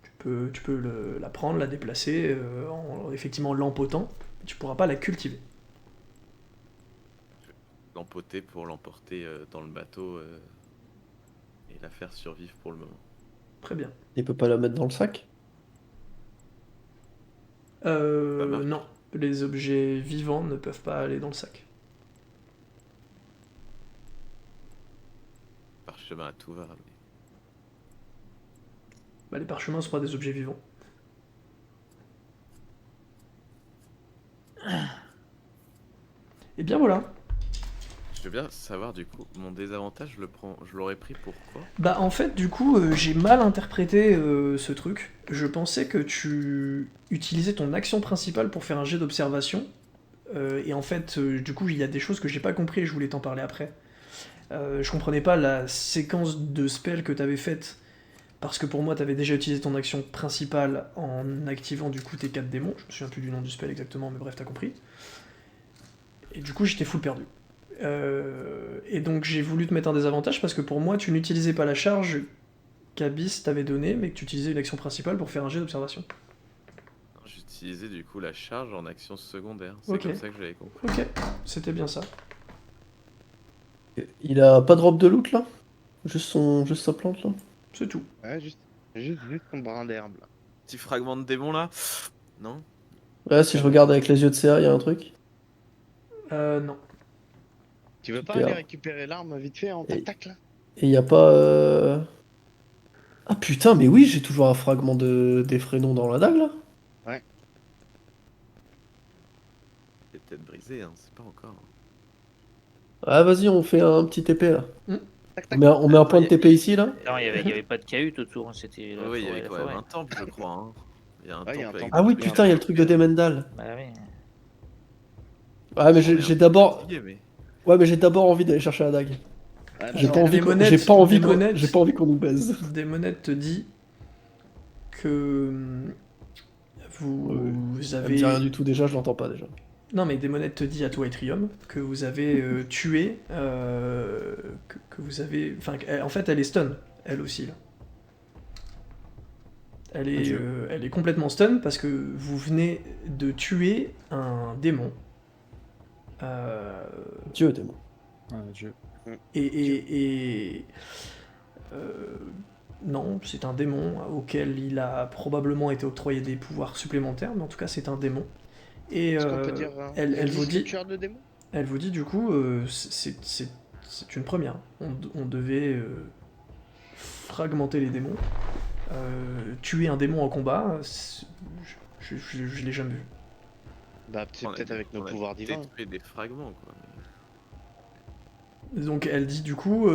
Tu peux la prendre, la déplacer, en effectivement l'empotant, mais tu pourras pas la cultiver. l'empoter pour l'emporter dans le bateau et la faire survivre pour le moment. Très bien. Il peut pas la mettre dans le sac? marche. Non. Les objets vivants ne peuvent pas aller dans le sac. Parchemin à tout va. Mais... Bah, les parchemins sont pas des objets vivants. Et bien voilà. Je veux bien savoir du coup, mon désavantage, je l'aurais pris pour quoi? Bah en fait du coup j'ai mal interprété ce truc. Je pensais que tu utilisais ton action principale pour faire un jet d'observation. Et en fait du coup il y a des choses que j'ai pas compris et je voulais t'en parler après. Je comprenais pas la séquence de spells que t'avais faite. Parce que pour moi t'avais déjà utilisé ton action principale en activant du coup tes 4 démons. Je me souviens plus du nom du spell exactement mais bref t'as compris. Et du coup j'étais full perdu. Et donc j'ai voulu te mettre un désavantage parce que pour moi tu n'utilisais pas la charge qu'Abyss t'avait donnée mais que tu utilisais une action principale pour faire un jet d'observation. J'utilisais du coup la charge en action secondaire. C'est Ok. comme ça que j'avais compris. Ok, c'était bien ça. Il a pas de robe de loot là? Juste sa plante là? C'est tout. Ouais, juste ton brin d'herbe là. Petit fragment de démon là? Non? Ouais, si je regarde avec les yeux de CA, il y a un truc. Non. Tu veux pas Super. aller récupérer l'arme vite fait en Et- tac-tac là? Et il y a pas. Ah putain, mais oui, j'ai toujours un fragment d'Effrénon dans la dague là. C'est peut-être brisé, hein, c'est pas encore. Ah, vas-y, on fait un petit TP là. Tac On tac. met un point de TP ici là. Non, il y avait pas de cahute autour, hein, c'était la Oui, il y forêt, avait la quand même forêt. un temple, je crois. Hein. Il y a un Ouais, il y a un temple avec temple. Ah oui, des putain, il y a le truc de Demendal. Bah oui. Ouais, mais On est un j'ai peu d'abord. fatigué, mais... Ouais, mais j'ai d'abord envie d'aller chercher la dague. Ouais, J'ai bah, pas non. envie des qu'on monettes, j'ai pas envie des qu'on monettes. j'ai pas envie qu'on nous baise. Démonette te dit que vous Ouais, ouais. Ça me avez... dit rien du tout déjà, je l'entends pas déjà. Non mais Démonette te dit à toi et Trium que vous avez tué... que vous avez... Enfin, en fait elle est stun, elle aussi là. Dieu. Elle est complètement stun parce que vous venez de tuer un démon. Dieu, démon. Dieu. Et non, c'est un démon auquel il a probablement été octroyé des pouvoirs supplémentaires, mais en tout cas c'est un démon. Et Est-ce qu'on peut dire elle vous dit, tueur de démons? elle vous dit du coup, c'est une première. On devait fragmenter les démons, tuer un démon en combat. Je l'ai jamais vu. Bah c'est On a- peut-être avec nos on a pouvoirs divins. détruit des fragments, quoi. Donc elle dit du coup,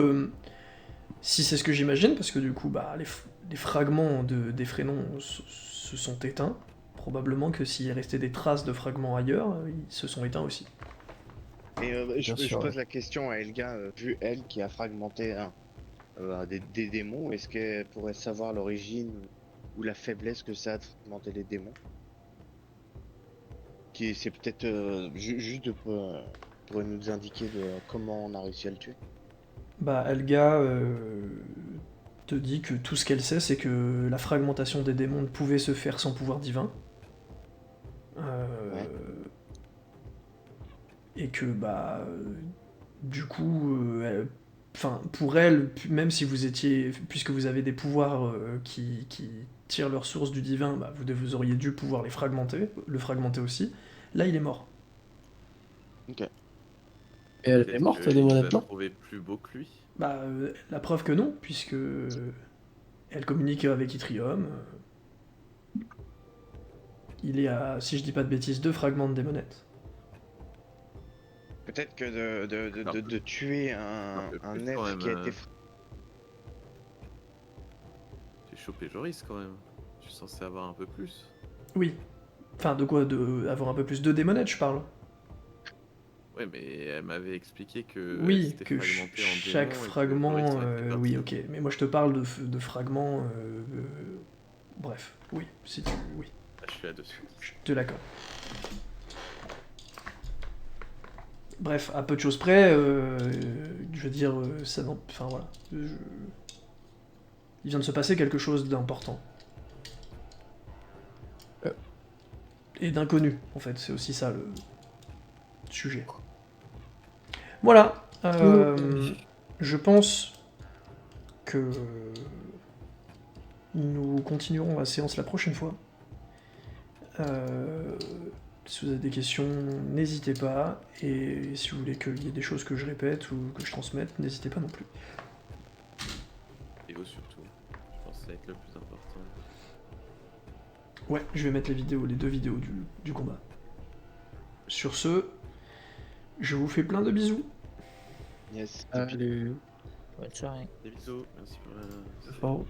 si c'est ce que j'imagine, parce que du coup bah, les fragments d'Effrénon se sont éteints, probablement que s'il restait des traces de fragments ailleurs, ils se sont éteints aussi. Et Bien je sûr, pose ouais. la question à Elga, vu elle qui a fragmenté des démons, est-ce qu'elle pourrait savoir l'origine ou la faiblesse que ça a de fragmenter les démons? C'est peut-être juste pour nous indiquer comment on a réussi à le tuer. Bah Elga te dit que tout ce qu'elle sait, c'est que la fragmentation des démons ne pouvait se faire sans pouvoir divin. Ouais. Et que bah du coup, enfin pour elle, même si vous étiez, puisque vous avez des pouvoirs qui tirent leur source du divin, bah, vous auriez dû pouvoir le fragmenter aussi. Là, il est mort. Ok. Et elle est Peut-être morte, qu'il des nous a monettes, non? trouvé plus beau que lui. Bah, la preuve que non, puisque elle communique avec Yttrium. Il est à, si je dis pas de bêtises, 2 fragments de démonette. Peut-être que de tuer un peu plus, quand elfe même, qui a été... J'ai chopé Joris quand même. Je suis censé avoir un peu plus. Oui. Enfin, de quoi avoir un peu plus de démonette, je parle. Ouais, mais elle m'avait expliqué que Oui, c'était que fragmenté en chaque démons et que fragment... Joris en était oui, parti. ok. Mais moi, je te parle de fragments... bref, oui, si tu... Oui, Ah, je suis là-dessus. je te l'accorde. Bref, à peu de choses près, je veux dire, ça... Enfin, voilà. Il vient de se passer quelque chose d'important. Et d'inconnu, en fait, c'est aussi ça le sujet. Voilà. Je pense que nous continuerons la séance la prochaine fois. Si vous avez des questions, n'hésitez pas. Et si vous voulez qu'il y ait des choses que je répète ou que je transmette, n'hésitez pas non plus. Et vous surtout. Je pense que ça va être le plus important. Ouais, je vais mettre les 2 vidéos du combat. Sur ce, je vous fais plein de bisous. Yes. Salut. Bonne soirée. Des bisous, merci pour la... Ciao.